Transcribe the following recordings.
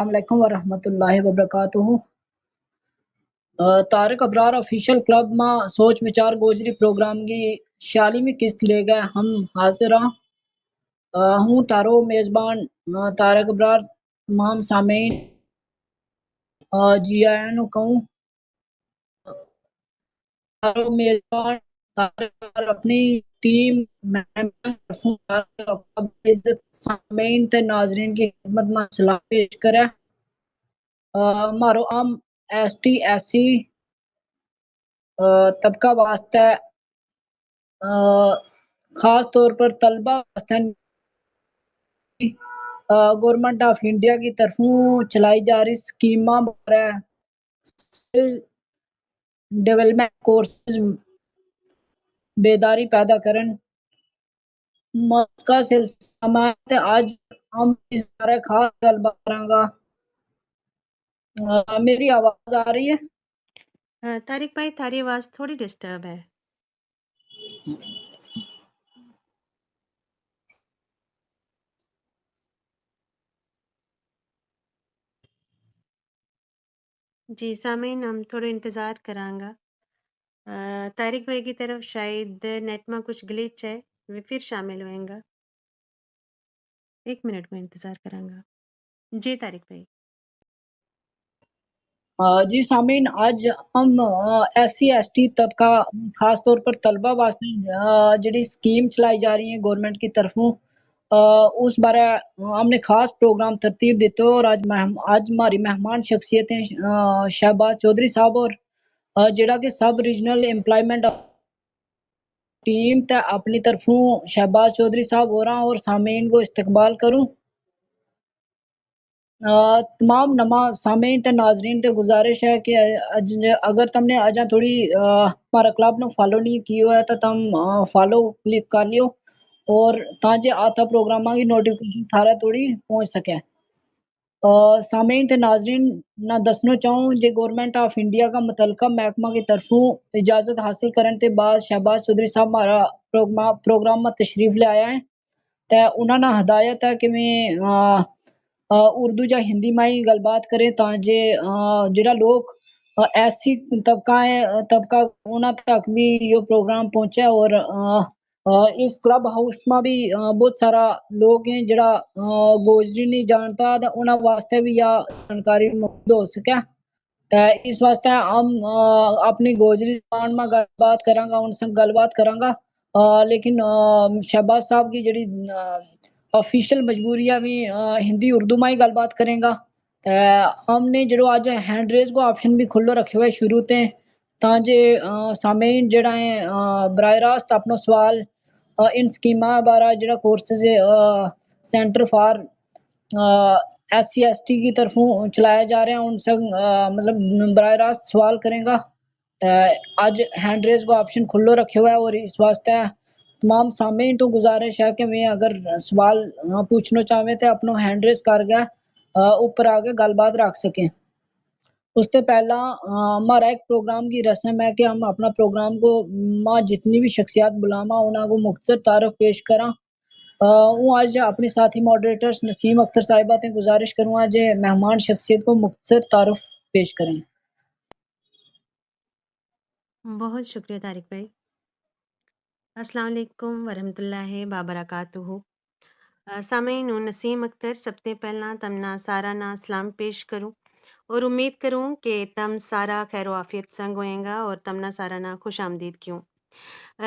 अस्सलामुअलैकुम वरहमतुल्लाहि वबरकातुहू। Tariq Abrar official club मां सोच विचार गोजरी प्रोग्राम की 46वीं किस्त ले गए हम हाजिर हूँ तारो मेज़बान तारिक अबरार तमाम सामीन जी आयन कहूँ तारो मेज़बान तारिक अबरार अपनी टीम इज्जत सामीन ते नाजरीन की खिदमत में सलाम पेश करे। मारो आम ST SC तबका वास्ते खास तौर पर तलबा वास्ते गवर्नमेंट ऑफ इंडिया की तरफों चलाई जा रही स्कीमां बारे स्किल डेवलपमेंट कोर्सेज बेदारी पैदा करन मौका सिलसिला ते आज हम इस बारे खास गलबात करांगा। मेरी आवाज आ रही है? तारिक भाई थारी आवाज थोड़ी डिस्टर्ब है। जी सामीन हम थोड़ा इंतजार करांगा। तारिक भाई की तरफ शायद नेट में कुछ ग्लिच है, वे फिर शामिल होएंगा। 1 मिनट में इंतजार करांगा। जी तारिक भाई। जी सामीन आज हम SC ST तबका खास तौर पर तलबा वास्ते ਜਿਹੜੀ स्कीम चलाई जा रही है गवर्नमेंट की तरफों उस बारे हमने खास प्रोग्राम तरतीब दिते और आज हमारी मेहमान शख्सियत हैं शहबाज चौधरी साहब और जेड़ा कि सब रीजनल एम्प्लॉयमेंट टीम ते अपनी तरफों शहबाज चौधरी साहब हो रहा और सामीन को इस्तकबाल करूं। तमाम नमा सामीन ते नाजरीन ते गुजारिश है कि अगर तुमने अजा थोड़ी हमारा क्लब ने फॉलो नहीं किया है तो तुम फॉलो क्लिक कर लियो और ताजे आता प्रोग्राम की नोटिफिकेशन थारा थोड़ी पहुंच सके। सामीन ते नाजरीन ना दसना चाहूँ जे गवर्नमेंट ऑफ इंडिया का मुतलका महकमा की तरफों इजाजत हासिल करने के बाद शहबाज चौधरी साहब हमारा प्रोग्राम में तशरीफ ले आया है ते उन्होंने हदायत है कि मैं उर्दू या हिंदी में ही गलबात करें ताजे जेड़ा लोग ऐसी तबका उन्हां तक भी ये प्रोग्राम पहुंचे और इस क्लब हाउस में भी बहुत सारा लोग हैं जड़ा गोजरी नहीं जानता ते उन्हां वास्ते भी यह जानकारी मुफ्त हो सके। ते इस वास्ते हम अपनी गोजरी ज़बान में गलबात करांगा उनसे गलबात करांगा लेकिन शहबाज साहब की जड़ी ऑफिशियल मजबूरियां भी हिंदी उर्दू में ही गलबात करेंगा। हमने जो आज हैंड रेज को ऑप्शन भी खुल्लो रखे हुए शुरू ते ताजे सामीन जेड़ा है बराह रास्त अपना सवाल इन स्कीमा बारा जेड़ा courses centre for SC ST की तरफों चलाया जा रहे हैं उनसे मतलब बराह रास्त सवाल करेगा। आज हैंड रेज को ऑप्शन खुल्लो रखे हुआ है और इस वास्ते तमाम सामीन तो गुजारिश है कि मैं अगर सवाल पूछना चाहे तो अपना हैंड रेज कर गया ऊपर आके गलबात रख सकें। उससे पहला हमारा एक प्रोग्राम की रस्म है कि हम अपना प्रोग्राम को मां जितनी भी शख्सियत बुलामा उन्हें को मुख्तसर तारफ पेश करा। वो आज अपने साथी मॉडरेटर्स नसीम अख्तर साहिबा से गुजारिश करूँगा जे मेहमान शख्सियत को मुख्तसर तारफ पेश करें। बहुत शुक्रिया तारिक भाई। अस्सलाम वालेकुम वरहमतुल्लाहि वबरकातुहू। सामीन नसीम अख्तर सबसे पहला तमना सारा ना सलाम पेश करूं और उम्मीद करूं कि तम सारा खैर आफियत संग होएगा और तमना सारा ना खुश आमदीद क्यों।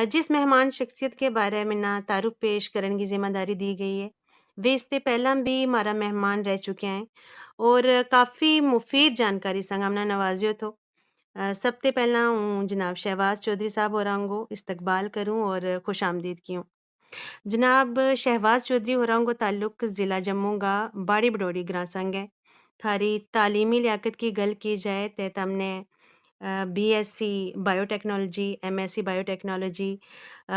जिस मेहमान शख्सियत के बारे में ना तारुफ पेश करने की जिम्मेदारी दी गई है वे इससे पहला भी हमारा मेहमान रह चुके हैं और काफ़ी मुफीद जानकारी संग हमने नवाजियो तो सबसे पहला हूँ जनाब शहबाज चौधरी साहब और इस्तकबाल करूँ और खुश आमदीद क्यों। जनाब शहबाज चौधरी होरांग को ताल्लुक ज़िला जम्मू का बाड़ी बडोड़ी ग्रां संग है। थारी तालीमी लियाकत की गल की जाए तो तमने BSc biotechnology MSc biotechnology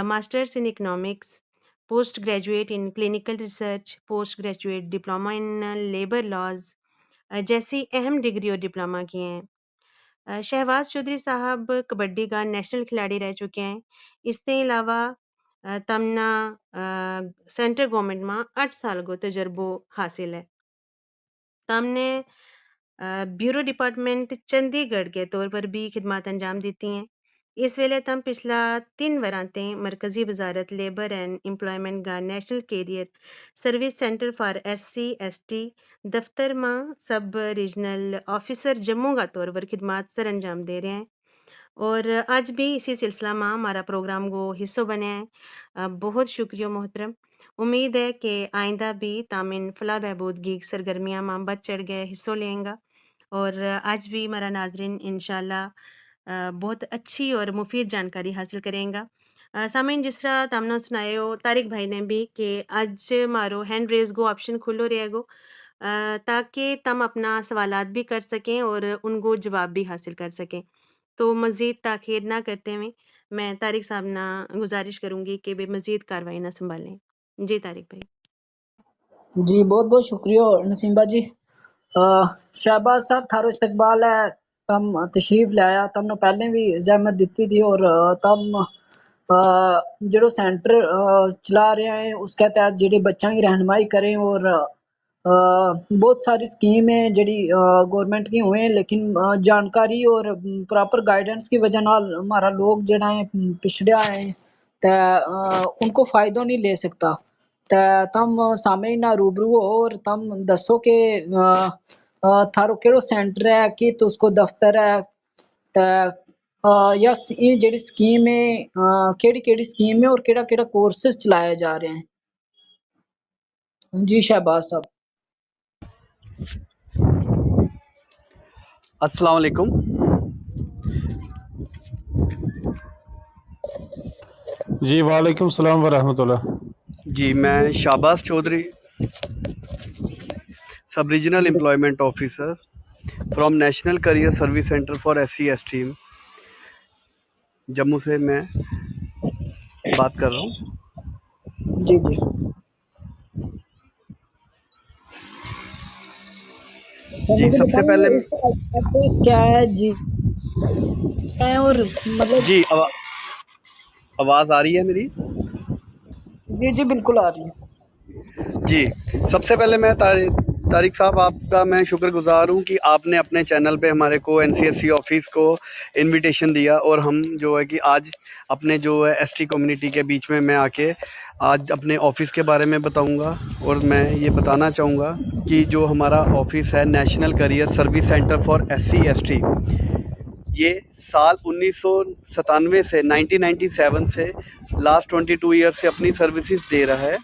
masters in economics post graduate in clinical research post graduate diploma in labour laws जैसी अहम डिग्री और डिप्लोमा किए हैं। शहबाज चौधरी साहब कबड्डी का नेशनल खिलाड़ी रह चुके हैं। इसके अलावा तमना सेंट्रल गवर्नमेंट में 8 साल को तजर्बो हासिल है। तो हमने ब्यूरो डिपार्टमेंट चंडीगढ़ के तौर पर भी खिदमत अंजाम देती हैं। इस वेले तम पिछला 3 वरांतें मरकज़ी वज़ारत लेबर एंड एम्प्लॉयमेंट का national career service centre for SC/ST दफ्तर में सब रीजनल ऑफिसर जम्मू का तौर पर खिदमत सर अंजाम दे रहे हैं और आज भी इसी सिलसिला में हमारा प्रोग्राम को हिस्सों बने हैं। बहुत शुक्रिया मोहतरम। उम्मीद है कि आइंदा भी तामिन फलाह बहबूद की सरगर्मियाँ में बढ़ चढ़ गए हिस्सों लेंगा और आज भी हमारा नाजरीन इंशाल्लाह बहुत अच्छी और मुफीद जानकारी हासिल करेंगा। सामीन जिस तरह तमने सुनायो तारिक भाई ने भी कि आज मारो हैंड रेज को ऑप्शन खुलो रहेगो ताकि तम अपना सवालात भी कर सकें और उनको जवाब भी हासिल कर सकें। तो मज़ीद ताख़ीर ना करते हुए मैं तारिक साहब ना गुजारिश करूँगी कि वे मज़ीद कार्रवाई ना संभालें। जी तारिक भाई। जी बहुत बहुत शुक्रिया नसीम जी। शहबाज साहब थारो इस्तकबाल है। तम तशरीफ लाया तमने पहले भी जहमत दी थी और तम जो सेंटर चला रहे हैं उसके तहत जेडी बच्चों की रहनुमाई करें और बहुत सारी स्कीम है जेडी गवर्नमेंट की हुए लेकिन जानकारी और प्रॉपर गाइडेंस की वजह नाल हमारा लोग जेड़ा है पिछड़िया है ते उनको फायदा नहीं ले सकता। ते तम सामने ना रूबरू हो और तम दसो के थारो केड़ो सेंटर है कि तो उसको दफ्तर है ते यस ये जेडी स्कीम है केड़ी केड़ी स्कीम है और केड़ा केड़ा कोर्सेस चलाए जा रहे हैं। जी शहबाज साहब। अस्सलाम वालेकुम। जी वालेकुम सलाम व रहमतुल्लाह। जी मैं शाहबाज चौधरी सब regional employment officer from national career service centre for SC/ST Jammu से मैं बात कर रहा हूँ। जी जी जी मुझे सबसे पहले बताइए इसका एड्रेस क्या है जी है और मतलब जी आवाज़ आ रही है मेरी? जी जी बिल्कुल आ रही है। जी सबसे पहले मैं तारिक साहब आपका मैं शुक्रगुजार हूँ कि आपने अपने चैनल पे हमारे को NCSC ऑफिस को इनविटेशन दिया और हम जो है कि आज अपने जो है ST कम्युनिटी के बीच में मैं आके आज अपने ऑफिस के बारे में बताऊंगा और मैं ये बताना चाहूँगा कि जो हमारा ऑफिस है national career service centre for SC/ST ये साल 1997 से 1997 से लास्ट 22 ईयर से अपनी सर्विसेज दे रहा है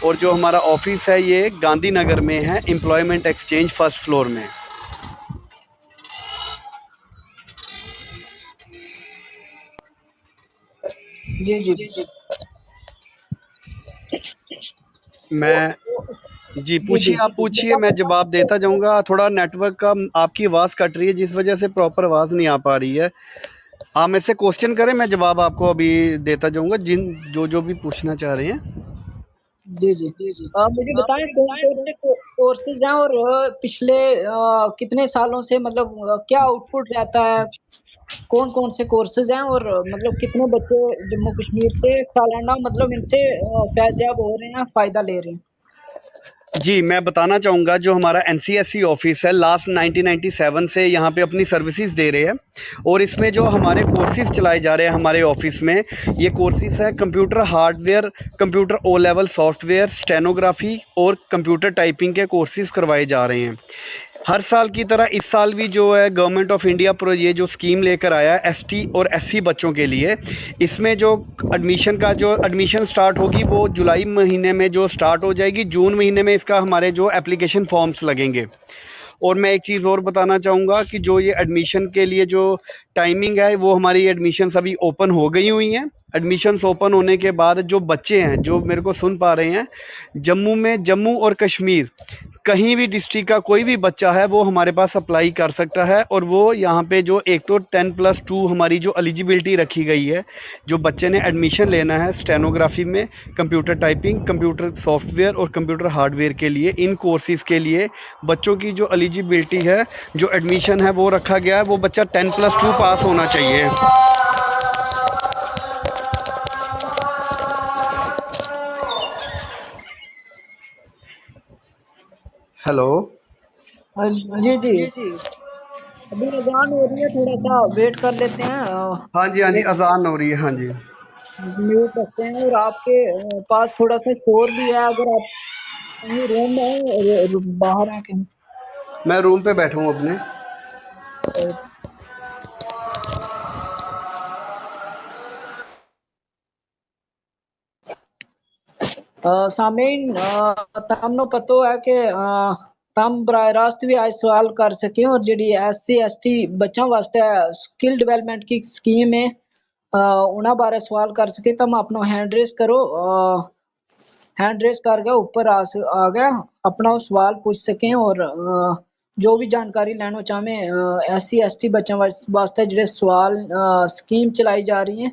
और जो हमारा ऑफिस है ये गांधीनगर में है एम्प्लॉयमेंट एक्सचेंज फर्स्ट फ्लोर में। जी जी मैं जी जी पूछिए, जी आप पूछिए, मैं जवाब देता जाऊंगा। थोड़ा नेटवर्क का आपकी आवाज़ कट रही है जिस वजह से प्रॉपर आवाज़ नहीं आ पा रही है। आप मेरे से क्वेश्चन करें, मैं जवाब आपको अभी देता जाऊंगा जिन जो भी पूछना चाह रहे हैं। जी जी मुझे बताएं कौन कौन से कोर्सेज हैं और पिछले कितने सालों से मतलब क्या आउटपुट रहता है कौन कौन से कोर्सेज हैं और मतलब कितने बच्चे जम्मू कश्मीर से सालाना मतलब इनसे फैज़याब हो रहे हैं फायदा ले रहे हैं। जी मैं बताना चाहूँगा जो हमारा NCSC ऑफिस है लास्ट 1997 से यहाँ पे अपनी सर्विसेज दे रहे हैं और इसमें जो हमारे कोर्सेज चलाए जा रहे हैं हमारे ऑफिस में ये कोर्सेज है computer hardware, computer O level software, stenography और कंप्यूटर टाइपिंग के कोर्सेज करवाए जा रहे हैं। हर साल की तरह इस साल भी जो है गवर्नमेंट ऑफ इंडिया ये जो स्कीम लेकर आया है ST और SC बच्चों के लिए, इसमें जो एडमिशन स्टार्ट होगी वो जुलाई महीने में जो स्टार्ट हो जाएगी। जून महीने में इसका हमारे जो एप्लीकेशन फॉर्म्स लगेंगे। और मैं एक चीज़ और बताना चाहूँगा कि जो ये एडमिशन के लिए जो टाइमिंग है वो हमारी एडमिशन्स अभी ओपन हो गई हुई हैं। एडमिशन्स ओपन होने के बाद जो बच्चे हैं जो मेरे को सुन पा रहे हैं, जम्मू और कश्मीर कहीं भी डिस्ट्रिक्ट का कोई भी बच्चा है वो हमारे पास अप्लाई कर सकता है और वो यहाँ पे जो एक तो 10+2 हमारी जो एलिजिबिलिटी रखी गई है, जो बच्चे ने एडमिशन लेना है स्टेनोग्राफी में, कंप्यूटर टाइपिंग, कंप्यूटर सॉफ्टवेयर और कंप्यूटर हार्डवेयर के लिए, इन कोर्सेज़ के लिए बच्चों की जो एलिजिबिलिटी है, जो एडमिशन है वो रखा गया है, वो बच्चा 10+2 पास होना चाहिए। हेलो। जी जी, अभी अजान हो रही है, थोड़ा सा वेट कर लेते हैं। हाँ जी, हाँ जी, एक अज़ान हो रही है, हाँ जी। म्यूट रखते हैं। और आपके पास थोड़ा सा शोर भी है, अगर आप कहीं रूम में हैं, बाहर हैं कहीं। मैं रूम पे बैठा हूँ अपने। सामीन, तमनो पतो है कि तम बराह रास्त भी आज सवाल कर सकें। और जी SC ST बच्चों वास्ते स्किल डेवलपमेंट की स्कीम है, उन्हें बारे सवाल कर सके। तम अपना हैंड रेस करो, हैंड रेस करके ऊपर आ गया, अपना सवाल पूछ सकें। और जो भी जानकारी लेना चाहें SC ST बच्चों वास्ते जो सवाल स्कीम चलाई जा रही है,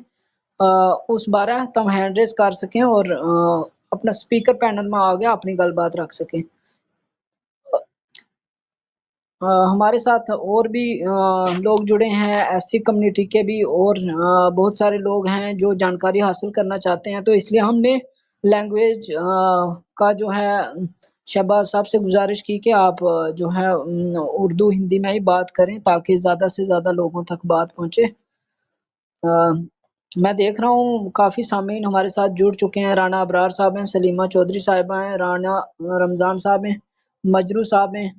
उस बारे तुम हैंड रेस कर सकें और अपना स्पीकर पैनल में आ गया अपनी गलबात रख सकें। हमारे साथ और भी लोग जुड़े हैं SC कम्युनिटी के भी, और बहुत सारे लोग हैं जो जानकारी हासिल करना चाहते हैं। तो इसलिए हमने लैंग्वेज का जो है शहबाज साहब से गुजारिश की कि आप जो है उर्दू हिंदी में ही बात करें, ताकि ज़्यादा से ज़्यादा लोगों तक बात पहुँचे। अ, मैं देख रहा हूँ काफ़ी सामीन हमारे साथ जुड़ चुके हैं। राना अबरार साहब हैं, सलीमा चौधरी साहिबा हैं, राना रमज़ान साहब हैं, मजरू साहब हैं,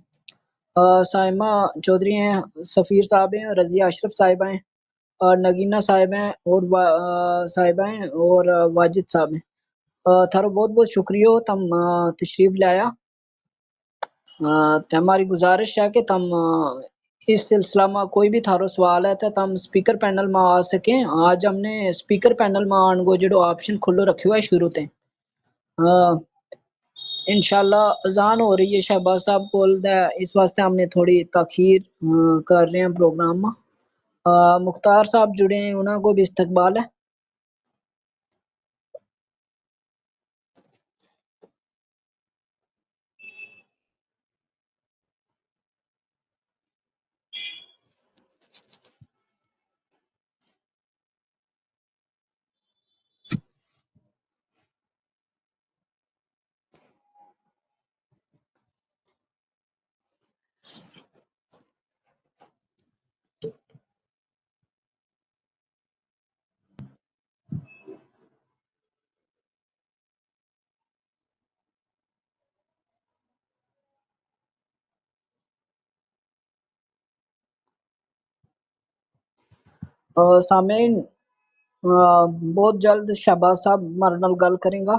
साइमा चौधरी हैं, सफ़ीर साहब हैं, रज़िया अशरफ साहिबा हैं, नगीना साहिबा हैं, और साहिबा हैं, और वाजिद साहब हैं। थारो बहुत बहुत शुक्रिया तम तशरीफ़ लाया। ते हमारी गुजारिश है कि तम इस सिलसिला में कोई भी थारो सवाल है तो तम स्पीकर पैनल में आ सकें। आज हमने स्पीकर पैनल में आने को जो ऑप्शन खुलो रखियो है शुरू ते। इंशाल्लाह अजान हो रही है शहबाज साहब बोल दे, इस वास्ते हमने थोड़ी ताखीर कर रहे हैं प्रोग्राम में। मुख्तार साहब जुड़े हैं, उन्हें को भी इस्तकबाल है। सामीन, बहुत जल्द शहबाज साहब हमारे नाल गल करेंगा,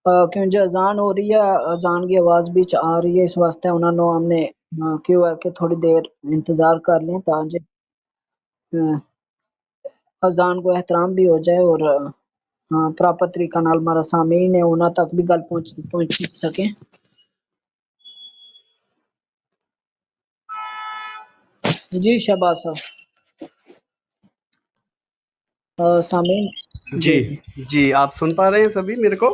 क्योंकि अजान हो रही है, अजान की आवाज़ भी आ रही है। इस वास्ते उन्होंने हमने क्यों है कि थोड़ी देर इंतज़ार कर लें ताकि अजान को एहतराम भी हो जाए, और प्रॉपर तरीका नाल हमारा सामीन है उन्हां तक भी गल पहुंच सके। जी शहबाज साहब, सामीन। जी, जी जी जी, आप सुन पा रहे हैं सभी मेरे को?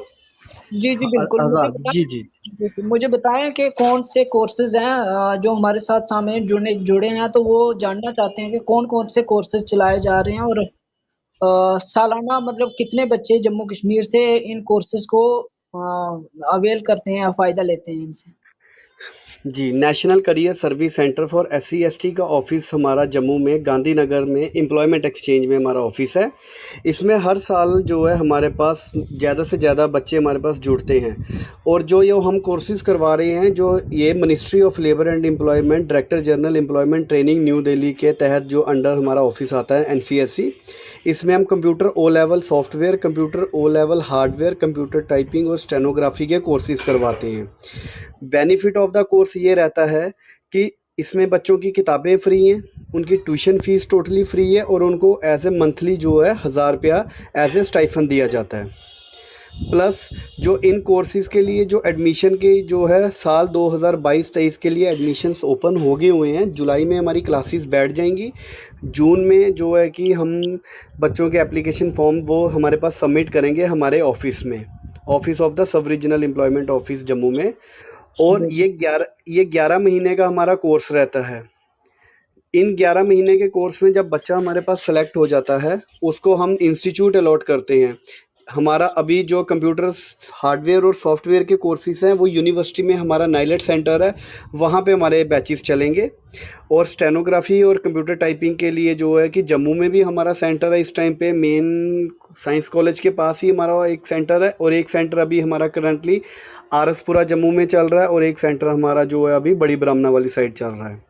जी जी, बिल्कुल। मुझे अज़ान, बताएं, जी, जी। मुझे बताएं कि कौन से कोर्सेज हैं जो हमारे साथ सामीन जुड़े हैं, तो वो जानना चाहते हैं कि कौन कौन से कोर्सेज चलाए जा रहे हैं। और सालाना मतलब कितने बच्चे जम्मू कश्मीर से इन कोर्सेज को अवेल करते हैं या फ़ायदा लेते हैं इनसे। जी, national career service centre for SC ST का ऑफिस हमारा जम्मू में गांधीनगर में एम्प्लॉयमेंट एक्सचेंज में हमारा ऑफिस है। इसमें हर साल जो है हमारे पास ज़्यादा से ज़्यादा बच्चे हमारे पास जुड़ते हैं, और जो ये हम कोर्सेज़ करवा रहे हैं, जो ये ministry of labour and employment, director general employment training new Delhi के तहत जो अंडर हमारा ऑफिस आता है NCSC, इसमें हम computer O level software, computer O level hardware, computer typing और स्टेनोग्राफी के कोर्सेज़ करवाते हैं। बेनिफिट ऑफ द कोर्स ये रहता है कि इसमें बच्चों की किताबें फ्री हैं, उनकी ट्यूशन फ़ीस टोटली फ्री है, और उनको एज ए मंथली जो है 1000 रुपया एज ए स्टाइफन दिया जाता है। प्लस जो इन कोर्सेज़ के लिए जो एडमिशन की जो है साल 2022-23 के लिए एडमिशन्स ओपन हो गए हुए हैं। जुलाई में हमारी क्लासेस बैठ जाएंगी। जून में जो है कि हम बच्चों के एप्लीकेशन फॉर्म वो हमारे पास सबमिट करेंगे हमारे ऑफिस में, office of the sub regional employment office Jammu में। और ये 11 महीने का हमारा कोर्स रहता है। इन 11 महीने के कोर्स में जब बच्चा हमारे पास सेलेक्ट हो जाता है, उसको हम इंस्टीट्यूट अलॉट करते हैं। हमारा अभी जो कंप्यूटर हार्डवेयर और सॉफ्टवेयर के कोर्सेज हैं वो यूनिवर्सिटी में हमारा नाइलेट सेंटर है, वहाँ पे हमारे बैचेस चलेंगे। और स्टेनोग्राफी और कंप्यूटर टाइपिंग के लिए जो है कि जम्मू में भी हमारा सेंटर है इस टाइम पे, मेन साइंस कॉलेज के पास ही हमारा एक सेंटर है, और एक सेंटर अभी हमारा करंटली आरसपुरा जम्मू में चल रहा है, और एक सेंटर हमारा जो है अभी बड़ी ब्राह्मणा वाली साइड चल रहा है।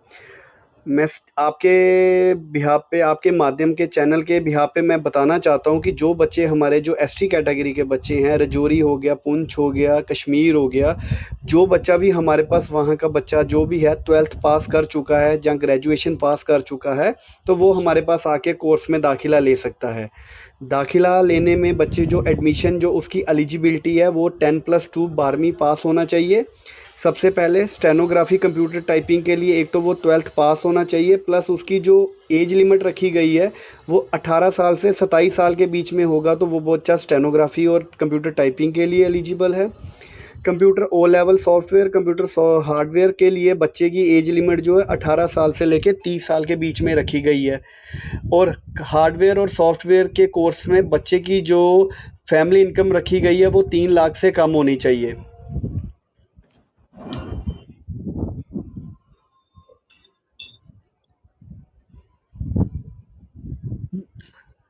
मैं आपके बिहाफ पे, आपके माध्यम के चैनल के बिहाफ पे मैं बताना चाहता हूँ कि जो बच्चे हमारे जो एसटी कैटेगरी के बच्चे हैं, रजौरी हो गया, पुंछ हो गया, कश्मीर हो गया, जो बच्चा भी हमारे पास वहाँ का बच्चा जो भी है 12th पास कर चुका है या ग्रेजुएशन पास कर चुका है, तो वो हमारे पास आके कोर्स में दाखिला ले सकता है। दाखिला लेने में बच्चे जो एडमिशन जो उसकी एलिजिबिलिटी है वो 10+2 12वीं पास होना चाहिए। सबसे पहले स्टेनोग्राफी कंप्यूटर टाइपिंग के लिए एक तो वो 12th पास होना चाहिए, प्लस उसकी जो एज लिमिट रखी गई है वो 18 साल से 27 साल के बीच में होगा, तो वो बच्चा स्टेनोग्राफी और कंप्यूटर टाइपिंग के लिए एलिजिबल है। Computer O level software computer hardware के लिए बच्चे की एज लिमिट जो है 18 साल से लेकर 30 साल के बीच में रखी गई है। और हार्डवेयर और सॉफ्टवेयर के कोर्स में बच्चे की जो फैमिली इनकम रखी गई है वो 3 लाख से कम होनी चाहिए।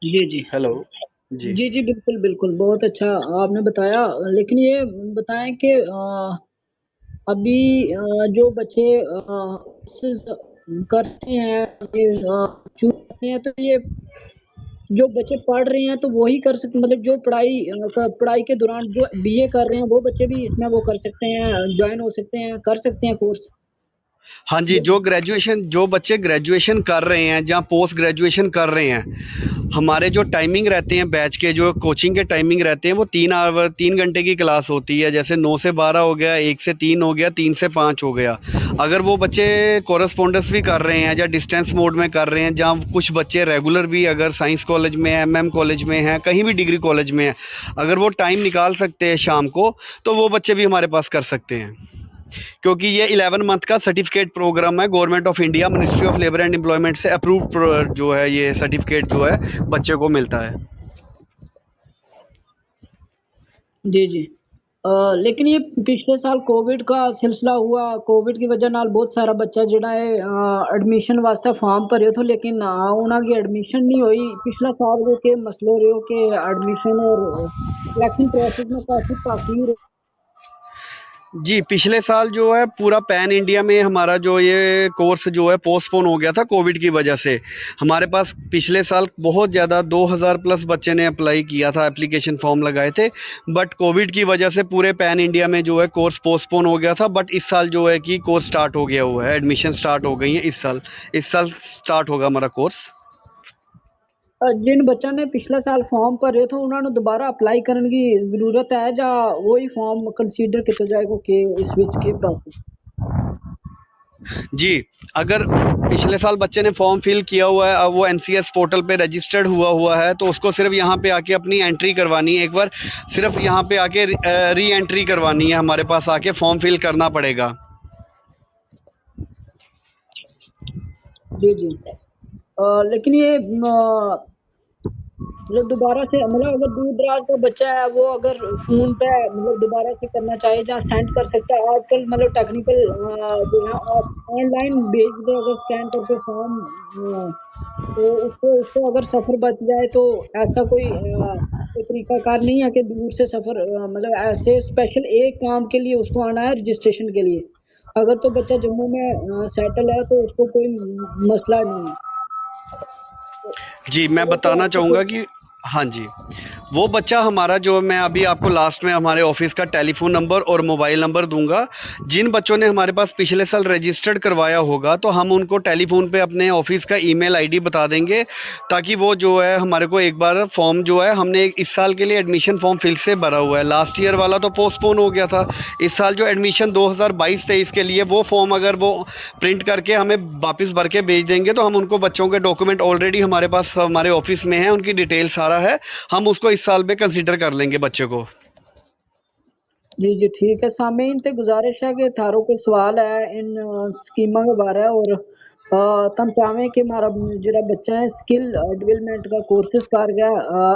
जी, जी। हेलो। जी। जी, जी, बिल्कुल, बिल्कुल, बहुत अच्छा आपने बताया। लेकिन ये बताएँ कि अभी जो बच्चे कोर्सेज़ करते हैं, ये चूज़ करते हैं, तो ये जो बच्चे पढ़ रहे हैं तो वो ही कर सकते, मतलब जो पढ़ाई के दौरान जो बीए कर रहे हैं वो बच्चे भी इसमें वो कर सकते हैं, जॉइन हो सकते हैं, कर सकते हैं कोर्स? हाँ जी, जो बच्चे ग्रेजुएशन कर रहे हैं या पोस्ट ग्रेजुएशन कर रहे हैं, हमारे जो टाइमिंग रहते हैं बैच के, जो कोचिंग के टाइमिंग रहते हैं वो 3 घंटे की क्लास होती है। जैसे 9 से 12 हो गया, 1 से 3 हो गया, 3 से 5 हो गया। अगर वो बच्चे कोरेस्पोंडेंस भी कर रहे हैं या डिस्टेंस मोड में कर रहे हैं, जहाँ कुछ बच्चे रेगुलर भी अगर साइंस कॉलेज में, एमएम कॉलेज में हैं, कहीं भी डिग्री कॉलेज में हैं, अगर वो टाइम निकाल सकते हैं शाम को, तो वो बच्चे भी हमारे पास कर सकते हैं। क्योंकि ये 11 मंथ का सर्टिफिकेट प्रोग्राम है, government of India ministry of labour and employment से अप्रूव्ड जो है ये सर्टिफिकेट जो है बच्चे को मिलता है। जी, जी। लेकिन ये पिछले साल कोविड का सिलसिला हुआ, कोविड की वजह नाल बहुत सारा बच्चा जिहड़ा है एडमिशन वास्ते फॉर्म भरियो थो, लेकिन उन्हां दी एडमिशन नहीं हुई। पिछला साल वो के मसलो रह्यो कि एडमिशन और सिलेक्शन प्रोसेस में काफ़ी ताख़ीर। जी, पिछले साल जो है पूरा पैन इंडिया में हमारा जो ये कोर्स जो है पोस्टपोन हो गया था कोविड की वजह से। हमारे पास पिछले साल बहुत ज़्यादा 2000 प्लस बच्चे ने अप्लाई किया था, एप्लीकेशन फॉर्म लगाए थे, बट कोविड की वजह से पूरे पैन इंडिया में जो है कोर्स पोस्टपोन हो गया था। बट इस साल जो है कि कोर्स स्टार्ट हो गया हुआ है, एडमिशन स्टार्ट हो गई है इस साल स्टार्ट होगा हमारा कोर्स। जिन बच्चों ने पिछले साल फॉर्म भरे थे उन्होंने दोबारा अप्लाई करने की जरूरत है या वही फॉर्म कंसीडर किया जाएगा कि इस विच के प्रोसेस? जी, अगर पिछले साल बच्चे ने फॉर्म फिल किया हुआ है, अब वो एनसीएस पोर्टल पे रजिस्टर्ड हुआ है, तो उसको सिर्फ यहाँ पे आके अपनी एंट्री करवानी है एक बार, सिर्फ यहाँ पे आके री एंट्री करवानी है, हमारे पास आके फॉर्म फिल करना पड़ेगा। जी, जी। लेकिन ये मतलब दोबारा से, मतलब अगर दूर-दराज का बच्चा है वो अगर फ़ोन पे मतलब दोबारा से करना चाहे या सेंड कर सकता है, आजकल मतलब टेक्निकल जो है आप ऑनलाइन भेज दें अगर स्कैन करके फॉर्म, तो उसको अगर सफ़र बच जाए तो ऐसा कोई तरीकाकार नहीं है कि दूर से सफ़र मतलब ऐसे स्पेशल एक काम के लिए उसको आना है रजिस्ट्रेशन के लिए। अगर तो बच्चा जम्मू में सेटल है तो उसको कोई मसला नहीं है। जी, मैं अगर तो बताना आपको कोई। चाहूँगा कि हाँ जी, वो बच्चा हमारा जो मैं अभी आपको लास्ट में हमारे ऑफिस का टेलीफोन नंबर और मोबाइल नंबर दूंगा। जिन बच्चों ने हमारे पास पिछले साल रजिस्टर्ड करवाया होगा तो हम उनको टेलीफोन पे अपने ऑफिस का ईमेल आईडी बता देंगे, ताकि वो जो है हमारे को एक बार फॉर्म जो है, हमने इस साल के लिए एडमिशन फॉर्म फिर से भरा हुआ है, लास्ट ईयर वाला तो पोस्टपोन हो गया था। इस साल जो एडमिशन 2022-23 के लिए वो फॉर्म अगर वो प्रिंट करके हमें वापस भर के भेज देंगे तो हम उनको, बच्चों के डॉक्यूमेंट ऑलरेडी हमारे पास हमारे ऑफिस में है, उनकी डिटेल सारा है, हम उसको इस साल में कंसीडर कर लेंगे बच्चे को। जी, जी, ठीक है। सामीन ते गुज़ारिश है कि थारो कोई सवाल है इन स्कीमां के बारे और तुम चाहें कि हमारा जेह्ड़ा बच्चा है स्किल डेवलपमेंट का कोर्सेस कर गया,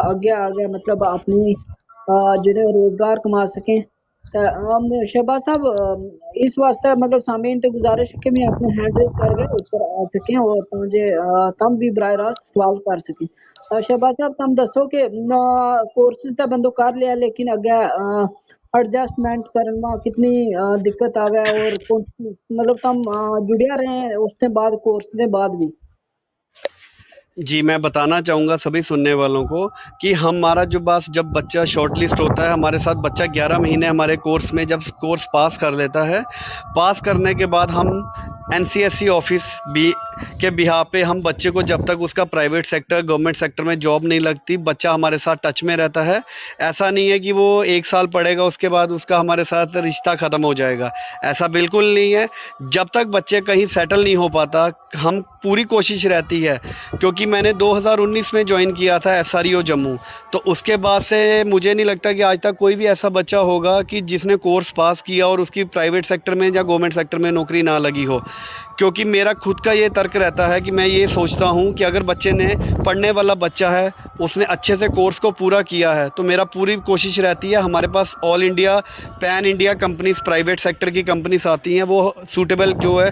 अग्गे आ गया, मतलब अपनी जेह्ड़े रोजगार कमा सकें। ते शहबाज साहब इस वास्ते मतलब सामीन ते गुजारिश कि मैं अपने हैंड रेज़ करके ऊपर आ सकें और मुझे तम भी बराह रास्त सवाल कर सकें। शहबाज साहब तम दसो कि कोर्सेज़ ते बंदो कर लिया लेकिन अगे एडजस्टमेंट करन में कितनी दिक्कत आवे और मतलब तम जुड़िया रहे उसके बाद कोर्स के बाद भी। जी, मैं बताना चाहूँगा सभी सुनने वालों को कि हमारा जो पास जब बच्चा शॉर्टलिस्ट होता है, हमारे साथ बच्चा 11 महीने हमारे कोर्स में जब कोर्स पास कर लेता है, पास करने के बाद हम एनसीएससी ऑफिस भी के बिहाफ़ पे हम बच्चे को जब तक उसका प्राइवेट सेक्टर, गवर्नमेंट सेक्टर में जॉब नहीं लगती, बच्चा हमारे साथ टच में रहता है। ऐसा नहीं है कि वो 1 साल पढ़ेगा, उसके बाद उसका हमारे साथ रिश्ता ख़त्म हो जाएगा, ऐसा बिल्कुल नहीं है। जब तक बच्चे कहीं सेटल नहीं हो पाता, हम पूरी कोशिश रहती है क्योंकि मैंने 2019 में जॉइन किया था एसआरईओ जम्मू, तो उसके बाद से मुझे नहीं लगता कि आज तक कोई भी ऐसा बच्चा होगा कि जिसने कोर्स पास किया और उसकी प्राइवेट सेक्टर में या गवर्नमेंट सेक्टर में नौकरी ना लगी हो। क्योंकि मेरा खुद का ये तर्क रहता है कि मैं ये सोचता हूँ कि अगर बच्चे ने पढ़ने वाला बच्चा है, उसने अच्छे से कोर्स को पूरा किया है, तो मेरा पूरी कोशिश रहती है हमारे पास all India, pan India companies, private sector की कंपनीज़ आती हैं, वो सूटेबल जो है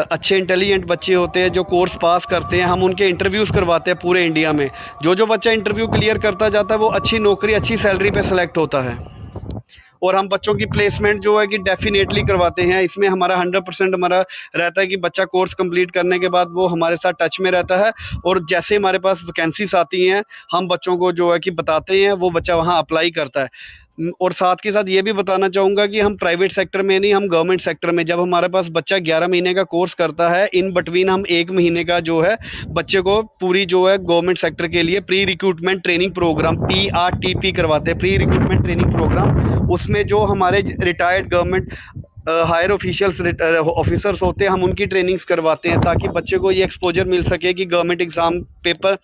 अच्छे इंटेलिजेंट बच्चे होते हैं जो कोर्स पास करते हैं, हम उनके इंटरव्यूज़ करवाते हैं पूरे इंडिया में। जो बच्चा इंटरव्यू क्लियर करता जाता है वो अच्छी नौकरी, अच्छी सैलरी पे सेलेक्ट होता है। और हम बच्चों की प्लेसमेंट जो है कि डेफिनेटली करवाते हैं। इसमें हमारा 100% हमारा रहता है कि बच्चा कोर्स कंप्लीट करने के बाद वो हमारे साथ टच में रहता है, और जैसे हमारे पास वैकेंसीज आती हैं, हम बच्चों को जो है कि बताते हैं, वो बच्चा वहाँ अप्लाई करता है। और साथ के साथ ये भी बताना चाहूँगा कि हम प्राइवेट सेक्टर में नहीं, हम गवर्नमेंट सेक्टर में जब हमारे पास बच्चा 11 महीने का कोर्स करता है, इन बिटवीन हम 1 महीने का जो है बच्चे को पूरी जो है गवर्नमेंट सेक्टर के लिए pre recruitment training programme PRTP करवाते हैं, प्री रिक्रूटमेंट ट्रेनिंग प्रोग्राम। उसमें जो हमारे retired government higher officials officers होते हैं, हम उनकी ट्रेनिंग्स करवाते हैं ताकि बच्चे को ये एक्सपोजर मिल सके कि गवर्नमेंट एग्ज़ाम पेपर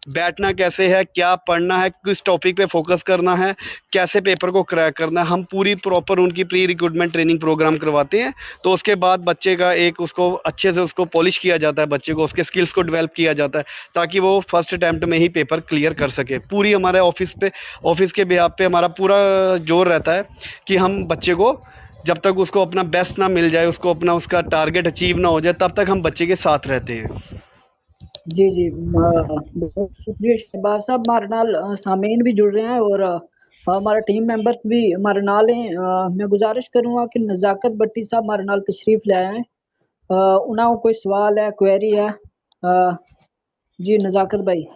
बैठना कैसे है, क्या पढ़ना है, किस टॉपिक पे फोकस करना है, कैसे पेपर को क्रैक करना है। हम पूरी प्रॉपर उनकी प्री रिक्रूटमेंट ट्रेनिंग प्रोग्राम करवाते हैं। तो उसके बाद बच्चे का एक उसको अच्छे से उसको पॉलिश किया जाता है, बच्चे को उसके स्किल्स को डेवलप किया जाता है ताकि वो फर्स्ट अटैम्प्ट में ही पेपर क्लियर कर सके। पूरी हमारे ऑफिस के बिहाफ पे हमारा पूरा जोर रहता है कि हम बच्चे को जब तक उसको अपना बेस्ट ना मिल जाए, उसको अपना उसका टारगेट अचीव ना हो जाए, तब तक हम बच्चे के साथ रहते हैं। जी, जी। बहुत शुक्रिया शहबाज साहब, हमारे नाल सामीन भी जुड़ रहे हैं और हमारा टीम मेंबर्स भी हमारे नाल हैं। मैं गुजारिश करूँगा कि नज़ाकत भट्टी साहब हमारे नाल तशरीफ़ ले आएँ। उन्हां को कोई सवाल है, क्वेरी है? जी नज़ाकत भाई।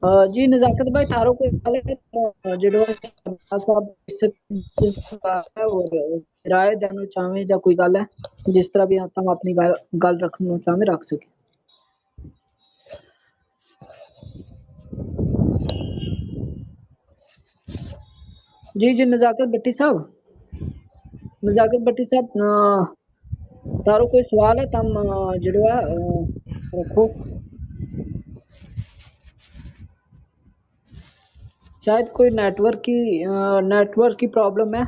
जी नज़ाकत भाई, थारो कोई सवाल है जेह्ड़ो शहबाज साहब जिस है और राय देना चाहें या कोई गल है जिस तरह भी तुम अपनी गल रखना चाहें रख सकें। जी, जी नज़ाकत भट्टी साहब तारो कोई सवाल है तम जेह्ड़ो है रखो। शायद कोई नेटवर्क की प्रॉब्लम है।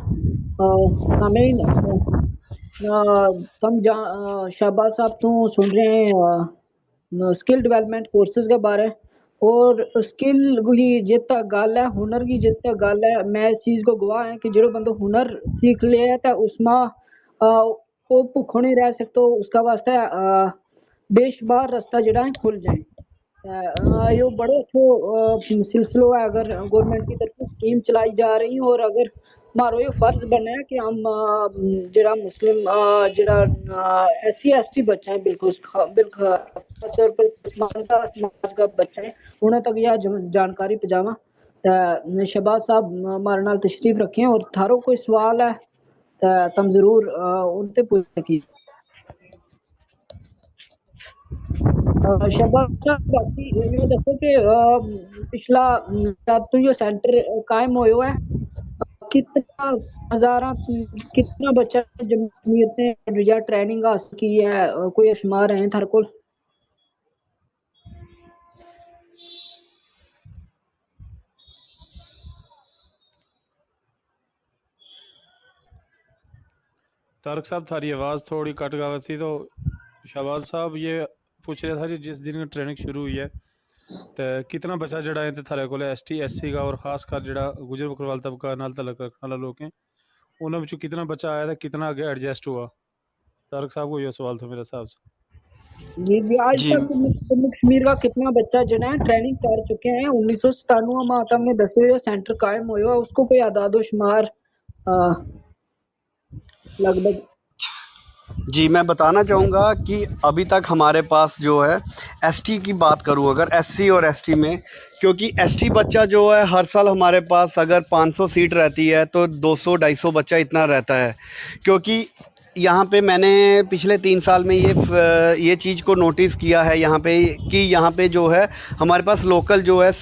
सामीन तम शहबाज साहब तो सुन रहे हैं स्किल डेवलपमेंट कोर्सेज के बारे, और स्किल की जितना गल है, हुनर की जितना गल है, मैं इस चीज़ को गवाह है कि जो बंदो हुनर सीख लिया तो उसमें वो भुखो नहीं रह सकता, उसका वास्ते बेशुमार रास्ता जड़ा है खुल जाए। यो बड़ो अच्छो सिलसिलो है, अगर गवर्नमेंट की तरफ से स्कीम चलाई जा रही और अगर हमारो ये फर्ज बने है कि हम जड़ा मुस्लिम जड़ा SC ST बच्चा है, बिल्कुल खास तौर पर पसमानदा समाज का बच्चा है, उन्हें तक यह जानकारी पहुंचावा। शहबाज साहब हमारे नाल तशरीफ रखें और थारो कोई सवाल है तुम जरूर उनसे पूछ सकी। शहबाज साहब बाकी इन्हों दसो कि पिछला तो यो सेंटर कायम होयो है, कितना हजारा कितना बच्चा जमीयत ने या ट्रेनिंग हासिल की है, कोई शुमार है थारे कोल? तारक साहब थारी आवाज़ थोड़ी कट गई थी, तो शहबाज साहब ये पूछ रहा था जी जिस दिन ट्रेनिंग शुरू हुई है तो कितना बच्चा जड़ा है ते थारे कोल ST SC का और खास कर जड़ा गुजर बकरवाल तबका नाल तलक रखने वाला लोग हैं उन्होंने विचों कितना बच्चा आया था कितना आगे एडजस्ट हुआ। तारक साहब को ये सवाल था मेरे हिसाब से। जी आज जी तक जम्मू कश्मीर का कितना बच्चा जो है ट्रेनिंग कर चुके हैं। 1997 में आता हमने 10वें सेंटर कायम हुआ, उसको कोई आदादो शुमार लगभग। जी मैं बताना चाहूँगा कि अभी तक हमारे पास जो है एसटी की बात करूँ, अगर एससी और एसटी में, क्योंकि एसटी बच्चा जो है हर साल हमारे पास अगर 500 सीट रहती है तो 200-250 बच्चा इतना रहता है। क्योंकि यहाँ पे मैंने पिछले 3 साल में ये चीज़ को नोटिस किया है यहाँ पे कि यहाँ पे जो है हमारे पास लोकल जो है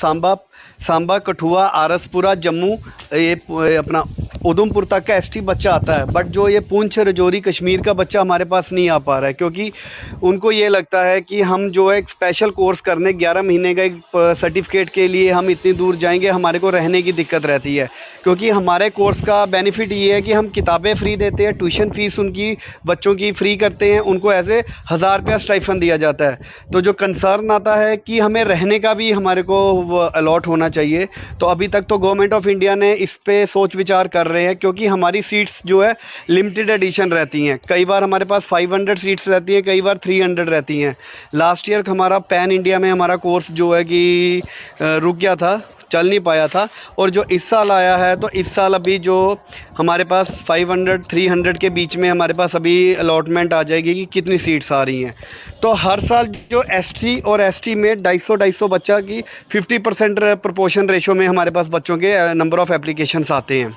सांबा कठुआ आरसपुरा जम्मू ये अपना उधमपुर तक का एसटी बच्चा आता है, बट जो ये पुंछ राजौरी कश्मीर का बच्चा हमारे पास नहीं आ पा रहा है क्योंकि उनको ये लगता है कि हम जो है एक स्पेशल कोर्स करने 11 महीने का एक सर्टिफिकेट के लिए हम इतनी दूर जाएंगे, हमारे को रहने की दिक्कत रहती है। क्योंकि हमारे कोर्स का बेनिफिट ये है कि हम किताबें फ्री देते हैं, ट्यूशन फ़ीस उनकी बच्चों की फ्री करते हैं, उनको एज ए 1000 रुपया स्टाइफन दिया जाता है। तो जो कंसर्न आता है कि हमें रहने का भी हमारे को अलॉट होना चाहिए, तो अभी तक तो गवर्नमेंट ऑफ इंडिया ने इस पे सोच विचार कर रहे हैं क्योंकि हमारी सीट्स जो है लिमिटेड एडिशन रहती हैं। कई बार हमारे पास 500 सीट्स रहती हैं, कई बार 300 रहती हैं। लास्ट ईयर हमारा पैन इंडिया में हमारा कोर्स जो है कि रुक गया था, चल नहीं पाया था। और जो इस साल आया है तो इस साल अभी जो हमारे पास 500-300 के बीच में हमारे पास अभी अलॉटमेंट आ जाएगी कि कितनी सीट्स आ रही हैं। तो हर साल जो एसटी और एसटी में 250 बच्चा की 50% प्रोपोर्शन रेशो में हमारे पास बच्चों के नंबर ऑफ़ एप्लीकेशंस आते हैं।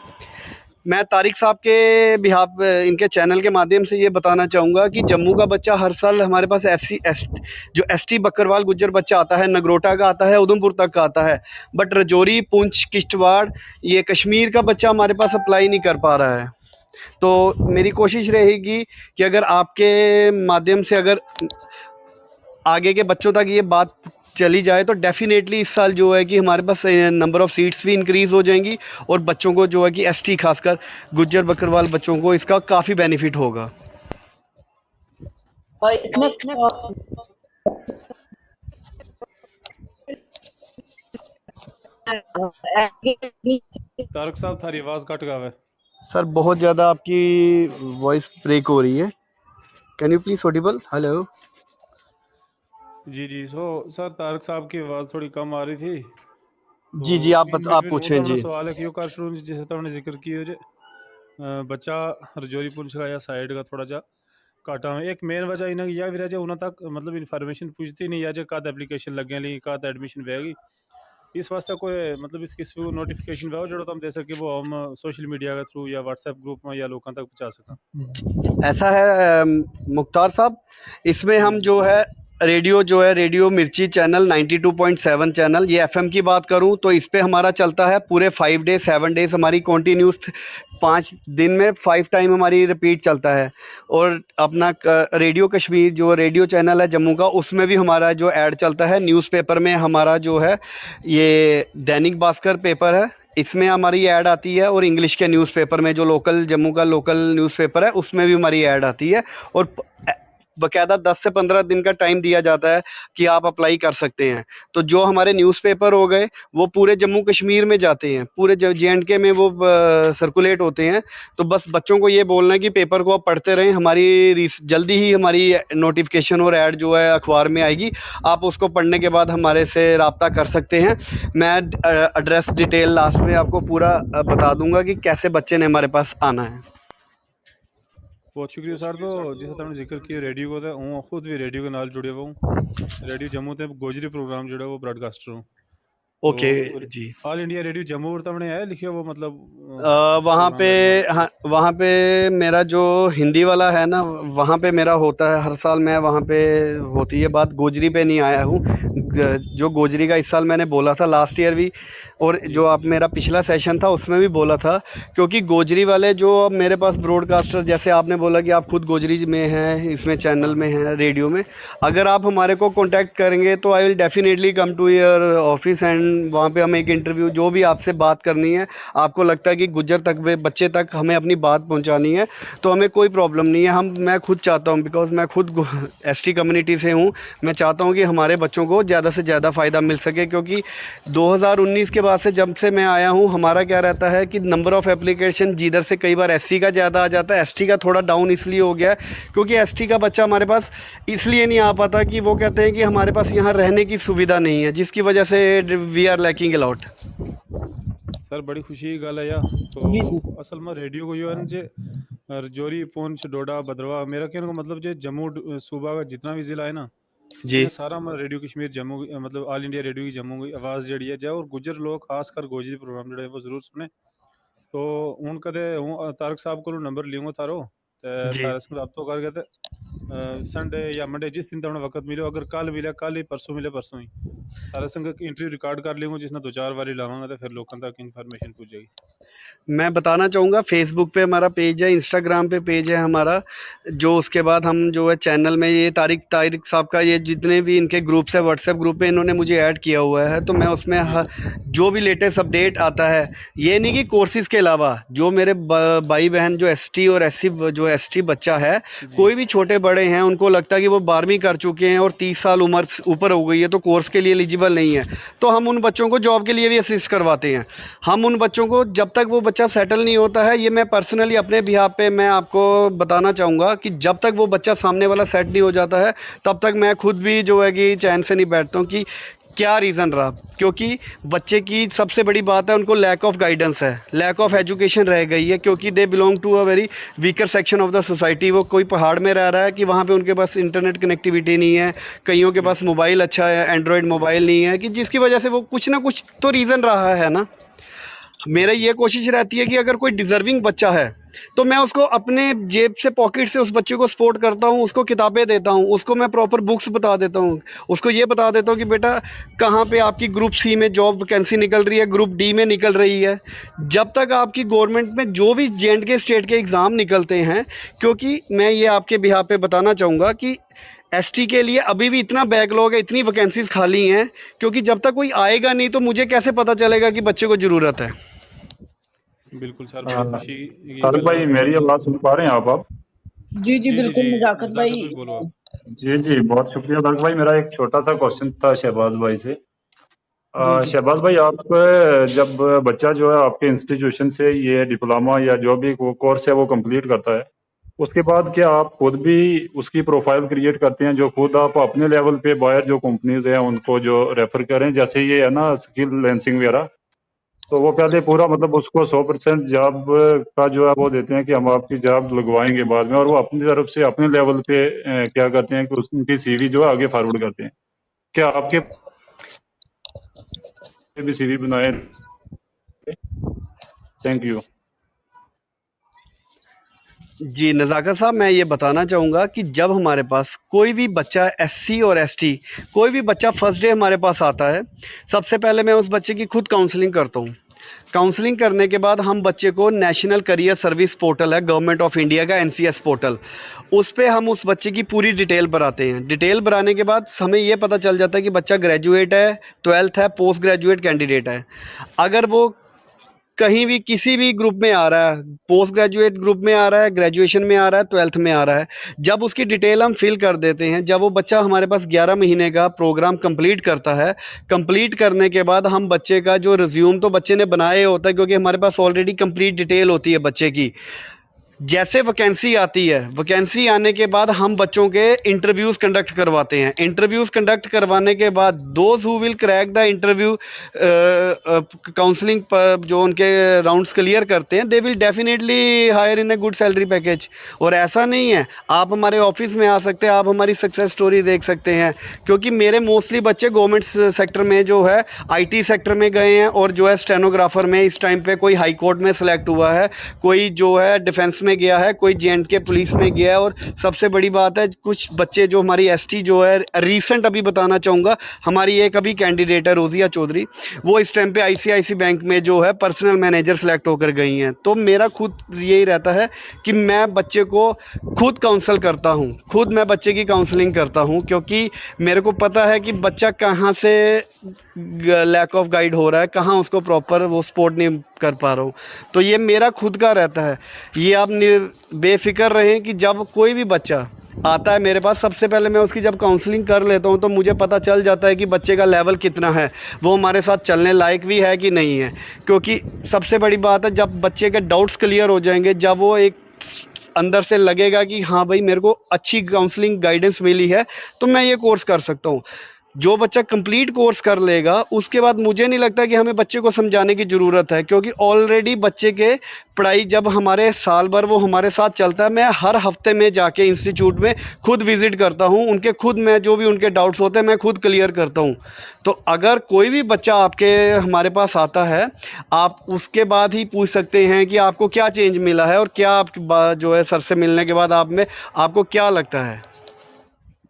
मैं तारिक साहब के बिहाफ इनके चैनल के माध्यम से ये बताना चाहूँगा कि जम्मू का बच्चा हर साल हमारे पास जो एसटी बकरवाल गुज्जर बच्चा आता है, नगरोटा का आता है, उधमपुर तक का आता है, बट राजौरी पुंछ किश्तवाड़ ये कश्मीर का बच्चा हमारे पास अप्लाई नहीं कर पा रहा है। तो मेरी कोशिश रहेगी कि अगर आपके माध्यम से अगर आगे के बच्चों तक ये बात चली जाए तो डेफिनेटली इस साल जो है कि हमारे पास नंबर ऑफ़ सीट्स भी इंक्रीज़ हो जाएंगी और बच्चों को जो है कि एसटी खासकर गुज्जर बकरवाल बच्चों को इसका काफ़ी बेनिफिट होगा। इसमें तारक साहब थारी आवाज़ कट गया है सर, बहुत ज़्यादा आपकी वॉइस ब्रेक हो रही है। Can you please audible? Hello ji. Sir Tarak साहब की आवाज़ थोड़ी कम आ रही थी। जी आप पूछें जी। सवाल है क्यों कर शुरू जैसे तुमने जिक्र किया जो बच्चा रजौरी पुंछ का या साइड का थोड़ा जा काटा में एक मेन वजह इन्हें यह भी रह उन्हें तक मतलब इन्फॉर्मेशन पूछती नहीं है जो कद एप्लीकेशन लगे ली कद एडमिशन वेगी इस वास्ते कोई मतलब इस किसी को नोटिफिकेशन वाओ जो तुम दे सके वो हम सोशल मीडिया के थ्रू या व्हाट्सएप ग्रुप में या लोगों तक पहुँचा सकें। ऐसा है मुख्तार साहब, इसमें हम जो है रेडियो मिर्ची चैनल 92.7 चैनल, ये एफएम की बात करूं तो इस पे हमारा चलता है पूरे 5 डेज 7 डेज हमारी कॉन्टीन्यूस 5 दिन में 5 टाइम हमारी रिपीट चलता है। और अपना रेडियो कश्मीर जो रेडियो चैनल है जम्मू का, उसमें भी हमारा जो ऐड चलता है। न्यूज़पेपर में हमारा जो है ये दैनिक भास्कर पेपर है, इसमें हमारी ऐड आती है। और इंग्लिश के न्यूज़पेपर में जो लोकल जम्मू का लोकल न्यूज़पेपर है उसमें भी हमारी ऐड आती है। और बाकायदा 10 से 15 दिन का टाइम दिया जाता है कि आप अप्लाई कर सकते हैं। तो जो हमारे न्यूज़पेपर हो गए वो पूरे जम्मू कश्मीर में जाते हैं, पूरे JNK में वो सर्कुलेट होते हैं। तो बस बच्चों को ये बोलना है कि पेपर को आप पढ़ते रहें, हमारी जल्दी ही हमारी नोटिफिकेशन और ऐड जो है अखबार में आएगी, आप उसको पढ़ने के बाद हमारे से रब्ता कर सकते हैं। मैं एड्रेस डिटेल लास्ट में आपको पूरा बता दूंगा कि कैसे बच्चे ने हमारे पास आना है। बहुत शुक्रिया सर। तो जैसे तुमने जिक्र किया रेडियो को, तो हूँ खुद भी रेडियो के नाल जुड़े हुआ हूँ। रेडियो जम्मू ते गोजरी प्रोग्राम जो है वो ब्रॉडकास्टर हूँ। ओके जी। ऑल इंडिया रेडियो जम्मू और तुमने है लिखे वो मतलब वहाँ पे, हाँ वहाँ पे मेरा जो हिंदी वाला है ना, वहाँ पे मेरा होता है हर साल। मैं वहाँ पे होती है बात, गोजरी पे नहीं आया हूँ। जो गोजरी का इस साल मैंने बोला था लास्ट ईयर भी, और जो आप मेरा पिछला सेशन था उसमें भी बोला था, क्योंकि गोजरी वाले जो अब मेरे पास ब्रॉडकास्टर, जैसे आपने बोला कि आप खुद गोजरी में हैं, इसमें चैनल में हैं, रेडियो में, अगर आप हमारे को कांटेक्ट करेंगे तो I will definitely come to your office and वहाँ पे हम एक इंटरव्यू, जो भी आपसे बात करनी है, आपको लगता है कि गुज्जर तक बच्चे तक हमें अपनी बात पहुँचानी है, तो हमें कोई प्रॉब्लम नहीं है। मैं खुद चाहता हूँ, बिकॉज मैं खुद एसटी कम्युनिटी से हूँ, मैं चाहता हूँ कि हमारे बच्चों को ज़्यादा से ज़्यादा फ़ायदा मिल सके, क्योंकि 2019 के बाद से जब से मैं आया हूँ, हमारा क्या रहता है कि नंबर ऑफ़ एप्लीकेशन जिधर से कई बार एससी का ज़्यादा आ जाता है, एसटी का थोड़ा डाउन इसलिए हो गया है क्योंकि एसटी का बच्चा हमारे पास इसलिए नहीं आ पाता कि वो कहते हैं कि हमारे पास यहाँ रहने की सुविधा नहीं है, जिसकी वजह से we are lacking a lot. Sir बड़ी खुशी की गल है या जी जी तो असल में रेडियो को जो है ना जे रजौरी, पुंछ, डोडा, भद्रवाह, मेरा कहने का मतलब जे जम्मू सूबा का जितना भी ज़िला है ना, जी इन्हें सारा में रेडियो कश्मीर जम्मू मतलब ऑल इंडिया रेडियो की जम्मू की आवाज़ जड़ी है जो, और गुजर लोग खासकर गोजरी प्रोग्राम जड़े वो ज़रूर सुने। तो हूँ कदे हूँ तारक साहब को नंबर लियूँगा थारो, जी तारे से रब्तो करके ते संडे या मंडे जिस दिन तुमने वक्त मिले, अगर कल मिले कल ही, परसों मिले परसों ही, तारे संग इंटरव्यू रिकॉर्ड कर लूँगा, जिसने 2-4 बारी लावांगा तो फिर लोगों तक इन्फॉर्मेशन पहुँच जाएगी। मैं बताना चाहूँगा, फेसबुक पे हमारा पेज है, इंस्टाग्राम पे पेज है हमारा, जो उसके बाद हम जो है चैनल में ये तारिक साहब का ये जितने भी इनके ग्रुप्स है, व्हाट्सएप ग्रुप पे इन्होंने मुझे ऐड किया हुआ है, तो मैं उसमें जो भी लेटेस्ट अपडेट आता है, ये नहीं कि कोर्सेज़ के अलावा जो मेरे भाई बहन जो एसटी और एससी जो एसटी बच्चा है, कोई भी छोटे बड़े हैं, उनको लगता है कि वो 12वीं कर चुके हैं और 30 साल उम्र ऊपर हो गई है तो कोर्स के लिए एलिजिबल नहीं है, तो हम उन बच्चों को जॉब के लिए भी असिस्ट करवाते हैं। हम उन बच्चों को जब तक वो बच्चा सेटल नहीं होता है, ये मैं पर्सनली अपने बिहाफ पे मैं आपको बताना चाहूँगा कि जब तक वो बच्चा सामने वाला सेट नहीं हो जाता है, तब तक मैं खुद भी जो है कि चैन से नहीं बैठता हूँ कि क्या रीज़न रहा, क्योंकि बच्चे की सबसे बड़ी बात है उनको लैक ऑफ गाइडेंस है, लैक ऑफ एजुकेशन रह गई है, क्योंकि they belong to a very weaker section of the society. वो कोई पहाड़ में रह रहा है कि वहाँ पे उनके पास इंटरनेट कनेक्टिविटी नहीं है, कईयों के पास मोबाइल अच्छा है, एंड्रॉयड मोबाइल नहीं है, कि जिसकी वजह से वो कुछ ना कुछ तो रीज़न रहा है ना। मेरा ये कोशिश रहती है कि अगर कोई डिज़र्विंग बच्चा है तो मैं उसको अपने जेब से, पॉकेट से उस बच्चे को सपोर्ट करता हूँ, उसको किताबें देता हूँ, उसको मैं प्रॉपर बुक्स बता देता हूँ, उसको ये बता देता हूँ कि बेटा कहाँ पे आपकी ग्रुप सी में जॉब वैकेंसी निकल रही है, ग्रुप डी में निकल रही है। जब तक आपकी गवर्नमेंट में जो भी J&K स्टेट के एग्ज़ाम निकलते हैं, क्योंकि मैं ये आपके बिहाफ पे बताना चाहूँगा कि एसटी के लिए अभी भी इतना बैकलॉग है, इतनी वैकेंसीज खाली हैं, क्योंकि जब तक कोई आएगा नहीं तो मुझे कैसे पता चलेगा कि बच्चे को ज़रूरत है। बिल्कुल सर, बड़ी खुशी की तारिक गल भाई है। मेरी आवाज़ सुन पा रहे हैं आप? जी जी जी बिल्कुल नज़ाकत नज़ाकत भाई। भाई बोलो आप। जी जी, बहुत शुक्रिया तारिक भाई। मेरा एक छोटा सा क्वेश्चन था शहबाज भाई से। जी जी शहबाज भाई, आप जब बच्चा जो है आपके इंस्टीट्यूशन से ये डिप्लोमा या जो भी कोर्स है वो कंप्लीट करता है, उसके बाद क्या आप खुद भी उसकी प्रोफाइल क्रिएट करते हैं, जो खुद आप अपने लेवल पे बाहर जो कंपनीज हैं उनको जो रेफर करें, जैसे ये है ना स्किल लेंसिंग वगैरह, तो वो पहले पूरा मतलब उसको 100% जॉब का जो है वो देते हैं कि हम आपकी जॉब लगवाएंगे बाद में, और वो अपनी तरफ से अपने लेवल पे क्या करते हैं कि उनकी सीवी जो है आगे फॉरवर्ड करते हैं। क्या आपके भी सीवी बनाए? Thank you. जी नज़ाकत साहब, मैं ये बताना चाहूँगा कि जब हमारे पास कोई भी बच्चा एससी और एसटी, कोई भी बच्चा फर्स्ट डे हमारे पास आता है, सबसे पहले मैं उस बच्चे की खुद काउंसलिंग करता हूँ। काउंसलिंग करने के बाद हम बच्चे को नेशनल करियर सर्विस पोर्टल है गवर्नमेंट ऑफ इंडिया का, NCS पोर्टल, उस पे हम उस बच्चे की पूरी डिटेल भराते हैं। डिटेल भराने के बाद हमें ये पता चल जाता है कि बच्चा ग्रेजुएट है, 12th है, पोस्ट ग्रेजुएट कैंडिडेट है। अगर वो कहीं भी किसी भी ग्रुप में आ रहा है, पोस्ट ग्रेजुएट ग्रुप में आ रहा है, ग्रेजुएशन में आ रहा है, 12th में आ रहा है, जब उसकी डिटेल हम फिल कर देते हैं, जब वो बच्चा हमारे पास 11 महीने का प्रोग्राम कंप्लीट करता है, कंप्लीट करने के बाद हम बच्चे का जो रिज्यूम तो बच्चे ने बनाया होता है, क्योंकि हमारे पास ऑलरेडी कंप्लीट डिटेल होती है बच्चे की। जैसे वैकेंसी आती है, वैकेंसी आने के बाद हम बच्चों के इंटरव्यूज़ कंडक्ट करवाते हैं। इंटरव्यूज़ कंडक्ट करवाने के बाद those who will crack the interview counselling पर जो उनके राउंड्स क्लियर करते हैं, they will definitely hire in a good salary package. और ऐसा नहीं है, आप हमारे ऑफिस में आ सकते हैं, आप हमारी सक्सेस स्टोरी देख सकते हैं, क्योंकि मेरे मोस्टली बच्चे गवर्नमेंट सेक्टर में जो है IT सेक्टर में गए हैं, और जो है स्टेनोग्राफर में इस टाइम पे कोई हाई कोर्ट में सेलेक्ट हुआ है, कोई जो है डिफेंस में गया है, कोई J&K पुलिस में गया है। और सबसे बड़ी बात है, कुछ बच्चे जो हमारी एसटी जो है रीसेंट अभी बताना चाहूँगा, हमारी एक अभी कैंडिडेट है रोज़िया चौधरी, वो इस टाइम पे आईसीआईसी बैंक में जो है पर्सनल मैनेजर सेलेक्ट होकर गई हैं। तो मेरा खुद यही रहता है कि मैं बच्चे को खुद काउंसल करता हूँ, खुद मैं बच्चे की काउंसलिंग करता हूँ, क्योंकि मेरे को पता है कि बच्चा कहाँ से लैक ऑफ गाइड हो रहा है, कहाँ उसको प्रॉपर वो सपोर्ट नहीं कर पा रहा हूँ। तो ये मेरा खुद का रहता है। ये आप बेफिक्र रहें कि जब कोई भी बच्चा आता है मेरे पास, सबसे पहले मैं उसकी जब काउंसलिंग कर लेता हूँ तो मुझे पता चल जाता है कि बच्चे का लेवल कितना है, वो हमारे साथ चलने लायक भी है कि नहीं है। क्योंकि सबसे बड़ी बात है, जब बच्चे के डाउट्स क्लियर हो जाएंगे, जब वो एक अंदर से लगेगा कि हाँ भाई मेरे को अच्छी काउंसलिंग गाइडेंस मिली है, तो मैं ये कोर्स कर सकता हूँ। जो बच्चा कंप्लीट कोर्स कर लेगा उसके बाद मुझे नहीं लगता कि हमें बच्चे को समझाने की ज़रूरत है, क्योंकि ऑलरेडी बच्चे के पढ़ाई जब हमारे साल भर वो हमारे साथ चलता है, मैं हर हफ्ते में जाके इंस्टीट्यूट में खुद विज़िट करता हूँ, उनके खुद मैं जो भी उनके डाउट्स होते हैं मैं खुद क्लियर करता हूँ। तो अगर कोई भी बच्चा आपके हमारे पास आता है, आप उसके बाद ही पूछ सकते हैं कि आपको क्या चेंज मिला है और क्या आपकी जो है सर से मिलने के बाद आप में आपको क्या लगता है।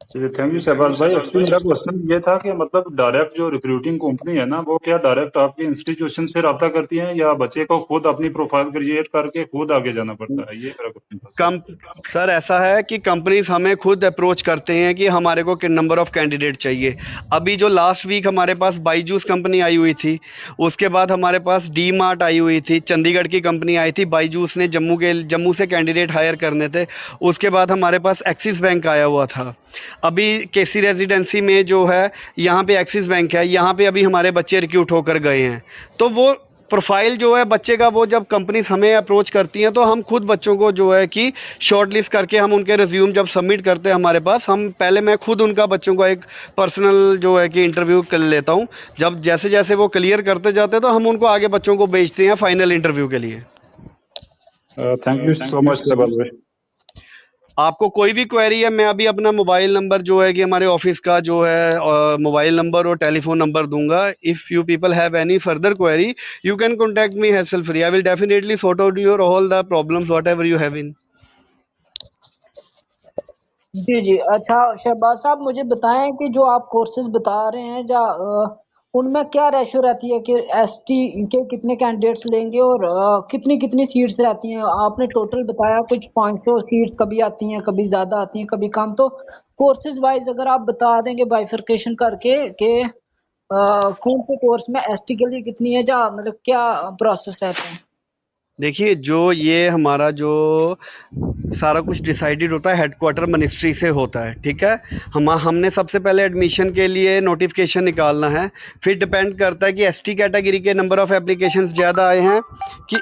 चलिए, थैंक यू शहबाज भाई। एक्चुअली मेरा क्वेश्चन ये था कि मतलब डायरेक्ट जो रिक्रूटिंग कंपनी है ना, वो क्या डायरेक्ट आपके इंस्टीट्यूशन से रब्ता करती है या बच्चे को खुद अपनी प्रोफाइल क्रिएट करके खुद आगे जाना पड़ता है? ये मेरा क्वेश्चन था सर। कम सर ऐसा है कि कंपनीज हमें खुद अप्रोच करते हैं कि हमारे को नंबर ऑफ कैंडिडेट चाहिए। अभी जो लास्ट वीक हमारे पास बाईजूस कंपनी आई हुई थी, उसके बाद हमारे पास डी मार्ट आई हुई थी, चंडीगढ़ की कंपनी आई थी, बाईजूस ने जम्मू से कैंडिडेट हायर करने थे। उसके बाद हमारे पास एक्सिस बैंक आया हुआ था। अभी केसी रेजिडेंसी में जो है यहाँ पे एक्सिस बैंक है, यहाँ पे अभी हमारे बच्चे रिक्रूट होकर गए हैं। तो वो प्रोफाइल जो है बच्चे का, वो जब कंपनीज हमें अप्रोच करती हैं तो हम खुद बच्चों को जो है कि शॉर्ट लिस्ट करके हम उनके रिज्यूम जब सबमिट करते हैं हमारे पास, हम पहले मैं खुद उनका बच्चों का एक पर्सनल जो है कि इंटरव्यू कर लेता हूं। जब जैसे जैसे वो क्लियर करते जाते हैं तो हम उनको आगे बच्चों को भेजते हैं फाइनल इंटरव्यू के लिए। Thank you so much Shahbaz भाई। आपको कोई भी क्वेरी है, मैं अभी अपना मोबाइल नंबर जो है कि हमारे ऑफिस का जो है मोबाइल नंबर और टेलीफोन नंबर दूंगा। If you people have any further query you can contact me hassle free. I will definitely sort out your all the problems whatever you have in. जी जी। अच्छा शहबाज साहब, मुझे बताएं कि जो आप कोर्सेज बता रहे हैं उनमें क्या रेशो रहती है कि एसटी के कितने कैंडिडेट्स लेंगे और कितनी कितनी सीट्स रहती हैं? आपने टोटल बताया कुछ 500 सीट्स कभी आती हैं, कभी ज्यादा आती हैं, कभी कम। तो कोर्सेज वाइज अगर आप बता देंगे बाइफरकेशन करके कि कौन से कोर्स में एसटी के लिए कितनी है, मतलब क्या प्रोसेस रहता है? देखिए, जो ये हमारा जो सारा कुछ डिसाइडेड होता है हेडक्वार्टर मिनिस्ट्री से होता है, ठीक है। हमने सबसे पहले एडमिशन के लिए नोटिफिकेशन निकालना है, फिर डिपेंड करता है कि एसटी कैटेगरी के नंबर ऑफ एप्लीकेशंस ज़्यादा आए हैं कि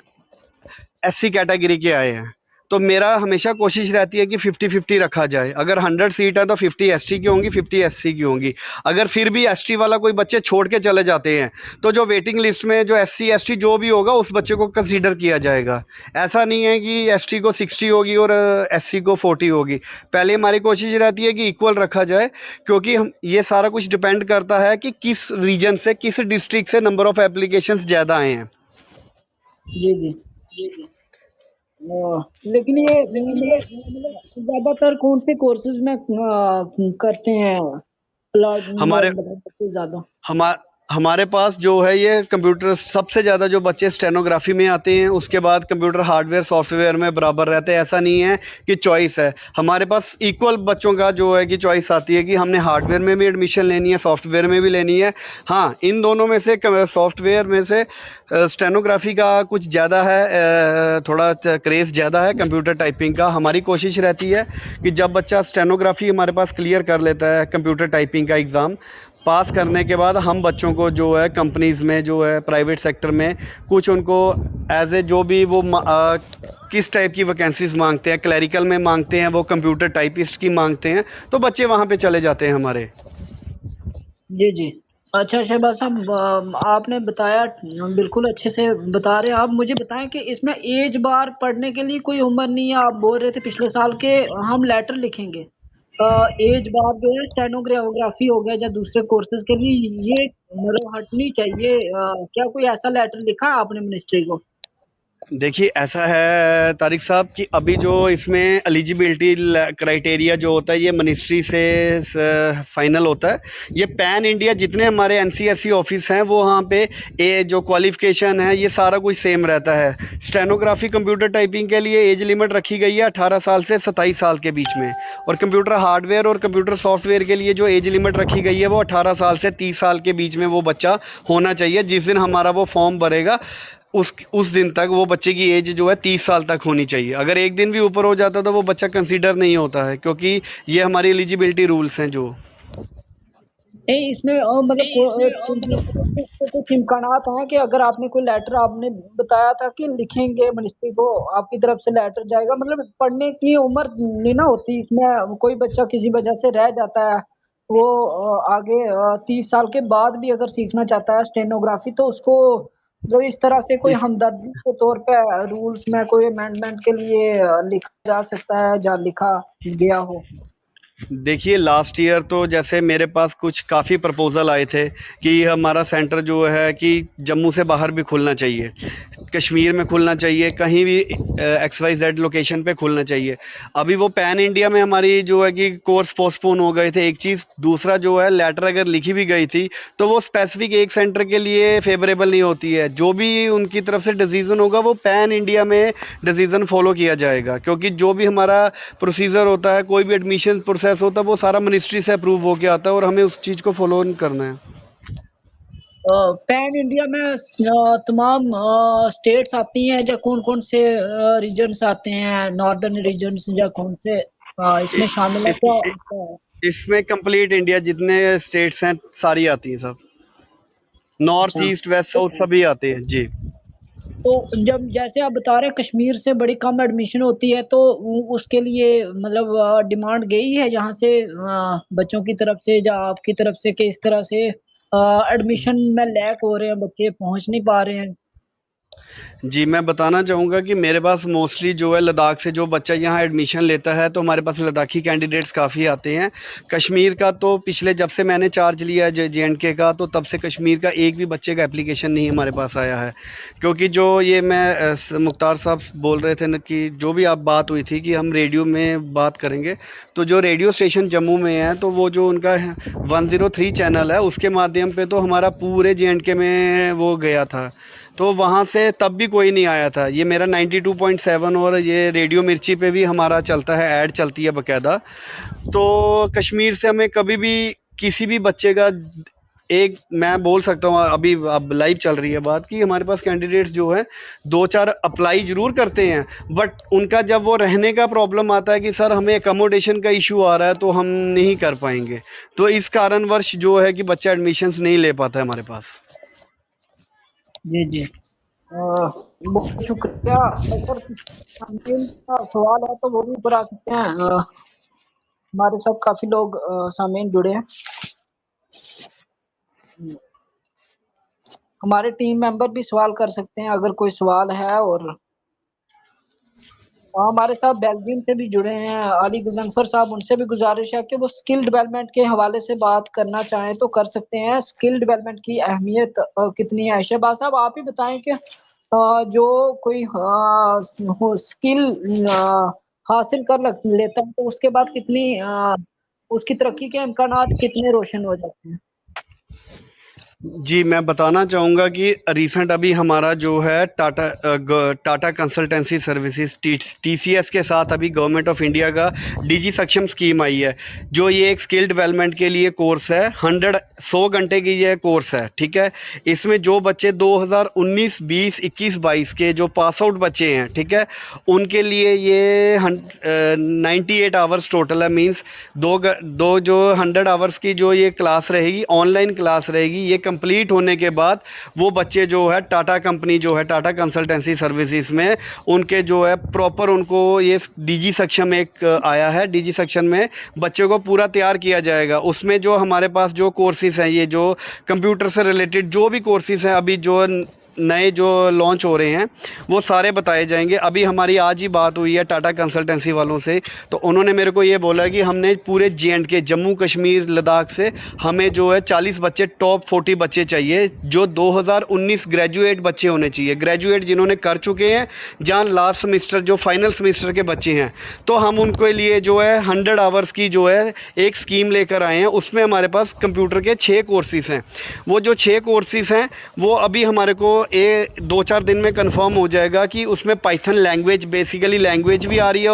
एससी कैटेगरी के आए हैं। तो मेरा हमेशा कोशिश रहती है कि 50-50 रखा जाए। अगर 100 सीट है तो 50 एसटी की होंगी, 50 एससी की होंगी। अगर फिर भी एसटी वाला कोई बच्चे छोड़ के चले जाते हैं तो जो वेटिंग लिस्ट में जो एससी एसटी जो भी होगा उस बच्चे को कंसीडर किया जाएगा। ऐसा नहीं है कि एसटी को 60 होगी और एससी को 40 होगी। पहले हमारी कोशिश रहती है कि इक्वल रखा जाए, क्योंकि हम ये सारा कुछ डिपेंड करता है कि किस रीजन से, किस डिस्ट्रिक्ट से नंबर ऑफ एप्लीकेशंस ज़्यादा आए हैं। जी जी। लेकिन ये मतलब ज्यादातर कौन से कोर्सेज में करते हैं प्लॉट हमारे मतलब सबसे ज्यादा? हमा हमारे पास जो है ये कंप्यूटर सबसे ज़्यादा जो बच्चे स्टेनोग्राफी में आते हैं, उसके बाद कंप्यूटर हार्डवेयर सॉफ्टवेयर में बराबर रहते हैं। ऐसा नहीं है कि चॉइस है, हमारे पास इक्वल बच्चों का जो है कि चॉइस आती है कि हमने हार्डवेयर में भी एडमिशन लेनी है, सॉफ्टवेयर में भी लेनी है। हाँ, इन दोनों में से सॉफ्टवेयर में से स्टेनोग्राफी का कुछ ज़्यादा है, थोड़ा क्रेज़ ज़्यादा है कंप्यूटर टाइपिंग का। हमारी कोशिश रहती है कि जब बच्चा स्टेनोग्राफी हमारे पास क्लियर कर लेता है, कंप्यूटर टाइपिंग का एग्ज़ाम पास करने के बाद, हम बच्चों को जो है कंपनीज़ में जो है प्राइवेट सेक्टर में कुछ उनको एज ए जो भी वो किस टाइप की वैकेंसीज मांगते हैं, क्लैरिकल में मांगते हैं, वो कंप्यूटर टाइपिस्ट की मांगते हैं, तो बच्चे वहाँ पे चले जाते हैं हमारे। जी जी। अच्छा शहबाज साहब, आपने बताया, बिल्कुल अच्छे से बता रहे हैं आप। मुझे बताएं कि इसमें एज बार पढ़ने के लिए कोई उम्र नहीं है? आप बोल रहे थे पिछले साल के हम लेटर लिखेंगे, एज बार जो है स्टेनोग्राफी हो गया या दूसरे कोर्सेज के लिए ये मतलब हटनी चाहिए। क्या कोई ऐसा लेटर लिखा है आपने मिनिस्ट्री को? देखिए ऐसा है तारिक साहब कि अभी जो इसमें एलिजिबिलिटी क्राइटेरिया जो होता है ये मिनिस्ट्री से फाइनल होता है। ये पैन इंडिया जितने हमारे एनसीएससी ऑफिस हैं वो वहाँ पे ए जो क्वालिफिकेशन है ये सारा कुछ सेम रहता है। स्टेनोग्राफी कंप्यूटर टाइपिंग के लिए एज लिमिट रखी गई है 18 साल से 27 साल के बीच में, और कंप्यूटर हार्डवेयर और कंप्यूटर सॉफ्टवेयर के लिए जो एज लिमिट रखी गई है वो 18 साल से 30 साल के बीच में वो बच्चा होना चाहिए। जिस दिन हमारा वो फॉर्म भरेगा उस दिन तक वो बच्चे की एज जो है 30 साल तक होनी चाहिए। अगर एक दिन भी ऊपर हो जाता तो वो बच्चा कंसीडर नहीं होता है, क्योंकि ये हमारी एलिजिबिलिटी रूल्स हैं जो। नहीं इसमें मतलब कुछ इम्कानात हैं कि अगर आपने कोई लेटर आपने बताया था कि लिखेंगे मिनिस्ट्री को, आपकी तरफ से लेटर जाएगा, मतलब पढ़ने की उम्र नहीं ना होती इसमें। कोई बच्चा किसी वजह से रह जाता है, वो आगे 30 साल के बाद भी अगर सीखना चाहता है स्टेनोग्राफी, तो उसको जो इस तरह से कोई हमदर्दी के तौर पे रूल्स में कोई अमेंडमेंट के लिए लिखा जा सकता है या लिखा गया हो। देखिए लास्ट ईयर तो जैसे मेरे पास कुछ काफ़ी प्रपोज़ल आए थे कि हमारा सेंटर जो है कि जम्मू से बाहर भी खुलना चाहिए, कश्मीर में खुलना चाहिए, कहीं भी XYZ लोकेशन पे खुलना चाहिए। अभी वो पैन इंडिया में हमारी जो है कि कोर्स पोस्टपोन हो गए थे एक चीज़। दूसरा जो है लेटर अगर लिखी भी गई थी तो वो स्पेसिफिक एक सेंटर के लिए फेवरेबल नहीं होती है। जो भी उनकी तरफ से डिसीज़न होगा वो पैन इंडिया में डिसीज़न फॉलो किया जाएगा, क्योंकि जो भी हमारा प्रोसीजर होता है, कोई भी एडमिशन प्रोसेस होता है वो सारा मिनिस्ट्री से अप्रूव होके आता है और हमें उस चीज़ को फॉलो करना है। पैन इंडिया में तमाम स्टेट्स आती हैं या कौन कौन से रीजन्स आते हैं, नॉर्दर्न रीजन्स या कौन से इसमें शामिल है इस, क्या? इसमें कंप्लीट इंडिया जितने स्टेट्स हैं सारी आती हैं, सब नॉर्थ अच्छा, ईस्ट वेस्ट साउथ सभी आते हैं जी। तो जब जैसे आप बता रहे हैं कश्मीर से बड़ी कम एडमिशन होती है, तो उसके लिए मतलब डिमांड गई है जहाँ से बच्चों की तरफ से या आपकी तरफ से कि इस तरह से एडमिशन में लैक हो रहे हैं, बच्चे पहुँच नहीं पा रहे हैं? जी, मैं बताना चाहूँगा कि मेरे पास मोस्टली जो है लद्दाख से जो बच्चा यहाँ एडमिशन लेता है तो हमारे पास लद्दाखी कैंडिडेट्स काफ़ी आते हैं। कश्मीर का तो पिछले जब से मैंने चार्ज लिया है JNK का, तो तब से कश्मीर का एक भी बच्चे का एप्लीकेशन नहीं हमारे पास आया है। क्योंकि जो ये मुख्तार साहब बोल रहे थे ना कि जो भी आप बात हुई थी कि हम रेडियो में बात करेंगे, तो जो रेडियो स्टेशन जम्मू में है तो वो जो उनका 103 चैनल है उसके माध्यम पे तो हमारा पूरे JNK में वो गया था, तो वहाँ से तब भी कोई नहीं आया था। ये मेरा 92.7 और ये रेडियो मिर्ची पे भी हमारा चलता है, ऐड चलती है बाकायदा। तो कश्मीर से हमें कभी भी किसी भी बच्चे का एक मैं बोल सकता हूँ, अभी अब लाइव चल रही है बात कि हमारे पास कैंडिडेट्स जो हैं 2-4 अप्लाई ज़रूर करते हैं, बट उनका जब वो रहने का प्रॉब्लम आता है कि सर हमें अकोमोडेशन का इशू आ रहा है तो हम नहीं कर पाएंगे, तो इस कारणवश जो है कि बच्चा एडमिशन्स नहीं ले पाता है हमारे पास। जी, जी। बहुत शुक्रिया। अगर किसी सामईन का सवाल है तो वो भी ऊपर आ सकते हैं। हमारे साथ काफ़ी लोग सामईन जुड़े हैं। हमारे टीम मेंबर भी सवाल कर सकते हैं अगर कोई सवाल है। और हमारे साथ बेल्जियम से भी जुड़े हैं अली गजनफर साहब, उनसे भी गुजारिश है कि वो स्किल डेवलपमेंट के हवाले से बात करना चाहें तो कर सकते हैं। स्किल डेवलपमेंट की अहमियत कितनी है? शहबाज साहब आप ही बताएं कि जो कोई स्किल हासिल कर लेता है तो उसके बाद कितनी उसकी तरक्की के इम्कानात कितने रोशन हो जाते हैं? जी, मैं बताना चाहूँगा कि रिसेंट अभी हमारा जो है टाटा कंसल्टेंसी सर्विसेज TCS के साथ अभी गवर्नमेंट ऑफ इंडिया का DG सक्षम स्कीम आई है, जो ये एक स्किल डेवलपमेंट के लिए कोर्स है। 100 घंटे की ये कोर्स है, ठीक है। इसमें जो बच्चे 2019, 20, 21, 22 के जो पास आउट बच्चे हैं, ठीक है, उनके लिए ये 98 आवर्स टोटल है। मीन्स दो जो 100 आवर्स की जो ये क्लास रहेगी, ऑनलाइन क्लास रहेगी। ये कंप्लीट होने के बाद वो बच्चे जो है टाटा कंपनी जो है टाटा कंसल्टेंसी सर्विसेज में उनके जो है प्रॉपर उनको ये DG सक्षम एक आया है। DG सक्षम में बच्चे को पूरा तैयार किया जाएगा। उसमें जो हमारे पास जो कोर्सेज हैं, ये जो कंप्यूटर से रिलेटेड जो भी कोर्सेज हैं, अभी जो नए जो लॉन्च हो रहे हैं वो सारे बताए जाएंगे। अभी हमारी आज ही बात हुई है टाटा कंसल्टेंसी वालों से, तो उन्होंने मेरे को ये बोला कि हमने पूरे J&K जम्मू कश्मीर लद्दाख से हमें जो है 40 बच्चे, टॉप 40 बच्चे चाहिए जो 2019 ग्रेजुएट बच्चे होने चाहिए, ग्रेजुएट जिन्होंने कर चुके हैं, जहाँ लास्ट सेमेस्टर जो फाइनल सेमेस्टर के बच्चे हैं। तो हम उनके लिए जो है 100 आवर्स की जो है एक स्कीम लेकर आए हैं। उसमें हमारे पास कंप्यूटर के 6 कोर्सेज़ हैं। वो जो 6 कोर्सेज़ हैं वो अभी हमारे को 2-4 दिन में कंफर्म हो जाएगा कि उसमें पाइथन लैंग्वेज, बेसिकली लैंग्वेज भी आ रही है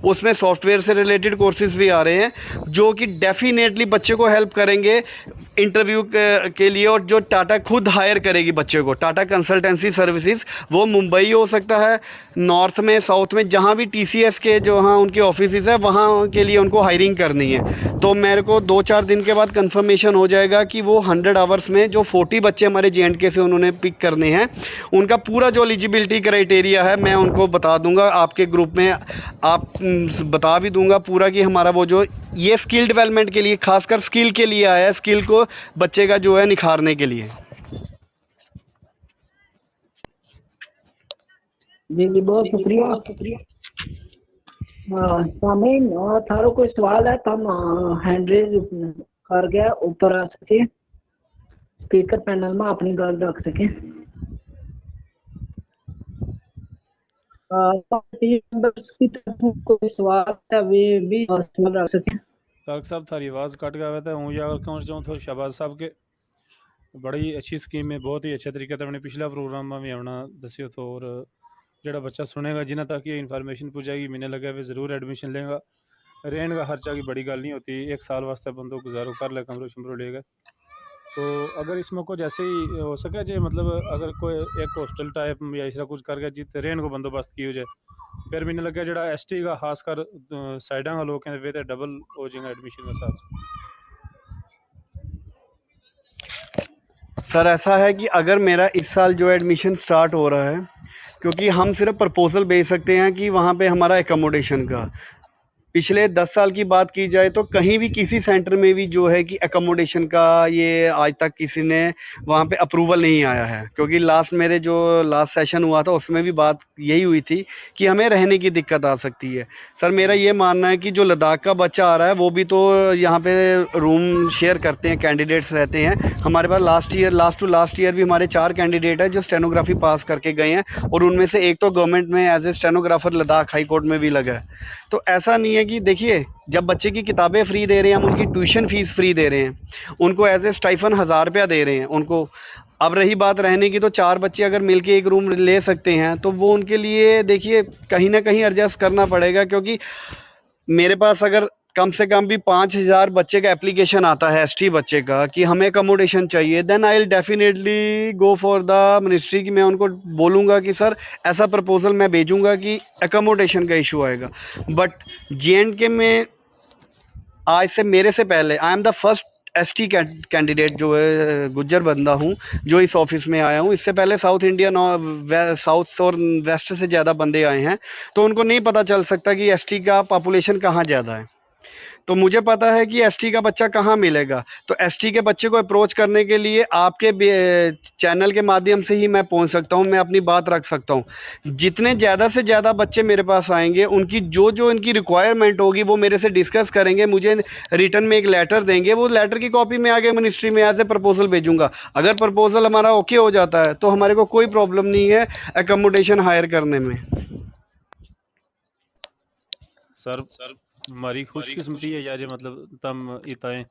उसमें सॉफ्टवेयर से रिलेटेड कोर्सेज़ भी आ रहे हैं जो कि डेफिनेटली बच्चे को हेल्प करेंगे इंटरव्यू के लिए। और जो टाटा खुद हायर करेगी बच्चे को, टाटा कंसल्टेंसी सर्विसेज, वो मुंबई हो सकता है, नॉर्थ में, साउथ में, जहाँ भी TCS के जो हाँ उनके ऑफिसेज है वहाँ के लिए उनको हायरिंग करनी है। तो मेरे को 2-4 दिन के बाद कंफर्मेशन हो जाएगा कि वो 100 आवर्स में जो 40 बच्चे हमारे J&K से उन्होंने पिक करने हैं, उनका पूरा जो एलिजिबिलिटी क्राइटेरिया है मैं उनको बता दूंगा आपके ग्रुप में। आप बता भी दूंगा पूरा कि हमारा वो जो ये स्किल डेवलपमेंट के लिए, खासकर स्किल के लिए आया है, स्किल को बच्चे का जो है निखारने के लिए। जी जी, बहुत शुक्रिया। सामीन, थारो कोई सवाल है तम हैंड रेज कर गया ऊपर आ सके, स्पीकर पैनल में अपनी गल रख सके। टीम मेंबर्स की तरफ कोई सवाल है वे भी सवाल रख सके। तारक साहब थारी आवाज़ कट गया था, हूँ या कहना चाहूँ तो शहबाज साहब के बड़ी अच्छी स्कीम है, बहुत ही अच्छे तरीके से अपने पिछला प्रोग्राम में भी आना दसियो तो। और जोड़ा बच्चा सुनेगा जिन्हें तक ये इन्फॉर्मेशन पहुँचाएगी, मैंने लगा वे ज़रूर एडमिशन लेगा। रहने का खर्चा की बड़ी गल नहीं होती, 1 साल वास्ते बंदो गुजारो कर ले, कमरो शमरो लेगा। तो अगर इसमें को जैसे ही हो सके जे मतलब अगर कोई एक हॉस्टल टाइप या इस तरह कुछ करके जित रहने को बंदोबस्त की हो जाए, फिर मैंने लगा जो ST का खासकर साइडा का लोग हैं वे तो डबल हो जाएगा एडमिशन के साथ। सर ऐसा है कि अगर मेरा इस साल जो एडमिशन स्टार्ट हो रहा है, क्योंकि हम सिर्फ प्रपोजल भेज सकते हैं कि वहाँ पे हमारा एकोमोडेशन का, पिछले 10 साल की बात की जाए तो कहीं भी किसी सेंटर में भी जो है कि एकोमोडेशन का ये आज तक किसी ने वहाँ पे अप्रूवल नहीं आया है। क्योंकि मेरे जो लास्ट सेशन हुआ था उसमें भी बात यही हुई थी कि हमें रहने की दिक्कत आ सकती है। सर मेरा ये मानना है कि जो लद्दाख का बच्चा आ रहा है वो भी तो यहाँ पे रूम शेयर करते हैं, कैंडिडेट्स रहते हैं हमारे पास। लास्ट टू लास्ट ईयर भी हमारे 4 कैंडिडेट है जो स्टेनोग्राफी पास करके गए हैं, और उनमें से एक तो गवर्नमेंट में as a stenographer Ladakh high court में भी लगा है। तो ऐसा नहीं है कि देखिए जब बच्चे की किताबें फ्री दे रहे हैं, हम उनकी ट्यूशन फीस फ्री दे रहे हैं, उनको एज ए स्टाइफन 1000 रुपया दे रहे हैं उनको। अब रही बात रहने की, तो 4 बच्चे अगर मिलके एक रूम ले सकते हैं तो वो उनके लिए देखिए कहीं ना कहीं एडजस्ट करना पड़ेगा। क्योंकि मेरे पास अगर कम से कम भी 5000 बच्चे का एप्लीकेशन आता है ST बच्चे का कि हमें अकोमोडेशन चाहिए, then I will definitely go for the ministry की मैं उनको बोलूँगा कि सर ऐसा प्रपोजल मैं भेजूँगा कि अकोमोडेशन का इशू आएगा। बट J&K में आज से मेरे से पहले I am the first ST candidate जो है गुज्जर बंदा हूँ जो इस ऑफिस में आया हूँ। इससे पहले साउथ इंडिया साउथ और वेस्ट से ज़्यादा बंदे आए हैं, तो उनको नहीं पता चल सकता कि ST का पॉपुलेशन कहाँ ज़्यादा है। तो मुझे पता है कि ST का बच्चा कहाँ मिलेगा। तो ST के बच्चे को अप्रोच करने के लिए आपके चैनल के माध्यम से ही मैं पहुंच सकता हूं, मैं अपनी बात रख सकता हूं। जितने ज़्यादा से ज़्यादा बच्चे मेरे पास आएंगे उनकी जो जो इनकी रिक्वायरमेंट होगी वो मेरे से डिस्कस करेंगे, मुझे रिटर्न में एक लेटर देंगे, वो लेटर की कॉपी मैं आगे मिनिस्ट्री में एज ए प्रपोजल भेजूंगा। अगर प्रपोजल हमारा ओके हो जाता है तो हमारे को कोई प्रॉब्लम नहीं है एकोमोडेशन हायर करने में। सर हमारी खुशकिस्मती है या जे मतलब तम इताएं,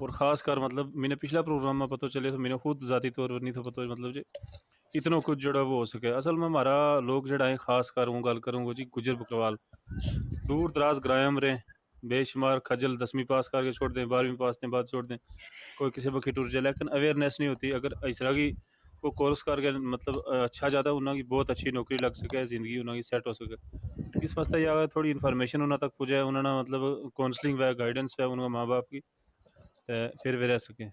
और ख़ास कर मतलब मैंने पिछला प्रोग्राम में पता चले तो मैंने खुद ज़ाती तौर पर नहीं तो पता मतलब जे इतना कुछ जोड़ा वो हो सके। असल में हमारा लोग जड़ा है खास कर हूँ गल करूँगा जी गुजर बकरवाल दूर दराज ग्राम रहे बेशुमार खजल 10वीं पास करके छोड़ दें, 12वीं पास के बाद छोड़ दें, कोई किसी बखी टूर जाए, लेकिन अवेयरनेस नहीं होती। अगर इस तरह की वो कोर्स करके मतलब अच्छा ज़्यादा उन्होंने बहुत अच्छी नौकरी लग सके, ज़िंदगी उन्होंने सेट हो सके। इस वास्ते या थोड़ी इन्फॉर्मेशन उन्होंने तक पुजाए, उन्होंने मतलब काउंसलिंग व गाइडेंस है उनका माँ बाप की, फिर वे रह सकें।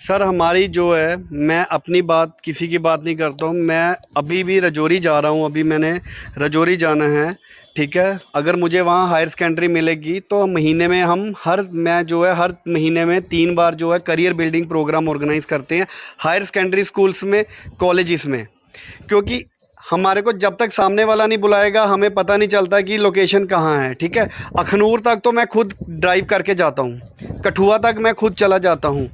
सर हमारी जो है, मैं अपनी बात किसी की बात नहीं करता हूँ, मैं अभी भी रजौरी जा रहा हूँ, अभी मैंने रजौरी जाना है। ठीक है। अगर मुझे वहाँ हायर सेकेंडरी मिलेगी तो महीने में मैं जो है हर महीने में 3 बार जो है करियर बिल्डिंग प्रोग्राम ऑर्गेनाइज करते हैं हायर सेकेंडरी स्कूल्स में, कॉलेजेस में। क्योंकि हमारे को जब तक सामने वाला नहीं बुलाएगा हमें पता नहीं चलता कि लोकेशन कहाँ है। ठीक है। अखनूर तक तो मैं खुद ड्राइव करके जाता हूँ, कठुआ तक मैं खुद चला जाता हूँ,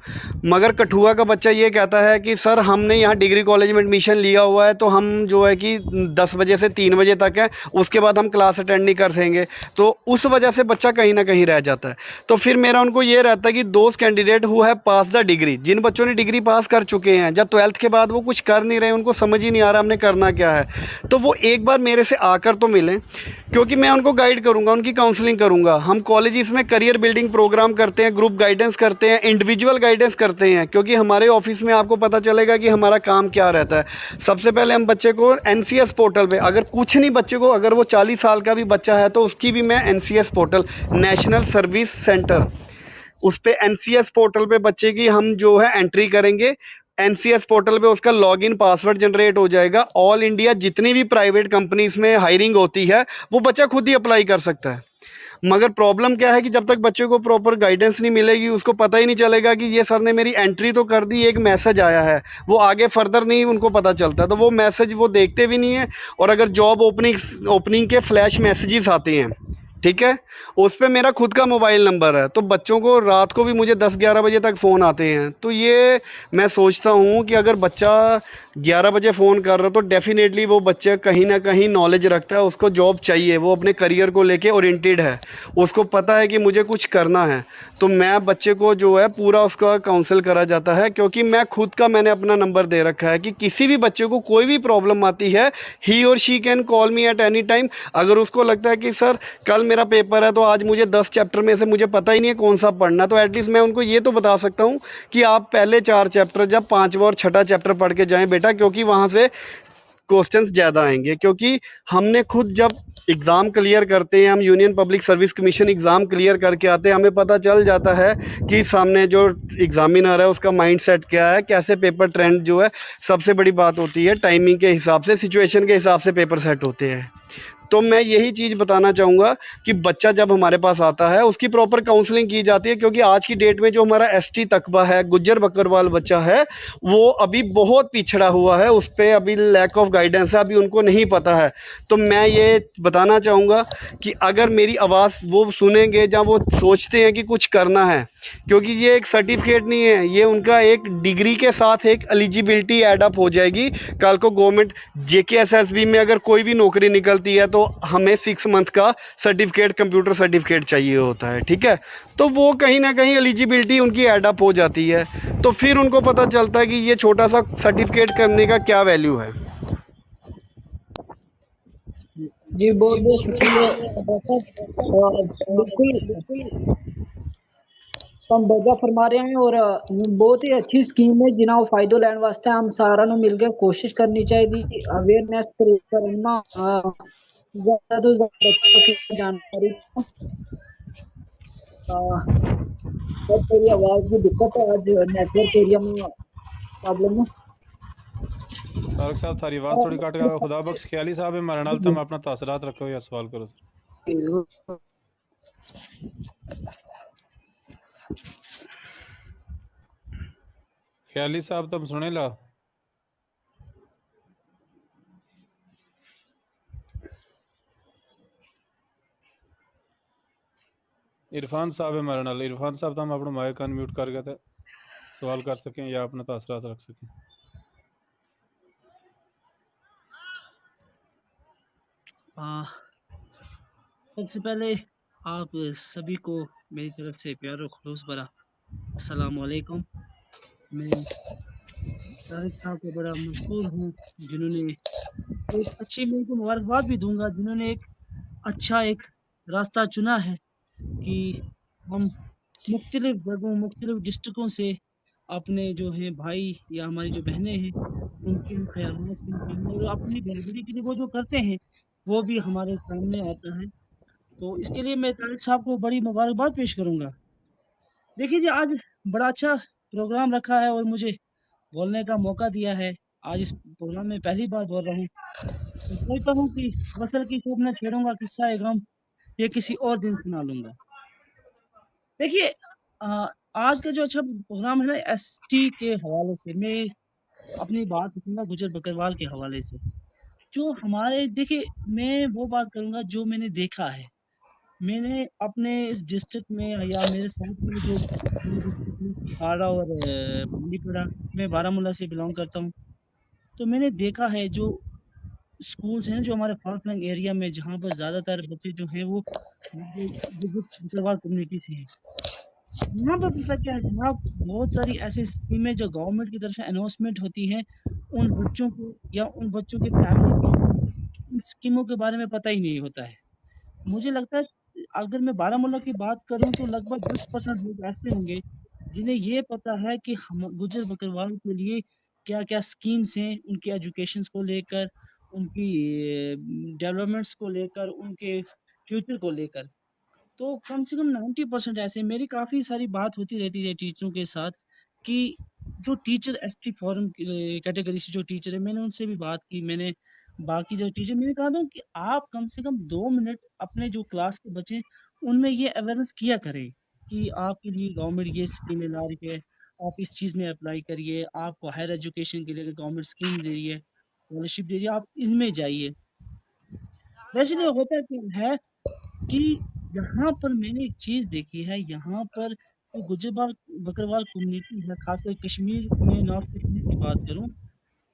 मगर कठुआ का बच्चा ये कहता है कि सर हमने यहाँ डिग्री कॉलेज में एडमिशन लिया हुआ है तो हम जो है कि 10 बजे से 3 बजे तक है, उसके बाद हम क्लास अटेंड नहीं कर सकेंगे। तो उस वजह से बच्चा कहीं ना कहीं रह जाता है। तो फिर मेरा उनको ये रहता है कि दोज कैंडिडेट हु है पास द डिग्री, जिन बच्चों ने डिग्री पास कर चुके हैं, जब 12th के बाद वो कुछ कर नहीं रहे, उनको समझ ही नहीं आ रहा हमने करना क्या है, तो वो एक बार मेरे से आकर तो मिलें, क्योंकि मैं उनको गाइड करूंगा, उनकी काउंसलिंग करूंगा। हम कॉलेजेस में करियर बिल्डिंग प्रोग्राम करते हैं, ग्रुप गाइडेंस करते हैं, इंडिविजुअल गाइडेंस करते हैं, क्योंकि हमारे ऑफिस में आपको पता चलेगा कि हमारा काम क्या रहता है। सबसे पहले हम बच्चे को एनसीएस पोर्टल पे, अगर कुछ नहीं बच्चे को, अगर वो 40 साल का भी बच्चा है तो उसकी भी मैं NCS portal, national service centre, उस पे एनसीएस पोर्टल पे बच्चे की हम जो है एंट्री करेंगे। एनसीएस पोर्टल पे उसका लॉगिन पासवर्ड जनरेट हो जाएगा। ऑल इंडिया जितनी भी प्राइवेट कंपनीज में हायरिंग होती है वो बच्चा खुद ही अप्लाई कर सकता है। मगर प्रॉब्लम क्या है कि जब तक बच्चे को प्रॉपर गाइडेंस नहीं मिलेगी, उसको पता ही नहीं चलेगा कि ये सर ने मेरी एंट्री तो कर दी, एक मैसेज आया है, वो आगे फर्दर नहीं उनको पता चलता, तो वो मैसेज वो देखते भी नहीं है। और अगर जॉब ओपनिंग के फ्लैश मैसेजेस आते हैं, ठीक है, उस पे मेरा खुद का मोबाइल नंबर है, तो बच्चों को रात को भी मुझे 10-11 बजे तक फ़ोन आते हैं। तो ये मैं सोचता हूँ कि अगर बच्चा 11 बजे फ़ोन कर रहा तो डेफिनेटली वो बच्चा कहीं ना कहीं नॉलेज रखता है, उसको जॉब चाहिए, वो अपने करियर को लेके ओरिएंटेड है, उसको पता है कि मुझे कुछ करना है। तो मैं बच्चे को जो है पूरा उसका काउंसिल करा जाता है, क्योंकि मैं खुद का मैंने अपना नंबर दे रखा है कि किसी भी बच्चे को कोई भी प्रॉब्लम आती है, ही और she can call me at any time. अगर उसको लगता है कि सर कल मेरा पेपर है तो आज मुझे 10 चैप्टर में से मुझे पता ही नहीं है कौन सा पढ़ना, तो एटलीस्ट मैं उनको ये तो बता सकता हूँ कि आप पहले 4 चैप्टर जब 5वां और 6ठा चैप्टर पढ़ के जाएं बेटा, क्योंकि वहाँ से क्वेश्चंस ज़्यादा आएंगे। क्योंकि हमने खुद जब एग्ज़ाम क्लियर करते हैं, हम union public service commission exam clear करके आते हैं, हमें पता चल जाता है कि सामने जो एग्ज़ामिनर है उसका माइंड सेट क्या है, कैसे पेपर ट्रेंड जो है। सबसे बड़ी बात होती है टाइमिंग के हिसाब से, सिचुएशन के हिसाब से पेपर सेट होते हैं। तो मैं यही चीज़ बताना चाहूँगा कि बच्चा जब हमारे पास आता है उसकी प्रॉपर काउंसलिंग की जाती है, क्योंकि आज की डेट में जो हमारा एसटी तकबा है, गुज्जर बकरवाल बच्चा है, वो अभी बहुत पिछड़ा हुआ है, उस पर अभी लैक ऑफ गाइडेंस है, अभी उनको नहीं पता है। तो मैं ये बताना चाहूँगा कि अगर मेरी आवाज़ वो सुनेंगे, जहाँ वो सोचते हैं कि कुछ करना है, क्योंकि ये एक सर्टिफिकेट नहीं है, ये उनका एक डिग्री के साथ एक एलिजिबिलिटी एडअप हो जाएगी। कल को गवर्नमेंट जेकेएसएसबी में अगर कोई भी नौकरी निकलती है तो हमें 6 मंथ का सर्टिफिकेट, कंप्यूटर सर्टिफिकेट चाहिए होता है। ठीक है। तो वो कहीं ना कहीं एलिजिबिलिटी उनकी एडअप हो जाती है, तो फिर उनको पता चलता है कि ये छोटा सा सर्टिफिकेट करने का क्या वैल्यू है। जी बहुत बहुत शुक्रिया। बिल्कुल तुम बढ़िया फरमा रहे हैं, और बहुत ही अच्छी स्कीम है जिन्हें फायदो लैन वास्ते हम सारा नु मिलकर कोशिश करनी चाहिए, अवेयरनेस करना ज्यादा तो ज्यादा बच्चों की जानकारी। सर तेरी आवाज की दिक्कत है, आज नेटवर्क एरिया में प्रॉब्लम है। तारक साहब थारी आवाज़ थोड़ी कट गया। खुदा बख्श ख्याली साहब है हमारे नाल, तुम अपना तासरात रखो या सवाल करो सर। ख्याली साहब तुम सुने ला? इरफान साहब है हमारे नाल। इरफान साहब तुम अपना माइक अनम्यूट करके तो सवाल कर सकें या अपना तासरात रख सकें। सबसे पहले आप सभी को मेरी तरफ से प्यार और खुलूस भरा अस्सलाम वालेकुम। मैं तारिक साहब का बड़ा मशहूर हूँ, जिन्होंने एक अच्छी, मैं उनको मुबारकबाद भी दूंगा, जिन्होंने एक अच्छा एक रास्ता चुना है कि हम मुख्तलिफ जगहों, मुख्तलिफ डिस्ट्रिक्टों से अपने जो हैं भाई या हमारी जो बहनें हैं उनके हम ख्यालात सुनते हैं, और अपनी बराबरी के लिए वो जो करते हैं वो भी हमारे सामने आता है। तो इसके लिए मैं तारिक साहब को बड़ी मुबारकबाद पेश करूंगा। देखिए जी, आज बड़ा अच्छा प्रोग्राम रखा है और मुझे बोलने का मौका दिया है। आज इस प्रोग्राम में पहली बार बोल रहा हूँ। तो सोचता हूँ कि वसल की खूब न छेड़ूंगा किस्सा ए गम, ये किसी और दिन सुना लूंगा। देखिए, आज का जो अच्छा प्रोग्राम है ना एसटी के हवाले से, मैं अपनी बात रखूंगा गुजर बकरवाल के हवाले से। जो हमारे देखिए, मैं वो बात करूंगा जो मैंने देखा है। मैंने अपने इस डिस्ट्रिक्ट में या मेरे साथ में जो डिस्ट्रिक्ट में कुपवाड़ा और बांदीपुरा, मैं बारामूला से बिलोंग करता हूँ। तो मैंने देखा है जो स्कूल्स हैं जो हमारे फार फ्लंग एरिया में, जहाँ पर ज़्यादातर बच्चे जो हैं वो बकरवाल कम्युनिटी से हैं। यहाँ पर पता क्या है जनाब, बहुत सारी ऐसी स्कीमें जो गवर्नमेंट की तरफ से अनाउंसमेंट होती हैं, उन बच्चों को या उन बच्चों के फैमिली को इन स्कीमों के बारे में पता ही नहीं होता है। मुझे लगता है अगर मैं बारामूला की बात करूँ तो लगभग 10% लोग ऐसे होंगे जिन्हें ये पता है कि हम गुज्जर बकरवाल के लिए क्या-क्या स्कीम्स हैं, उनकी एजुकेशंस को लेकर, उनकी डेवलपमेंट्स को लेकर, उनके फ्यूचर को लेकर। तो कम से कम 90% ऐसे, मेरी काफ़ी सारी बात होती रहती है टीचरों के साथ कि जो टीचर एसटी फॉरम कैटेगरी से जो टीचर है, मैंने उनसे भी बात की। मैंने बाकी जो टीचर, मैंने कहा था कि आप कम से कम 2 मिनट अपने जो क्लास के बच्चे हैं, उनमें ये अवेयरनेस किया करें कि आपके लिए गवर्नमेंट ये स्कीमें ला रही है, आप इस चीज़ में अप्लाई करिए, आपको हायर एजुकेशन के लिए गवर्नमेंट स्कीम दे रही है, स्कॉलरशिप दे रही है, आप इनमें जाइए। वैसे नहीं होता क्या है कि यहाँ पर मैंने एक चीज़ देखी है, यहाँ पर जो गुजरबाल बकरवाल कम्युनिटी है, खासकर कश्मीर में, नॉर्थ कश्मीर की बात करूँ,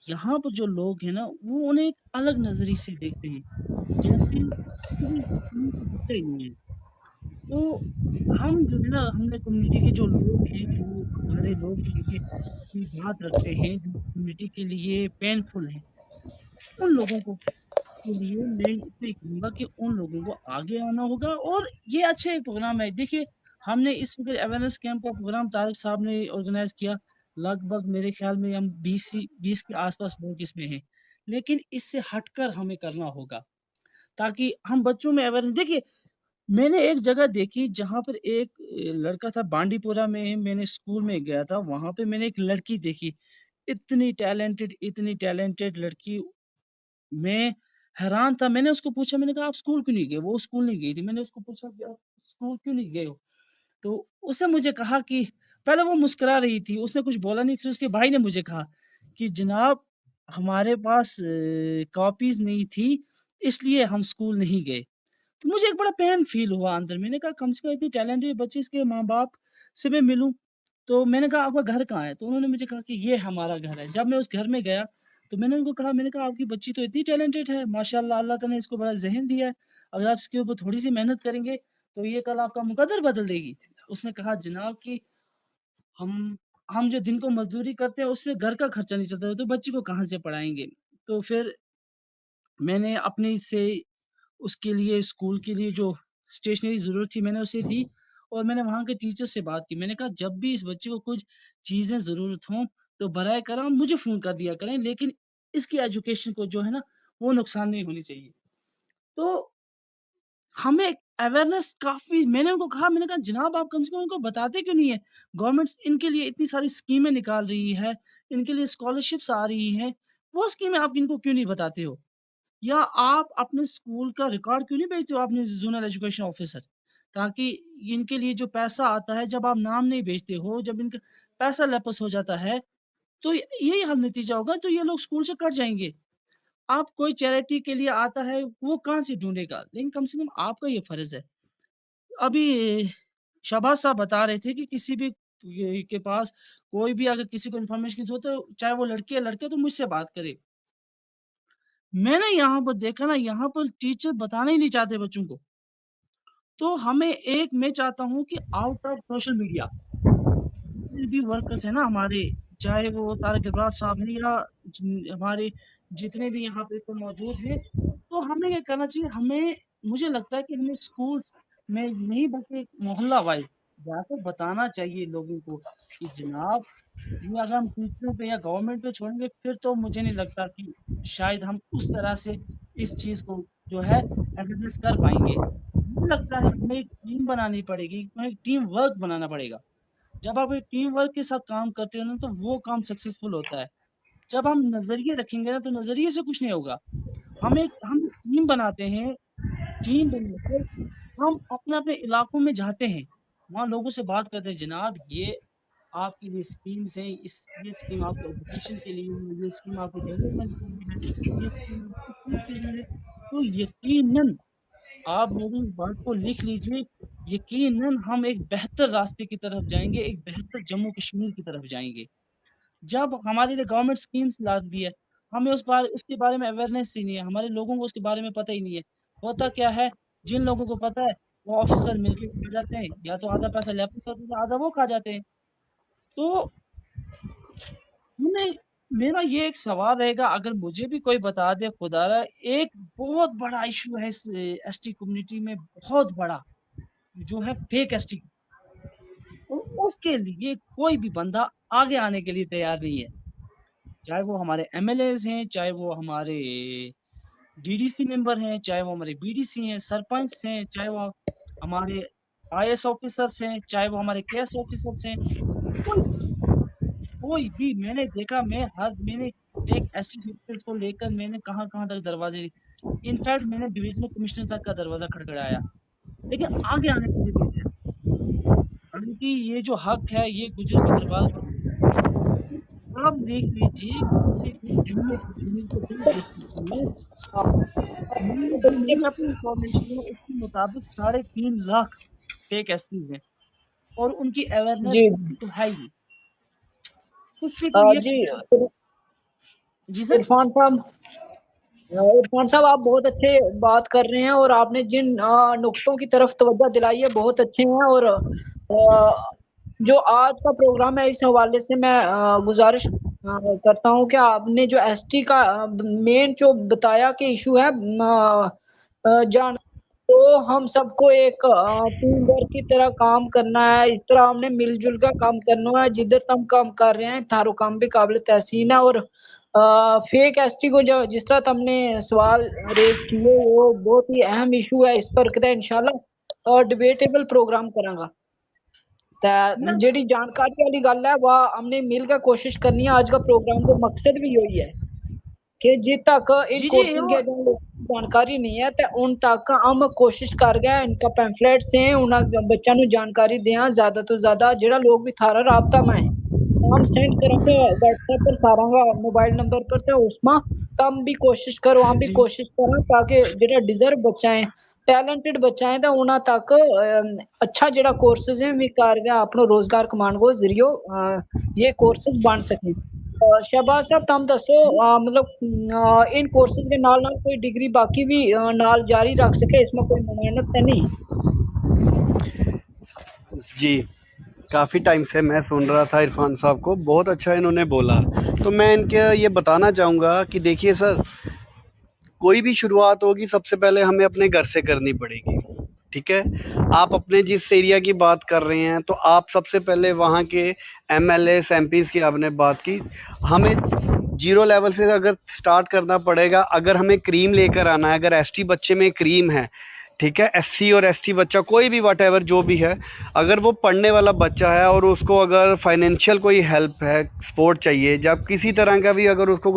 यहाँ पर जो लोग हैं ना, वो उन्हें एक अलग नज़रिए से देखते हैं, जैसे किसी स्कूल का हिस्सा ही नहीं है। तो हम जो है ना, हमने कम्युनिटी के जो लोग हैं, जो हमारे लोग हैं, ये अपनी बात रखते हैं, जो कम्युनिटी के लिए पेनफुल है, उन लोगों को के लिए मैं इतना ही कहूँगा कि उन लोगों को आगे आना होगा, और ये अच्छा एक प्रोग्राम है। देखिए, हमने इस वक़्त अवेयरनेस कैंप का प्रोग्राम तारिक साहब ने ऑर्गेनाइज़ किया। लगभग मेरे ख़्याल में हम 20 के आस-पास लोग इसमें हैं। लेकिन इससे हटकर हमें करना होगा, ताकि हम बच्चों में अवेयरनेस देखिए, मैंने एक जगह देखी जहाँ पर एक लड़का था, बांडीपुरा में मैंने स्कूल में गया था, वहाँ पे मैंने एक लड़की देखी, इतनी टैलेंटेड लड़की। मैं हैरान था, मैंने उसको पूछा, मैंने कहा, "आप स्कूल क्यों नहीं गए?" वो स्कूल नहीं गई थी। मैंने उसको पूछा कि आप स्कूल क्यों नहीं गए हो? तो उसने मुझे कहा कि पहले वो मुस्कुरा रही थी, उसने कुछ बोला नहीं, फिर उसके भाई ने मुझे कहा कि जनाब, हमारे पास कॉपीज़ नहीं थी, इसलिए हम स्कूल नहीं गए। तो मुझे एक बड़ा पैन फ़ील हुआ अंदर, मैंने कहा कम से कम इतनी टैलेंटेड बच्ची, इसके माँ-बाप से मैं मिलूँ। तो मैंने कहा, आपका घर कहाँ है? तो उन्होंने मुझे कहा कि ये हमारा घर है। जब मैं उस घर में गया, तो मैंने उनको कहा, मैंने कहा, आपकी बच्ची तो इतनी टैलेंटेड है, माशाअल्लाह, अल्लाह ताला ने इसको बड़ा ज़हन दिया है। अगर आप इसके ऊपर थोड़ी-सी मेहनत करेंगे, तो ये कल आपका मुकद्दर बदल देगी। उसने कहा, जनाब कि हम हम जो दिन को मज़दूरी करते हैं, उससे घर का खर्चा नहीं चलता, तो बच्ची को कहाँ से पढ़ाएँगे? तो फिर मैंने अपनी से उसके लिए, स्कूल के लिए जो स्टेशनरी ज़रूरत थी, मैंने उसे दी, और मैंने वहाँ के टीचर से बात की। मैंने कहा, जब भी इस बच्चे को कुछ चीज़ें ज़रूरत हों, तो बराए करम मुझे फ़ोन कर दिया करें, लेकिन इसकी एजुकेशन को जो है ना, वो नुकसान नहीं होनी चाहिए। तो हमें अवेयरनेस काफ़ी, मैंने उनको कहा, मैंने कहा, जनाब, आप कम से कम उनको बताते क्यों नहीं है? गवर्नमेंट्स इनके लिए इतनी सारी स्कीमें निकाल रही है, इनके लिए स्कॉलरशिप्स आ रही हैं, वो स्कीमें आप इनको क्यों नहीं बताते हो? या आप अपने स्कूल का रिकॉर्ड क्यों नहीं भेजते हो अपने ज़ोनल एजुकेशन ऑफिसर? ताकि इनके लिए जो पैसा आता है, जब आप नाम नहीं भेजते हो, जब इनका पैसा लैप्स हो जाता है, तो यही हल नतीजा होगा, तो ये लोग स्कूल से कट जाएँगे। आप कोई चैरिटी के लिए आता है, वो कहाँ से ढूँढेगा? लेकिन कम से कम आपका ये फ़र्ज़ है। अभी शहबाज़ साहब बता रहे थे कि किसी भी ये के पास कोई भी अगर किसी को इन्फॉर्मेशन की ज़रूरत है, चाहे वो लड़की है लड़का, तो मुझसे बात करे। मैंने यहाँ पर देखा ना, यहाँ पर टीचर बताना ही नहीं चाहते बच्चों को। तो हमें एक, मैं चाहता हूँ कि आउट ऑफ सोशल मीडिया जितने भी वर्कर्स हैं ना हमारे, चाहे वो तारक इकबाल साहब हैं या हमारे जितने भी यहाँ पे तो मौजूद हैं, तो हमें ये करना चाहिए। हमें, मुझे लगता है कि हमें स्कूल्स में नहीं बल्कि मोहल्ला वाइज जाकर बताना चाहिए लोगों को कि जनाब, ये अगर हम टीचरों पे या गवर्नमेंट पे छोड़ेंगे, फिर तो मुझे नहीं लगता कि शायद हम उस तरह से इस चीज़ को जो है अवेयरनेस कर पाएँगे। मुझे लगता है हमें एक टीम बनानी पड़ेगी, हमें एक टीम वर्क बनाना पड़ेगा। जब आप एक टीम वर्क के साथ काम करते हो ना, तो वो काम सक्सेसफुल होता है। जब हम नजरिए रखेंगे ना तो नजरिए से कुछ नहीं होगा। हम टीम बनाते हैं, टीम बनाकर हम अपने अपने इलाकों में जाते हैं, वहाँ लोगों से बात करते हैं, जनाब ये आपके लिए स्कीम्स हैं, ये स्कीम आपके एजुकेशन के लिए है, ये स्कीम आपके डेवलपमेंट के लिए है, ये स्कीम इस चीज के लिए है। तो यकीनन आप मेरी इस बात को लिख लीजिए, यकीनन हम एक बेहतर रास्ते की तरफ जाएंगे, एक बेहतर जम्मू कश्मीर की तरफ जाएंगे। जब हमारे लिए गवर्नमेंट स्कीम्स ला दी है, हमें उसके बारे में अवेयरनेस ही नहीं है, हमारे लोगों को उसके बारे में पता ही नहीं है। होता क्या है, जिन लोगों को पता है वो ऑफिसर मिलकर खा जाते हैं, या तो आधा पैसा लेफ्ट साइड में आधा वो खा जाते हैं। तो हमें मेरा ये एक सवाल रहेगा, अगर मुझे भी कोई बता दे खुदारा, एक बहुत बड़ा इशू है इस एसटी कम्युनिटी में, बहुत बड़ा, जो है फेक एसटी, और उसके लिए कोई भी बंदा आगे आने के लिए तैयार नहीं है, चाहे वो हमारे एमएलएज हैं, चाहे वो हमारे डीडीसी मेंबर हैं, चाहे वो हमारे बीडीसी हैं, सरपंच हैं, चाहे वो हमारे आईएएस ऑफिसर्स हैं, चाहे वो हमारे केएस ऑफिसर्स हैं, कोई कोई भी मैंने देखा, मैंने एक एसटी सर्टिफिकेट को लेकर मैंने कहाँ कहाँ तक दरवाजे, इनफैक्ट मैंने डिविजनल कमिश्नर तक का दरवाजा खड़खड़ाया, लेकिन आगे आने के लिए नहीं है। क्योंकि ये जो हक है ये गुजर बकरवाल का हक है। आप देख लीजिए, किसी भी जम्मू कश्मीर के पुलिस डिस्ट्रिक्ट में जो मेरी अपनी इंफॉर्मेशन है उसके मुताबिक 3.5 लाख फेक एसटीज हैं, और उनकी अवेयरनेस जी किसी को है ही नहीं, किसी को ये जी जी सर। इरफान साहब आप बहुत अच्छे बात कर रहे हैं, और आपने जिन नुक्तों की तरफ तवज्जो दिलाई है बहुत अच्छे हैं। और जो आज का प्रोग्राम है इस हवाले से मैं गुजारिश करता हूं कि आपने जो एसटी का मेन जो बताया कि इशू है जान, तो हम सबको एक टीम वर्क की तरह काम करना है, इस तरह हमने मिलजुल कर काम करना है। जिधर हम काम कर रहे हैं थारो काम भी काबिल तहसीन है। और फेक एसटी को जो जिस तरह तुमने सवाल रेज किए वो बहुत ही अहम इशू है, इस पर कदा इंशाल्लाह डिबेटेबल प्रोग्राम करांगा। मैं जेडी जानकारी वाली गल है वह हमने मिलकर कोशिश करनी है। आज का प्रोग्राम का मकसद भी यही है कि जित तक इन जी जी कोर्सेज के जानकारी नहीं है तो उन तक हम कोशिश कर गए, इनका पैम्फलेट्स हैं उन बच्चों ਨੂੰ जानकारी दें ज्यादा तो ज्यादा, जेड़ा लोग भी थारा राबता में है हम सेंड करेंगे व्हाट्सएप पर सारा मोबाइल नंबर पर, तो उसमें तम भी कोशिश करो हम भी जी कोशिश करें ताकि जेड़ा डिजर्व बच्चा है टैलेंटेड बच्चा है तो उन्हें तक अच्छा जेड़ा कोर्सेज है भी कर अपना रोजगार कमाने को जरियो ये कोर्सेज बन सके। शहबाज साहब तुम दसो मतलब इन कोर्सेज के नाल नाल कोई डिग्री बाकी भी नाल जारी रख सके, इसमें कोई ममानत तो नहीं? जी, काफ़ी टाइम से मैं सुन रहा था इरफान साहब को, बहुत अच्छा इन्होंने बोला। तो मैं इनके ये बताना चाहूँगा कि देखिए सर, कोई भी शुरुआत होगी सबसे पहले हमें अपने घर से करनी पड़ेगी, ठीक है। आप अपने जिस एरिया की बात कर रहे हैं तो आप सबसे पहले वहाँ के एमएलए एमपीज़ की आपने बात की, हमें जीरो लेवल से अगर स्टार्ट करना पड़ेगा। अगर हमें क्रीम लेकर आना है, अगर एसटी बच्चे में क्रीम है, ठीक है, एससी और एसटी बच्चा कोई भी वट जो भी है, अगर वो पढ़ने वाला बच्चा है और उसको अगर फाइनेंशियल कोई हेल्प है, सपोर्ट चाहिए, जब किसी तरह का भी अगर उसको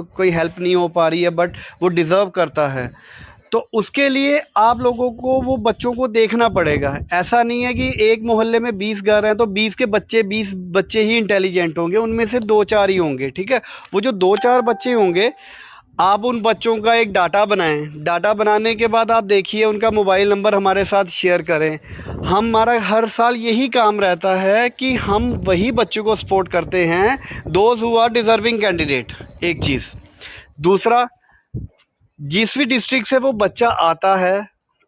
कोई हेल्प नहीं हो पा रही है बट वो डिज़र्व करता है, तो उसके लिए आप लोगों को वो बच्चों को देखना पड़ेगा। ऐसा नहीं है कि एक मोहल्ले में 20 घर हैं तो 20 बच्चे ही इंटेलिजेंट होंगे, उनमें से 2-4 ही होंगे, ठीक है। वो जो 2-4 बच्चे होंगे, आप उन बच्चों का एक डाटा बनाएं। डाटा बनाने के बाद आप देखिए उनका मोबाइल नंबर हमारे साथ शेयर करें। हमारा हर साल यही काम रहता है कि हम वही बच्चों को सपोर्ट करते हैं, those who are deserving candidate. एक चीज़, दूसरा, जिस भी डिस्ट्रिक्ट से वो बच्चा आता है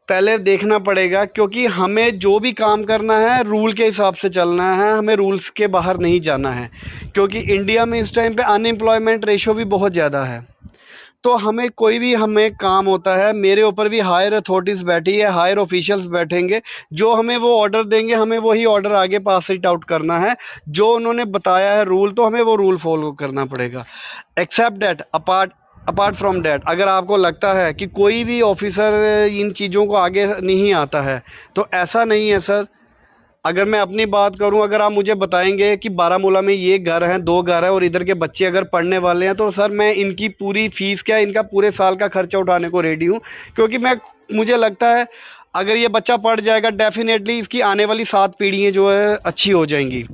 पहले देखना पड़ेगा, क्योंकि हमें जो भी काम करना है रूल के हिसाब से चलना है, हमें रूल्स के बाहर नहीं जाना है, क्योंकि इंडिया में इस टाइम पे अनएम्प्लॉयमेंट रेशो भी बहुत ज़्यादा है। तो हमें कोई भी हमें काम होता है, मेरे ऊपर भी हायर अथॉरिटीज़ बैठी है, हायर ऑफिशियल्स बैठेंगे, जो हमें वो ऑर्डर देंगे हमें वही ऑर्डर आगे पास इट आउट करना है। जो उन्होंने बताया है रूल, तो हमें वो रूल फॉलो करना पड़ेगा। Except that, apart from that, अगर आपको लगता है कि कोई भी ऑफिसर इन चीज़ों को आगे नहीं आता है, तो ऐसा नहीं है सर। अगर मैं अपनी बात करूं, अगर आप मुझे बताएंगे कि बारामूला में ये घर हैं, 2 घर हैं और इधर के बच्चे अगर पढ़ने वाले हैं, तो सर मैं इनकी पूरी फ़ीस क्या इनका पूरे साल का खर्चा उठाने को रेडी हूं, क्योंकि मुझे लगता है अगर ये बच्चा पढ़ जाएगा डेफ़िनेटली इसकी आने वाली 7 पीढ़ियाँ जो है अच्छी हो जाएंगी।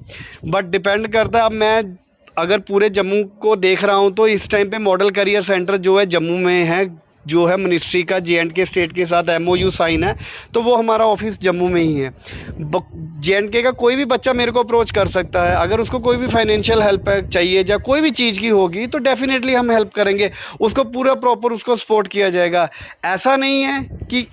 बट डिपेंड करता है, अब मैं अगर पूरे जम्मू को देख रहा हूँ तो इस टाइम पे मॉडल करियर सेंटर जो है जम्मू में है, जो है मिनिस्ट्री का J&K स्टेट के साथ MOU साइन है, तो वो हमारा ऑफिस जम्मू में ही है। J&K का कोई भी बच्चा मेरे को अप्रोच कर सकता है, अगर उसको कोई भी फाइनेंशियल हेल्प चाहिए या कोई भी चीज़ की होगी तो डेफिनेटली हम हेल्प करेंगे, उसको पूरा प्रॉपर उसको सपोर्ट किया जाएगा। ऐसा नहीं है कि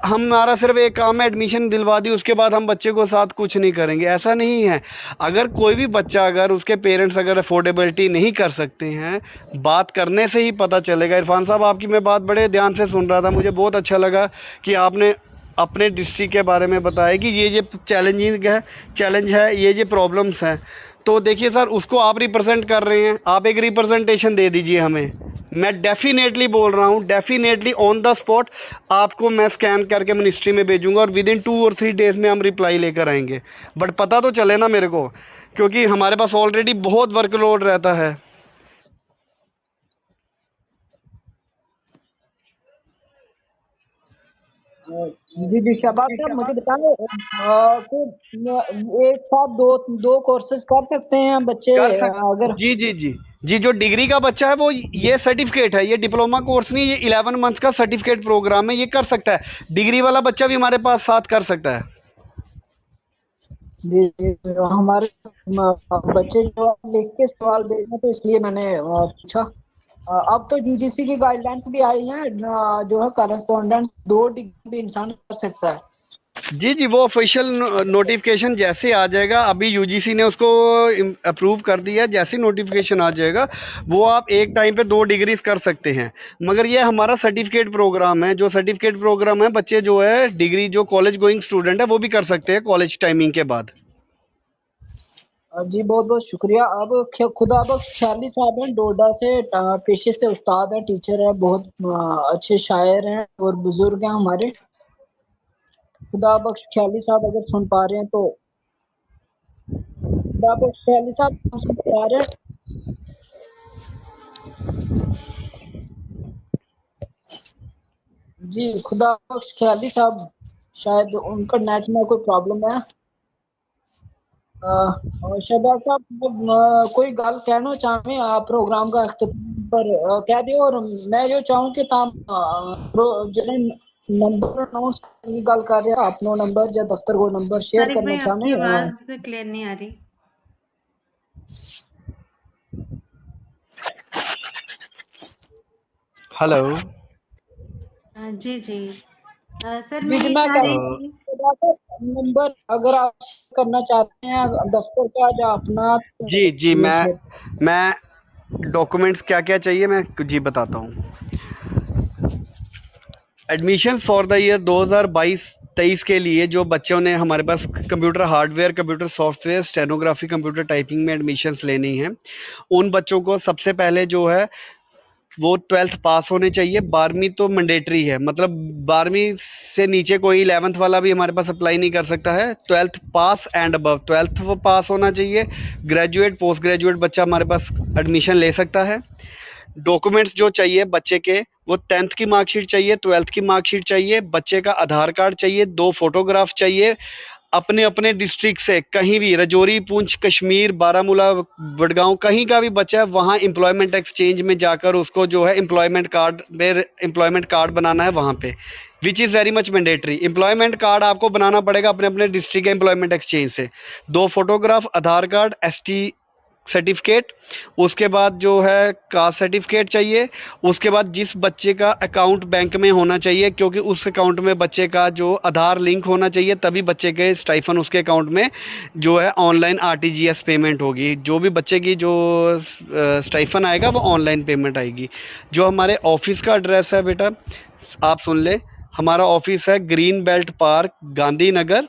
हमारा सिर्फ एक काम है एडमिशन दिलवा दी उसके बाद हम बच्चे को साथ कुछ नहीं करेंगे, ऐसा नहीं है। अगर कोई भी बच्चा, अगर उसके पेरेंट्स अगर अफोर्डेबिलिटी नहीं कर सकते हैं, बात करने से ही पता चलेगा। इरफान साहब, आपकी मैं बात बड़े ध्यान से सुन रहा था, मुझे बहुत अच्छा लगा कि आपने अपने डिस्ट्रिक्ट के बारे में बताया कि ये चैलेंज है, ये प्रॉब्लम्स हैं। तो देखिए सर, उसको आप रिप्रेजेंट कर रहे हैं, आप एक रिप्रेजेंटेशन दे दीजिए हमें। मैं डेफिनेटली बोल रहा हूँ, डेफिनेटली ऑन द स्पॉट आपको मैं स्कैन करके मिनिस्ट्री में भेजूंगा और विद इन 2 और 3 डेज में हम रिप्लाई लेकर आएंगे। बट पता तो चले ना मेरे को, क्योंकि हमारे पास ऑलरेडी बहुत वर्कलोड रहता है। जी जी शहबाज साहब, मुझे बताएं कि एक साथ दो दो कोर्सेज कर सकते हैं बच्चे कर सक अगर? जी जी जी जी, जो डिग्री का बच्चा है वो ये सर्टिफिकेट है, ये डिप्लोमा कोर्स नहीं, ये 11 मंथ्स का सर्टिफिकेट प्रोग्राम है, ये कर सकता है। डिग्री वाला बच्चा भी हमारे पास साथ कर सकता है। जी जी, हमारे बच्चे जो लिख के सवाल भेजना, तो इसलिए मैंने पूछा। अब तो यूजीसी की गाइडलाइंस भी आई हैं, जो है करस्पॉन्डेंट 2 डिग्री भी इंसान कर सकता है। जी जी, वो ऑफिशियल नोटिफिकेशन जैसे आ जाएगा, अभी यूजीसी ने उसको अप्रूव कर दिया, जैसे नोटिफिकेशन आ जाएगा वो आप एक टाइम पे 2 डिग्रीज कर सकते हैं। मगर ये हमारा सर्टिफिकेट प्रोग्राम है, जो सर्टिफिकेट प्रोग्राम है बच्चे जो है डिग्री, जो कॉलेज गोइंग स्टूडेंट है वो भी कर सकते हैं कॉलेज टाइमिंग के बाद। जी बहुत बहुत शुक्रिया। अब खुदा बख्श ख्याली साहब हैं, डोडा से, पेशे से उस्ताद है, टीचर है, बहुत अच्छे शायर हैं और बुजुर्ग हैं हमारे। खुदा बख्श ख्याली साहब अगर सुन पा रहे हैं तो, खुदा बख्श ख्याली साहब सुन पा रहे हैं? जी खुदा बख्श ख्याली साहब, शायद उनका नेट में कोई प्रॉब्लम है। और शहबाज साहब, कोई गल कहना चाहें आप प्रोग्राम का अख्तिताम पर कह दियो, और मैं जो चाहूँ कि ताम जिन्हें नंबर अनाउंस की गल कर रहे हैं, अपना नंबर या दफ्तर को नंबर शेयर तारिक करना भाई, आपकी चाहें। आवाज क्लियर नहीं आ रही। हेलो। जी जी, सर जी मैं जी, ये मैं चाह कह रही रहा थी। हूँ नंबर अगर आप करना चाहते हैं दफ्तर का या अपना, जी जी, तो शेयर। मैं डॉक्यूमेंट्स क्या क्या चाहिए मैं जी बताता हूँ। एडमिशन फॉर द ईयर 2022-23 के लिए जो बच्चों ने हमारे पास computer hardware, computer software, stenography, computer typing में एडमिशन्स लेनी हैं, उन बच्चों को सबसे पहले जो है वो 12th पास होने चाहिए। 12वीं तो मैंडेटरी है, मतलब 12वीं से नीचे कोई 11th वाला भी हमारे पास अप्लाई नहीं कर सकता है। 12th pass and above 12th वो पास होना चाहिए। ग्रेजुएट, पोस्ट ग्रेजुएट बच्चा हमारे पास एडमिशन ले सकता है। डॉक्यूमेंट्स जो चाहिए बच्चे के, वो 10th की मार्कशीट चाहिए, 12th की मार्कशीट चाहिए, बच्चे का आधार कार्ड चाहिए, 2 फोटोग्राफ चाहिए। अपने अपने डिस्ट्रिक्ट से कहीं भी, रजौरी, पुंछ, कश्मीर, बारामूला, बड़गांव, कहीं का भी बच्चा है वहाँ एम्प्लॉयमेंट एक्सचेंज में जाकर उसको जो है एम्प्लॉयमेंट कार्ड बनाना है वहाँ पे, which is very much mandatory. Employment card आपको बनाना पड़ेगा अपने अपने डिस्ट्रिक्ट के एम्प्लॉयमेंट एक्सचेंज से। 2 फोटोग्राफ, आधार कार्ड, ST सर्टिफिकेट, उसके बाद जो है कास्ट सर्टिफिकेट चाहिए। उसके बाद जिस बच्चे का अकाउंट बैंक में होना चाहिए, क्योंकि उस अकाउंट में बच्चे का जो आधार लिंक होना चाहिए, तभी बच्चे के स्टाइफन उसके अकाउंट में जो है ऑनलाइन RTGS पेमेंट होगी। जो भी बच्चे की जो स्टाइफन आएगा वो ऑनलाइन पेमेंट आएगी। जो हमारे ऑफिस का एड्रेस है बेटा, आप सुन ले, हमारा ऑफिस है green belt park, Gandhinagar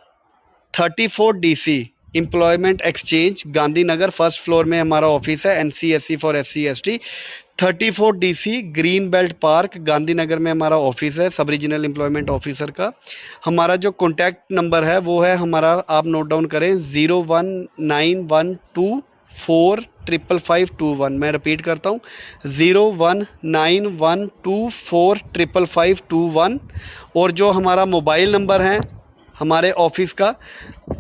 34DC, employment exchange, Gandhinagar, first floor में हमारा ऑफिस है। NCSE for SC ST। 34 DC green belt park, Gandhinagar में हमारा ऑफिस है, सब रीजनल एम्प्लॉयमेंट ऑफिसर का। हमारा जो कॉन्टैक्ट नंबर है वो है हमारा, आप नोट डाउन करें, 01912455521। मैं रिपीट करता हूँ, 01912455521। और जो हमारा मोबाइल नंबर है हमारे ऑफिस का,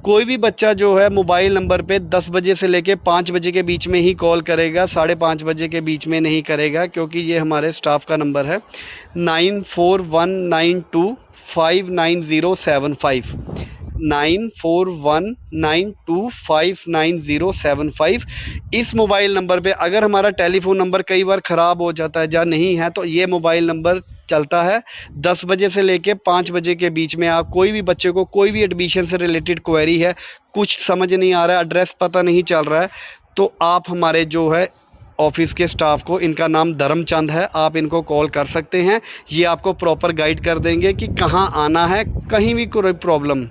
कोई भी बच्चा जो है मोबाइल नंबर पे 10 बजे से लेके 5 बजे के बीच में ही कॉल करेगा, 5:30 बजे के बीच में नहीं करेगा, क्योंकि ये हमारे स्टाफ का नंबर है। 9419259075, 9419259075। इस मोबाइल नंबर पे अगर हमारा टेलीफोन नंबर कई बार ख़राब हो जाता है या नहीं है, तो ये मोबाइल नंबर चलता है। 10 बजे से लेके 5 बजे के बीच में आप कोई भी बच्चे को कोई भी एडमिशन से रिलेटेड क्वेरी है, कुछ समझ नहीं आ रहा है, एड्रेस पता नहीं चल रहा है, तो आप हमारे जो है ऑफिस के स्टाफ को, इनका नाम धर्मचंद है, आप इनको कॉल कर सकते हैं। ये आपको प्रॉपर गाइड कर देंगे कि कहाँ आना है। कहीं भी कोई प्रॉब्लम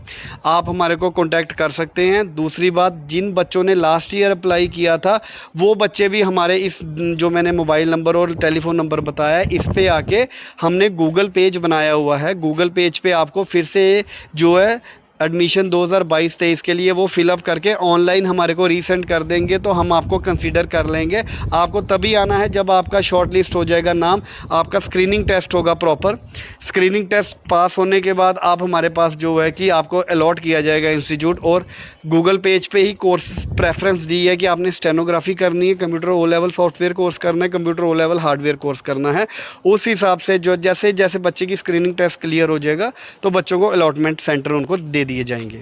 आप हमारे को कांटेक्ट कर सकते हैं। दूसरी बात, जिन बच्चों ने लास्ट ईयर अप्लाई किया था वो बच्चे भी हमारे इस जो मैंने मोबाइल नंबर और टेलीफोन नंबर बताया है, इस पे आके हमने गूगल पेज बनाया हुआ है। गूगल पेज पे आपको फिर से जो है एडमिशन 2022-23 के लिए वो फिलअप करके ऑनलाइन हमारे को रीसेंड कर देंगे, तो हम आपको कंसीडर कर लेंगे। आपको तभी आना है जब आपका शॉर्ट लिस्ट हो जाएगा नाम, आपका स्क्रीनिंग टेस्ट होगा प्रॉपर। स्क्रीनिंग टेस्ट पास होने के बाद आप हमारे पास जो है कि आपको अलॉट किया जाएगा इंस्टीट्यूट। और गूगल पेज पे ही कोर्स प्रेफरेंस दी है कि आपने स्टेनोग्राफी करनी है, computer O level software course करना है, computer O level hardware course करना है। उस हिसाब से जो जैसे जैसे बच्चे की स्क्रीनिंग टेस्ट क्लियर हो जाएगा तो बच्चों को अलॉटमेंट सेंटर उनको दे दिए जाएंगे।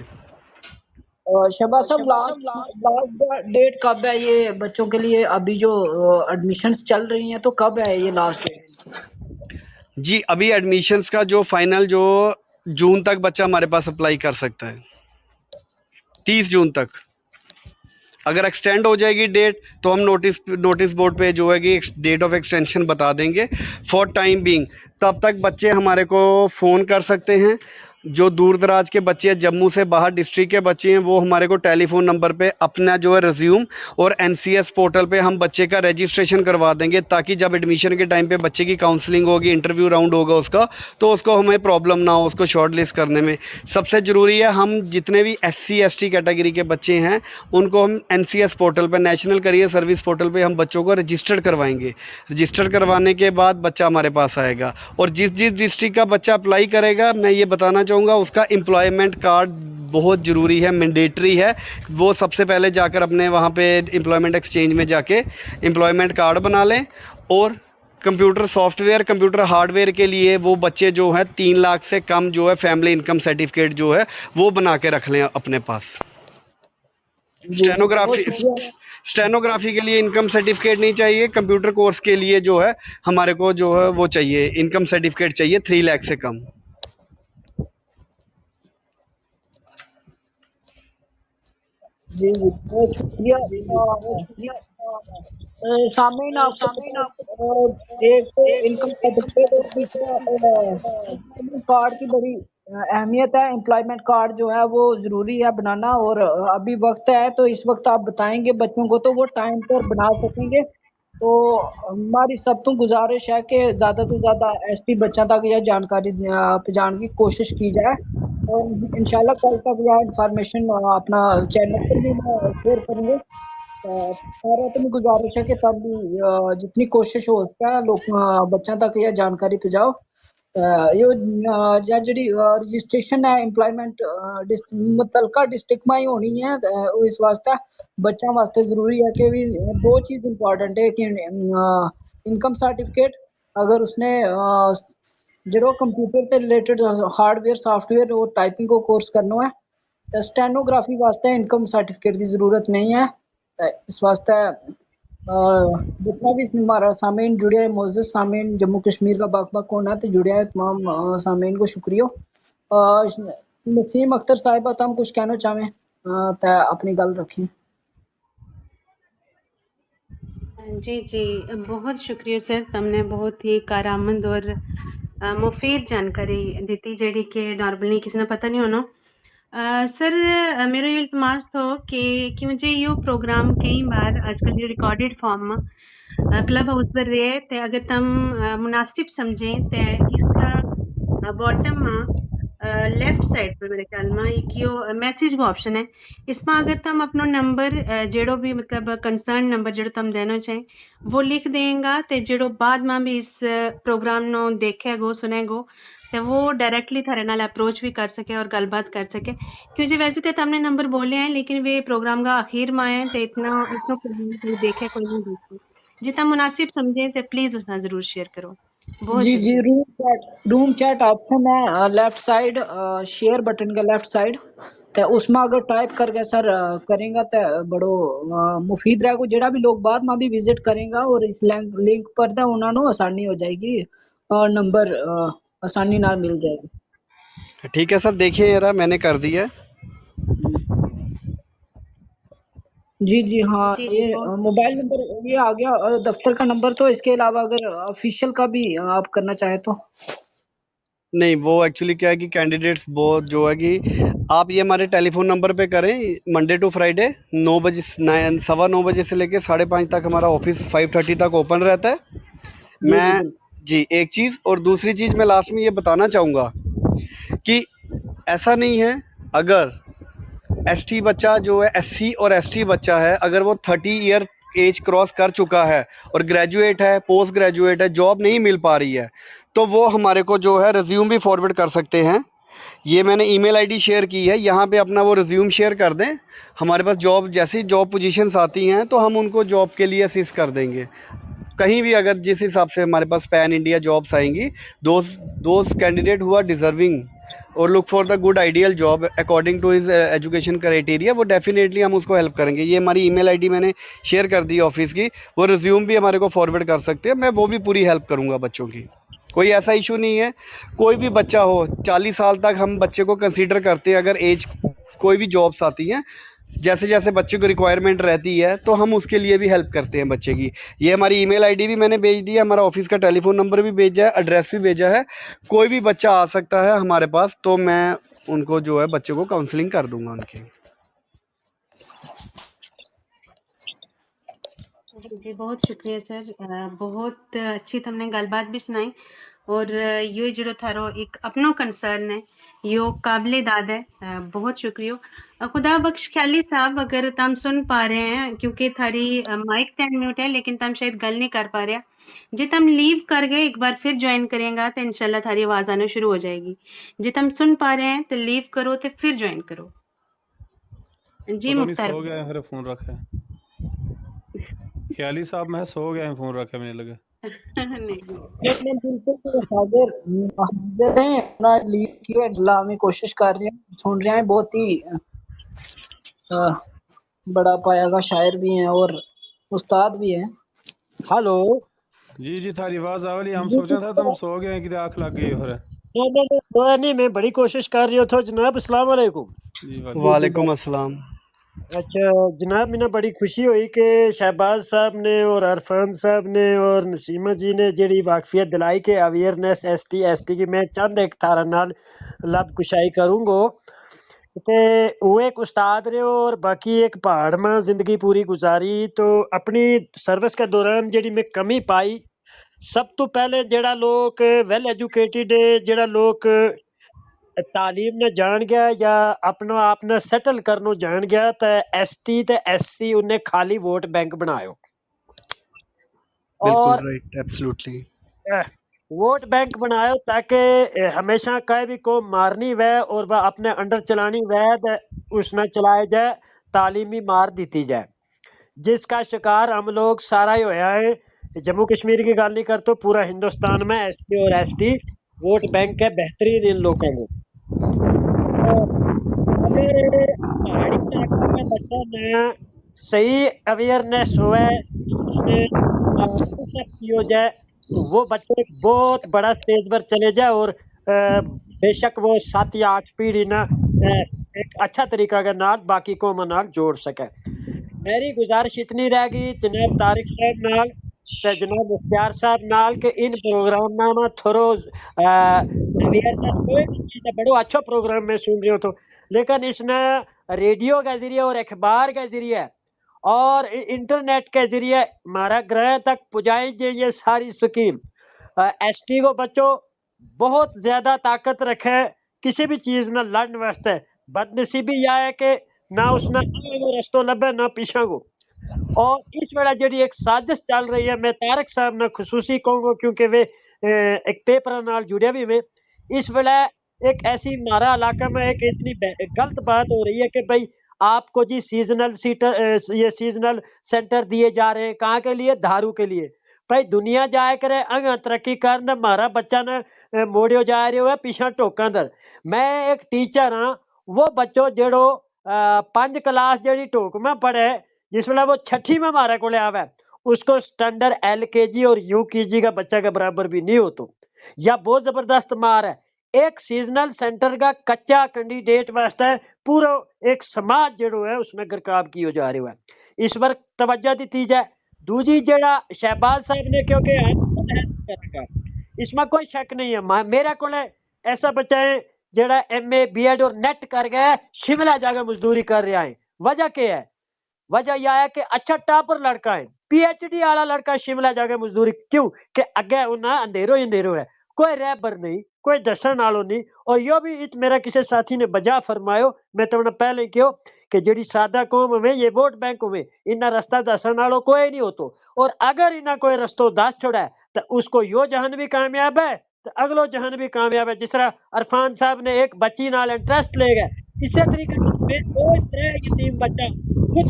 शहबाज साहब, लास्ट लास्ट डेट कब है ये बच्चों के लिए? अभी जो एडमिशन्स चल रही हैं तो कब है ये लास्ट डेट? जी, अभी एडमिशन्स का जो फाइनल जो जून तक बच्चा हमारे पास अप्लाई कर सकता है, 30 जून तक। अगर एक्सटेंड हो जाएगी डेट तो हम नोटिस बोर्ड पे जो है कि डेट ऑफ एक्सटेंशन बता देंगे। फॉर टाइम बीइंग तब तक बच्चे हमारे को फ़ोन कर सकते हैं। जो दूर दराज के बच्चे हैं, जम्मू से बाहर डिस्ट्रिक्ट के बच्चे हैं, वो हमारे को टेलीफोन नंबर पे अपना जो है रिज्यूम और एनसीएस पोर्टल पे हम बच्चे का रजिस्ट्रेशन करवा देंगे, ताकि जब एडमिशन के टाइम पे बच्चे की काउंसलिंग होगी, इंटरव्यू राउंड होगा उसका, तो उसको हमें प्रॉब्लम ना हो उसको शॉर्ट लिस्ट करने में। सबसे ज़रूरी है, हम जितने भी SC ST कैटेगरी के बच्चे हैं उनको हम NCS पोर्टल पर, नेशनल करियर सर्विस पोर्टल पर हम बच्चों को रजिस्टर्ड करवाएंगे। रजिस्टर्ड करवाने के बाद बच्चा हमारे पास आएगा, और जिस जिस डिस्ट्रिक्ट का बच्चा अप्लाई करेगा, मैं ये बताना चाहूँगा, उसका एम्प्लॉयमेंट कार्ड बहुत ज़रूरी है, मैंडेटरी है। वो सबसे पहले जाकर अपने वहाँ पे एम्प्लॉयमेंट एक्सचेंज में जाके एम्प्लॉयमेंट कार्ड बना लें। और कंप्यूटर सॉफ्टवेयर, कंप्यूटर हार्डवेयर के लिए वो बच्चे जो है 3 लाख से कम जो है फैमिली इनकम सर्टिफिकेट जो है वो बना के रख लें अपने पास। स्टेनोग्राफी के लिए इनकम सर्टिफिकेट नहीं चाहिए। कंप्यूटर कोर्स के लिए जो है हमारे को जो है वो चाहिए, इनकम सर्टिफिकेट चाहिए 3 लाख से कम। जी जी, बहुत शुक्रिया। सामने आपको एक इनकम सर्टिफिकेट और दूसरा एम्प्लॉयमेंट कार्ड की बड़ी अहमियत है। एम्प्लॉयमेंट कार्ड जो है वो ज़रूरी है बनाना, और अभी वक्त है तो इस वक्त आप बताएंगे बच्चों को तो वो टाइम पर बना सकेंगे। तो हमारी सब तो गुजारिश है कि ज़्यादा से ज़्यादा ST बच्चों तक यह जानकारी पहुँचाने की कोशिश की जाए, और इंशाल्लाह कल तक यह इंफॉर्मेशन अपना चैनल पर भी मैं शेयर करूँगा। सारा तो गुजारिश है कि तब भी जितनी कोशिश हो सके लोग बच्चों तक यह जानकारी पहुँचाओ। यो या जी रजिस्ट्रेशन है एम्प्लॉयमेंट मुतलका डिस्ट्रिक्ट में ही होनी है। इस वास्ते बच्चों वास्ते जरूरी है कि भी 2 चीज़ इंपॉर्टेंट है कि इनकम सर्टिफिकेट, अगर उसने जो कंप्यूटर से रिलेटेड हार्डवेयर सॉफ्टवेयर और टाइपिंग को कोर्स करना है, तो स्टेनोग्राफी वास्ते इनकम सर्टिफिकेट की ज़रूरत नहीं है। तो इस वास्ते जितना भी हमारा सामीन जुड़े हैं, मोअज़्ज़ज़ सामीन जम्मू कश्मीर का बाक कोना ते जुड़े हैं, तमाम सामीन को शुक्रिया। नसीम अख्तर साहिबा, तुम कुछ कहना चाहें तो अपनी गल रखें। जी जी, बहुत शुक्रिया सर, तुमने बहुत ही कारामंद और मुफीद जानकारी दी जेड़ी कि नॉर्मली किसी ने पता नहीं होना। सर मेरा ये इल्तमास था कि क्यों जे यो प्रोग्राम कई बार आजकल जो रिकॉर्डेड फॉर्म क्लब हाउस पर रहे ते अगर तुम मुनासिब समझें ते इसका बॉटम लेफ्ट साइड पर मेरे ख्याल में एक यो मैसेज का ऑप्शन है। इसमें अगर तुम अपना नंबर जेड़ो भी मतलब कंसर्न नंबर जेड़ो तुम देना चाहें वो लिख देंगा ते जेड़ो बाद में भी इस प्रोग्राम नो देखेगो सुनेगो ते वो डायरेक्टली थारे नाल अप्रोच भी कर सके और गलबात कर सके। क्योंकि वैसे तो तुमने नंबर बोले हैं लेकिन वे प्रोग्राम का आखिर में है तो इतना इतना प्रोग्राम कोई देखे कोई नहीं देखे जितना मुनासिब समझे तो प्लीज उसना जरूर शेयर करो। बहुत जी जी, शुक्रिया। रूम चैट ऑप्शन है लेफ्ट साइड, शेयर बटन के लेफ्ट साइड, तो उसमें अगर टाइप करके सर करेंगे तो बड़ो मुफीद रहेगा। जेड़ा भी लोग बाद में भी विजिट करेंगे और इस लिंक पर तो उन्होंने आसानी हो जाएगी और नंबर आसानी नाल मिल जाएगा। ठीक है सर, देखिए जरा मैंने कर दिया है। जी जी हाँ, जी जी ये बहुत मोबाइल नंबर ये आ गया और दफ्तर का नंबर। तो इसके अलावा अगर ऑफिशियल का भी आप करना चाहें तो। नहीं, वो एक्चुअली क्या है कि कैंडिडेट्स बहुत जो है कि आप ये हमारे टेलीफोन नंबर पे करें। मंडे टू फ्राइडे 9 बजे 9:15 से लेके 5:30 तक हमारा ऑफिस 5:30 तक ओपन रहता है। जी जी मैं बिल्कुल। जी, एक चीज़ और दूसरी चीज़ मैं लास्ट में ये बताना चाहूँगा कि ऐसा नहीं है, अगर एसटी बच्चा जो है, एससी और एसटी बच्चा है, अगर वो 30 ईयर एज क्रॉस कर चुका है और ग्रेजुएट है, पोस्ट ग्रेजुएट है, जॉब नहीं मिल पा रही है, तो वो हमारे को जो है रिज्यूम भी फॉरवर्ड कर सकते हैं। ये मैंने ईमेल आईडी शेयर की है, यहाँ पे अपना वो रिज्यूम शेयर कर दें। हमारे पास जॉब जैसी जॉब पोजीशंस आती हैं तो हम उनको जॉब के लिए असिस्ट कर देंगे। कहीं भी अगर जिस हिसाब से हमारे पास पैन इंडिया जॉब्स आएंगी, those those candidate who are deserving और look for the good ideal job according to his education criteria, वो डेफिनेटली हम उसको हेल्प करेंगे। ये हमारी ईमेल आईडी मैंने शेयर कर दी ऑफिस की, वो रिज्यूम भी हमारे को फॉरवर्ड कर सकते हैं। मैं वो भी पूरी हेल्प करूँगा बच्चों की, कोई ऐसा इशू नहीं है। कोई भी बच्चा हो, 40 साल तक हम बच्चे को कंसीडर करते हैं। अगर एज कोई भी जॉब्स आती हैं, जैसे जैसे बच्चे को रिक्वायरमेंट रहती है तो हम उसके लिए भी हेल्प करते हैं बच्चे की। ये हमारी ईमेल आईडी भी मैंने भेज दी है, हमारा ऑफिस का टेलीफोन नंबर भी भेजा है, एड्रेस भी भेजा है। कोई भी बच्चा आ सकता है हमारे पास, तो मैं उनको जो है बच्चे को काउंसलिंग कर दूंगा उनकी। जी जी बहुत शुक्रिया सर। बहुत अच्छी तुमने गलबात भी सुनाई और यो जो थारो एक अपनो कंसर्न है यो काबिले दाद है। बहुत शुक्रिया। खुदा बख्श ख्याली साहब, अगर तुम सुन पा रहे हैं क्योंकि थारी माइक तो अनम्यूट है लेकिन तुम शायद गल नहीं कर पा रहे, जे तुम लीव कर गए एक बार फिर ज्वाइन करेंगे तो इंशाल्लाह थारी आवाज आना शुरू हो जाएगी। जे तुम सुन पा रहे हैं तो लीव करो तो फिर ज्वाइन करो। जी पता नहीं मुख्तार सो गया है, फिर फोन रखा है ख्याली साहब। मैं सो गया है, फोन रखा है मैंने लगा। नहीं लेकिन बिल्कुल हाजिर हाजिर हैं, अपना लीव किया अल्लाह में कोशिश कर रहे हैं, सुन रहे हैं। बहुत ही अ, बड़ा पाया का शायर भी हैं और उस्ताद भी हैं। हेलो। जी जी, थारी आवाज आवली, हम जी सोचा था तुम सो गए हैं कि आँख लग गई हो। नहीं सोया नहीं, मैं बड़ी कोशिश कर रही था जनाब। अस्सलाम वालेकुम। जी जी जी वालेकुम अस्सलाम। अच्छा जनाब, मैंने बड़ी खुशी हुई कि शहबाज साहब ने और अरफान साहब ने और नसीमा जी ने जी वाकफियत दिलाई के अवेयरनेस एसटी की मैं चंद एक थारा नाल लब कुशाई करूंगा कि वो एक उस्ताद रहे और बाकी एक पहाड़ में जिंदगी पूरी गुजारी। तो अपनी सर्विस के दौरान जी मैं कमी पाई, सब तो पहले जेड़ा लोग वेल एजुकेटेड जेड़ा लोग तालीम ने जान गया या अपना आप ने सेटल करनो जान गया तो एसटी ते एससी उन्हें खाली वोट बैंक बनायो बिल्कुल और राइट, एब्सोल्युटली। वोट बैंक बनायो ताकि हमेशा कहीं भी को मारनी वह और वह अपने अंडर चलानी वह तो उसने चलाए जाए, तालीमी मार दी जाए, जिसका शिकार हम लोग सारा ही होया है। जम्मू कश्मीर की गल नहीं करते, पूरा हिंदुस्तान में एसपी और एसटी वोट बैंक है बेहतरीन इन लोगों को। तो अगर पहाड़ी इलाका में बच्चा ना सही अवेयरनेस होवे, उसने पुशअप किया जाए तो वो बच्चे बहुत बड़ा स्टेज पर चले जाए और बेशक वो 7 या 8 पीढ़ी ना एक अच्छा तरीका के नाल बाकी कौम नाल जोड़ सके। मेरी गुजारिश इतनी रहेगी जनाब तारिक साहब नाल ते जनाब मुख्तार साहब नाल के इन प्रोग्राम में थोड़ो अवेयरनेस कोई भी चीज़ है, बड़ो अच्छा प्रोग्राम मैं सुन रही हूँ तो, लेकिन इसने रेडियो के जरिए और अखबार के जरिए और इंटरनेट के जरिए हमारा ग्रह तक पुजाई जे ये सारी स्कीम। एसटी को बच्चों बहुत ज्यादा ताकत रखे किसी भी चीज ना लड़ने वास्ते। बदनसीबी यह है कि ना उसने आगे रस्तो लभे ना पीछा को। और इस वेला जी एक साजिश चल रही है, मैं तारक साहब ने खसूसी कहूंगा क्योंकि वे एक पेपर नाल जुड़े भी में। इस वेला एक ऐसी हमारा इलाका में एक इतनी गलत बात हो रही है कि भाई आपको जी ये सीजनल सेंटर दिए जा रहे हैं, कहाँ के लिए? दारू के लिए। भाई दुनिया जाए करे अगर तरक्की करन हमारा बच्चा ने मोड़ियो जा रहे हो पीछा टोका दर। मैं एक टीचर हाँ, वो बच्चों जेड़ो 5 क्लास जेड़ी टोक में पढ़े जिस वेला वो छठी में हमारे को आवे उसको स्टैंडर्ड एलकेजी और यूकेजी का बच्चा के बराबर भी नहीं हो तो या बहुत जबरदस्त मार है। एक सीजनल सेंटर का कच्चा कैंडिडेट वास्ते पूरा एक समाज जड़ो है उसमें गिरकाब किया जा रहा है। इस पर तवज्जो दी जाए। दूजी जड़ा शहबाज साहब ने क्योंकि करेगा इसमें कोई शक नहीं है। मेरा को ऐसा बच्चा है जड़ा MA BEd और नेट कर गया शिमला जाकर मजदूरी कर रहा है। वजह क्या है? वजह यह है कि अच्छा टॉपर लड़का है, PhD वाला लड़का शिमला जाके मजदूरी क्यों कि अगे उन्हें अंधेरो ही अंधेरो है, कोई रहबर नहीं, कोई दसन वालो नहीं। और यो भी इत मेरा किसी साथी ने बजा फरमायो, मैं तुमने पहले क्यों कि जेडी सादा कौम में ये वोट बैंक में इन्ना रास्ता दसन वालो कोई नहीं होतो। और अगर इन्हें कोई रस्तो दस छोड़ा है तो उसको यो जहन भी कामयाब है तो अगलो जहन भी कामयाब है। जिस तरह अरफान साहब ने एक बच्ची नाल इंटरेस्ट ले गए, इसी तरीके से दो त्रै यतीम बच्चा कुछ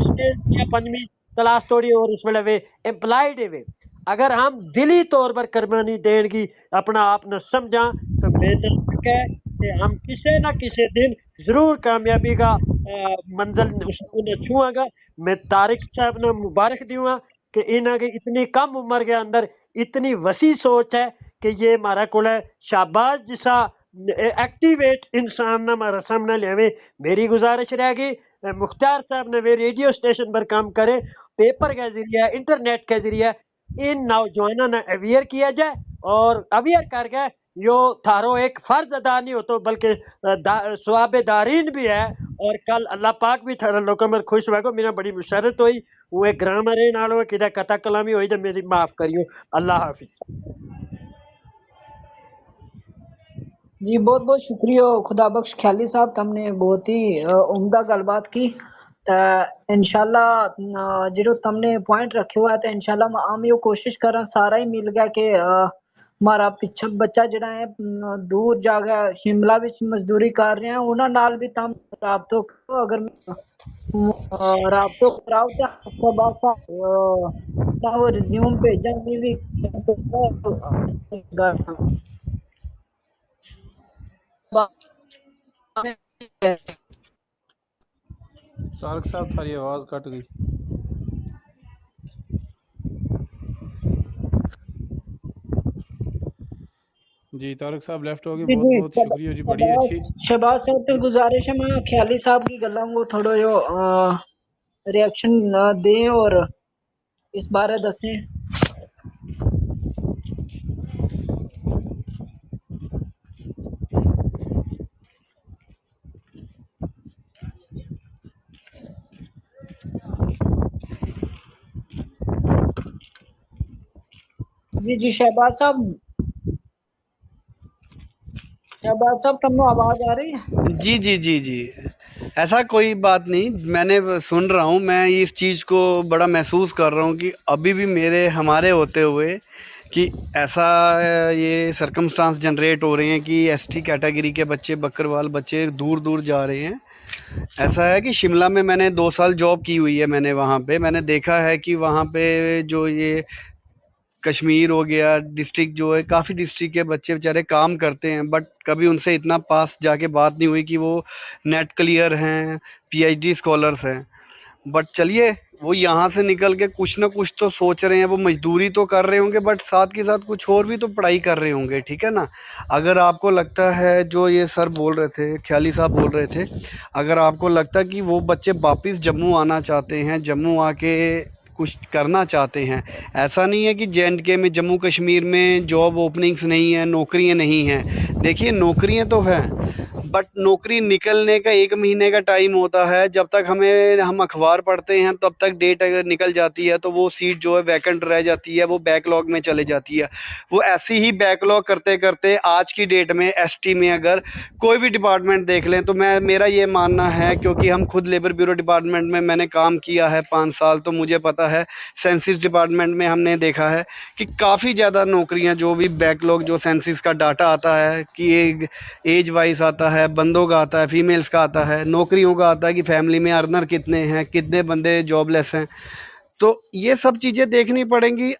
या 5वीं क्लास तोड़ी और उस वेले वे एम्प्लॉयड है वे। अगर हम दिली तौर पर कुर्बानी देंगी अपना आप न समझा तो मेहनत है कि हम किसी न किसी दिन जरूर कामयाबी का मंजिल उन्हें छुआगा। मैं तारिक साहब ने मुबारक दूंगा कि इन्हें की इतनी कम उम्र के अंदर इतनी वसी सोच है कि ये हमारा को शाबाश जिसा एक्टिवेट इंसान ना हमारा सामने ले। मेरी गुजारिश रहेगी मुख्तार साहब ने वे रेडियो स्टेशन पर काम करे, पेपर के जरिए इंटरनेट के जरिए इन नौजवानों ने अवेयर किया जाए और अवेयर करके यो थारो एक फर्ज अदा नहीं होता बल्कि स्वाब दारीन भी है। और कल अल्लाह पाक भी थारा लोगों में खुश हुआ मेरा बड़ी मुशर्रत हुई वो एक ग्रामर नालो कि कथा कलामी हुई तो मेरी माफ करियो। अल्लाह हाफिज। जी बहुत बहुत शुक्रिया खुदा बख्श ख्याली साहब, तुमने बहुत ही उम्दा गलबात की। इंशाल्लाह जो तुमने पॉइंट रखे हुआ है तो इंशाल्लाह हम यो कोशिश करा सारा ही मिल गया कि हमारा पिछा बच्चा जड़ा है दूर जागा शिमला विच मजदूरी कर रहे हैं उन्होंने नाल भी तुम राबतो करो। अगर राबतो कराओ तो वो रिज्यूम भेजा भी तारक साहब थारी आवाज कट गई। जी तारक साहब लेफ्ट हो गए, बहुत बहुत शुक्रिया जी, बड़ी अच्छी। शहबाज साहब तो गुजारिश है मैं ख्याली साहब की गल्लां को थोड़ा जो रिएक्शन दें और इस बारे दसें। जी शहबाज साहब तुमको आवाज आ रही है? जी जी जी जी, ऐसा कोई बात नहीं, मैंने सुन रहा हूँ, मैं इस चीज़ को बड़ा महसूस कर रहा हूँ कि अभी भी हमारे होते हुए कि ऐसा ये सरकमस्टांस जनरेट हो रहे हैं कि एसटी कैटेगरी के बच्चे बकरवाल बच्चे दूर दूर जा रहे हैं। ऐसा है कि शिमला में मैंने 2 साल जॉब की हुई है, मैंने वहाँ पे मैंने देखा है कि वहाँ पे जो ये कश्मीर हो गया डिस्ट्रिक्ट जो है, काफ़ी डिस्ट्रिक्ट के बच्चे बेचारे काम करते हैं बट कभी उनसे इतना पास जाके बात नहीं हुई कि वो नेट क्लियर हैं, PhD स्कॉलर्स हैं। बट चलिए वो यहाँ से निकल के कुछ ना कुछ तो सोच रहे हैं, वो मजदूरी तो कर रहे होंगे बट साथ के साथ कुछ और भी तो पढ़ाई कर रहे होंगे, ठीक है ना। अगर आपको लगता है जो ये सर बोल रहे थे, ख्याली साहब बोल रहे थे, अगर आपको लगता है कि वो बच्चे वापस जम्मू आना चाहते हैं, जम्मू आके कुछ करना चाहते हैं, ऐसा नहीं है कि JNK में जम्मू कश्मीर में जॉब ओपनिंग्स नहीं है, नौकरियां नहीं हैं। देखिए नौकरियां तो हैं बट नौकरी निकलने का 1 महीने का टाइम होता है। जब तक हम अखबार पढ़ते हैं तब तक डेट अगर निकल जाती है तो वो सीट जो है वैकेंट रह जाती है, वो बैकलॉग में चले जाती है। वो ऐसी ही बैकलॉग करते करते आज की डेट में एसटी में अगर कोई भी डिपार्टमेंट देख लें तो मेरा ये मानना है, क्योंकि हम खुद लेबर ब्यूरो डिपार्टमेंट में मैंने काम किया है 5 साल, तो मुझे पता है। सेंसिस डिपार्टमेंट में हमने देखा है कि काफ़ी ज़्यादा नौकरियां, जो भी बैकलॉग जो सेंसिस का डाटा आता है कि एक एज वाइज आता है, बंदों का आता है, फीमेल्स का आता है, नौकरियों का आता है कि फैमिली में अर्नर कितने हैं, कितने बंदे जॉबलेस हैं। तो ये सब चीज़ें देखनी पड़ेंगी।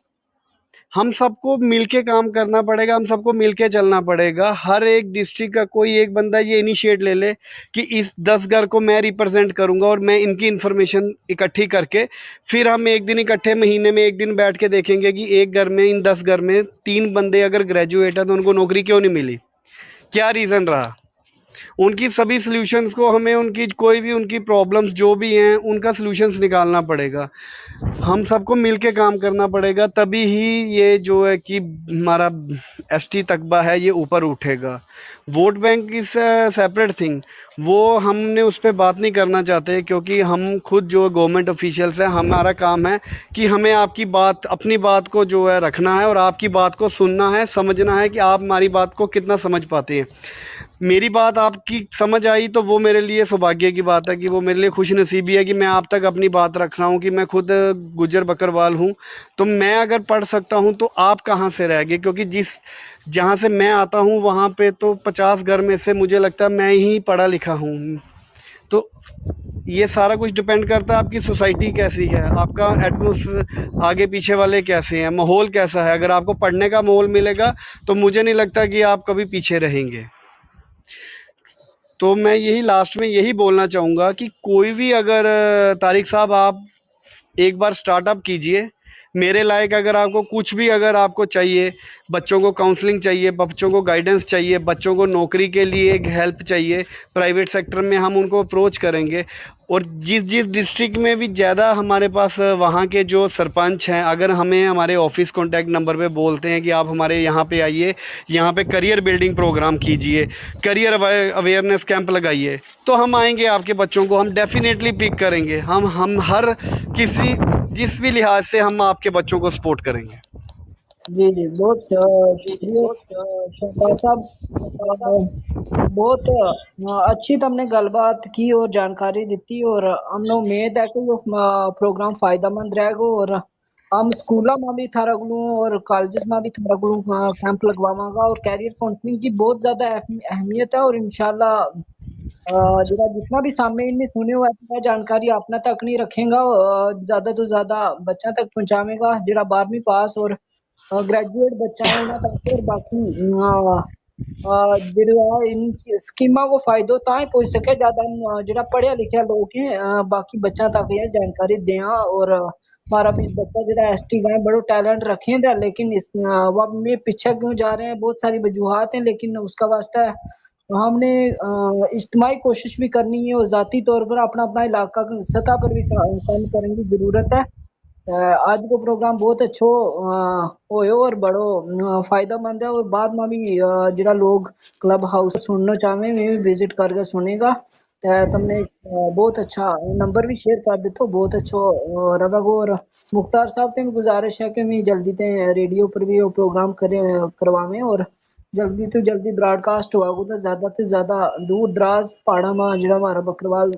हम सबको मिलके काम करना पड़ेगा, हम सबको मिलके चलना पड़ेगा। हर एक डिस्ट्रिक्ट का कोई एक बंदा ये इनिशिएट ले ले कि इस 10 घर को मैं रिप्रेजेंट करूंगा और मैं इनकी इन्फॉर्मेशन इकट्ठी करके फिर हम एक दिन इकट्ठे महीने में एक दिन बैठ के देखेंगे कि एक घर में, इन 10 घर में 3 बंदे अगर ग्रेजुएट है तो उनको नौकरी क्यों नहीं मिली, क्या रीज़न रहा। उनकी सभी सॉल्यूशंस को हमें, उनकी कोई भी उनकी प्रॉब्लम्स जो भी हैं उनका सॉल्यूशंस निकालना पड़ेगा। हम सबको मिलके काम करना पड़ेगा, तभी ही ये जो है कि हमारा एसटी तकबा है ये ऊपर उठेगा। Vote bank is separate thing, वो हमने उस पर बात नहीं करना चाहते, क्योंकि हम खुद जो गवर्नमेंट ऑफिशियल्स हैं, हमारा काम है कि हमें आपकी बात, अपनी बात को जो है रखना है और आपकी बात को सुनना है, समझना है कि आप हमारी बात को कितना समझ पाते हैं। मेरी बात आपकी समझ आई तो वो मेरे लिए सौभाग्य की बात है, कि वो मेरे लिए खुश नसीबी है कि मैं आप तक अपनी बात रख रहा हूँ, कि मैं खुद गुज्जर बकरवाल हूँ। तो मैं अगर पढ़ सकता हूँ तो आप कहाँ से रह गए, क्योंकि जहाँ से मैं आता हूँ वहाँ पे तो 50 घर में से मुझे लगता है मैं ही पढ़ा लिखा हूँ। तो ये सारा कुछ डिपेंड करता है आपकी सोसाइटी कैसी है, आपका एटमोसफियर, आगे पीछे वाले कैसे हैं, माहौल कैसा है। अगर आपको पढ़ने का माहौल मिलेगा तो मुझे नहीं लगता कि आप कभी पीछे रहेंगे। तो मैं यही लास्ट में यही बोलना चाहूँगा कि कोई भी अगर तारिक साहब, आप एक बार स्टार्टअप कीजिए। मेरे लायक अगर आपको कुछ भी अगर आपको चाहिए, बच्चों को काउंसलिंग चाहिए, बच्चों को गाइडेंस चाहिए, बच्चों को नौकरी के लिए एक हेल्प चाहिए प्राइवेट सेक्टर में, हम उनको अप्रोच करेंगे। और जिस जिस डिस्ट्रिक्ट में भी ज़्यादा हमारे पास वहाँ के जो सरपंच हैं, अगर हमें हमारे ऑफिस कॉन्टैक्ट नंबर पे बोलते हैं कि आप हमारे यहाँ पे आइए, यहाँ पे करियर बिल्डिंग प्रोग्राम कीजिए, करियर अवेयरनेस कैंप लगाइए, तो हम आएंगे, आपके बच्चों को हम डेफिनेटली पिक करेंगे। हम हर किसी, जिस भी लिहाज से हम आपके बच्चों को सपोर्ट करेंगे। जी जी, बहुत शुक्रिया शहबाज साहब। बहुत अच्छी तुमने गलबात की और जानकारी दी, और हमने उम्मीद है कि वो प्रोग्राम फायदेमंद रहेगा। और हम स्कूलों में भी थारगलू और कॉलेजेस में भी थारगलू कैंप लगवावांगा, और कैरियर काउंसलिंग की बहुत ज्यादा अहमियत है। और इंशाल्लाह जरा जितना भी सामने इनने सुने हुआ है जानकारी अपना तक नहीं रखेगा, ज्यादा तो ज्यादा बच्चा तक पहुंचावेगा, जरा 12वीं पास और ग्रेजुएट बच्चा है उन्हें तक, और बाकी ਜਿਹੜਾ इन स्कीमां को फायदो तां ही पहुंच सके ज्यादा ਜਿਹੜਾ पढ़िया लिखिया लोग हैं, बाकी बच्चा तक ये जानकारी दें। और हमारा भी बच्चा जरा एसटी का है, बड़ो टैलेंट रखे थे, लेकिन इस वह में पीछे क्यों जा रहे हैं, बहुत सारी वजूहात हैं, लेकिन उसका वास्ता हमने इज्तिमाई कोशिश भी करनी है, और जाती तौर पर अपना अपना इलाका की सतह पर भी काम करने की जरूरत है। आज को प्रोग्राम बहुत अच्छो होयो और बड़ो फायदेमंद है। और बाद में भी जरा लोग क्लब हाउस सुनना चाहे मैं भी विजिट करके सुनेगा। तुमने बहुत अच्छा नंबर भी शेयर कर देते हो, बहुत अच्छो रवेगो। और मुख्तार साहब से भी गुजारिश है कि मैं जल्दी ते रेडियो पर भी वो प्रोग्राम करवावें, और जल्दी तो जल्दी ब्रॉडकास्ट हुआ तो ज्यादा दूर दराज पहाड़ा में जरा हमारा बकरवाल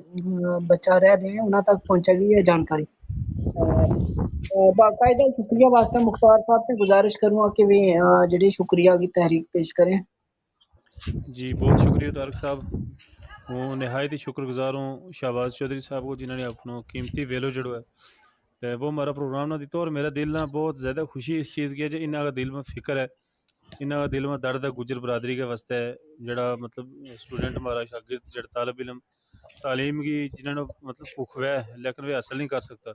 बच्चा रह रहे हैं उन्हें तक पहुंचेगी ये जानकारी। बाकायदा शुक्रिया वास्ते मुख्तार साहब से गुजारिश करूंगा कि वे जड़ी शुक्रिया की तहरीक पेश करें। जी बहुत शुक्रिया तारक साहब, हूँ नहायत ही शुक्रगुजार हूँ शहबाज चौधरी साहब को, जिन्होंने अपना कीमती वेलो जड़ो है तो वो हमारा प्रोग्राम ना दिता। और मेरा दिल ना बहुत ज़्यादा खुशी इस चीज़ की है जो इन्हों का दिल में फिक्र है, इन्हों का दिल में दर्द है गुजर बरादरी के वास्ते है, जड़ा मतलब स्टूडेंट हमारा शागिर्द जड़ा तालब इलम तालीम की जिन्होंने मतलब भुख है लेकिन वे हासिल नहीं कर सकता।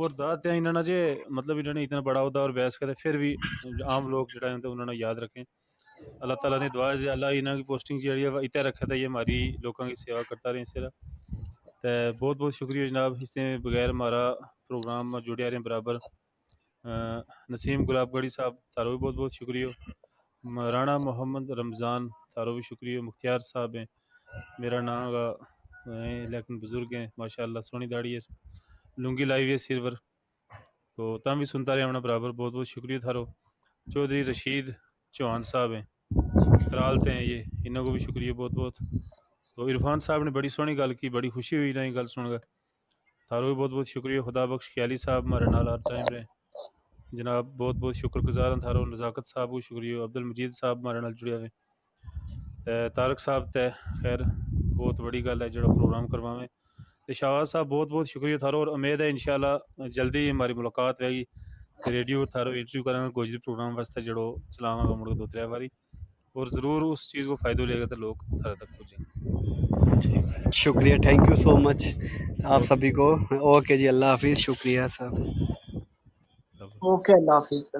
और दात है इन्होंने जे मतलब इन्होंने इतना बड़ा उदा और बहस करे फिर भी आम लोग जड़ा है उन्होंने याद रखें। अल्लाह ताला ने दुआ है अल्लाह इन्हों की पोस्टिंग जी है इतना रखा था ये हमारी लोगों की सेवा करता रहे इस तरह। तो बहुत बहुत शुक्रिया जनाब, इसने बगैर हमारा प्रोग्राम जुड़े रहे बराबर। नसीम गुलाबगढ़ी साहब तारो भी बहुत बहुत शुक्रिया, राणा मोहम्मद रमज़ान तारो भी शुक्रिया, मुख्तियार साहब हैं मेरा नाम है लेकिन बुजुर्ग हैं माशाल्लाह, सोहनी दाढ़ी है, लुंगी लाई हुई है सिल्वर, तो तम भी सुनता रहे अपना बराबर। बहुत बहुत शुक्रिया थारो। चौधरी रशीद चौहान साहब हैं, करालते हैं ये, इन्हों को भी शुक्रिया बहुत बहुत। तो इरफान साहब ने बड़ी सोहनी गल की, बड़ी खुशी हुई ना गल सुनकर, थारो भी बहुत बहुत शुक्रिया। खुदा बख्श ख्याली साहब हमारे नाल हर टाइम रहे जनाब, बहुत बहुत शुक्रगुजार हैं थारो। नज़ाकत साहब को शुक्रिया, अब्दुल मजीद साहब हमारे नाल जुड़े हुए, तारक साहब ते खैर बहुत बड़ी गल है जो प्रोग्राम करवावें। तो शाहबाज साहब बहुत बहुत शुक्रिया थारो, और उम्मीद है इंशाल्लाह जल्दी हमारी मुलाकात होगी, रेडियो थारो इंटरव्यू करांगे कुछ भी प्रोग्राम वास्ते जो चलावांगा मुड़ 2-3 बारी, और ज़रूर उस चीज़ को फ़ायदा लेगा तो लोग थारे तक पहुँचेंगे। शुक्रिया, थैंक यू सो मच आप ओके सभी को। ओके जी, अल्लाह हाफिज़, शुक्रिया सर। ओके, अल्लाह हाफिज़।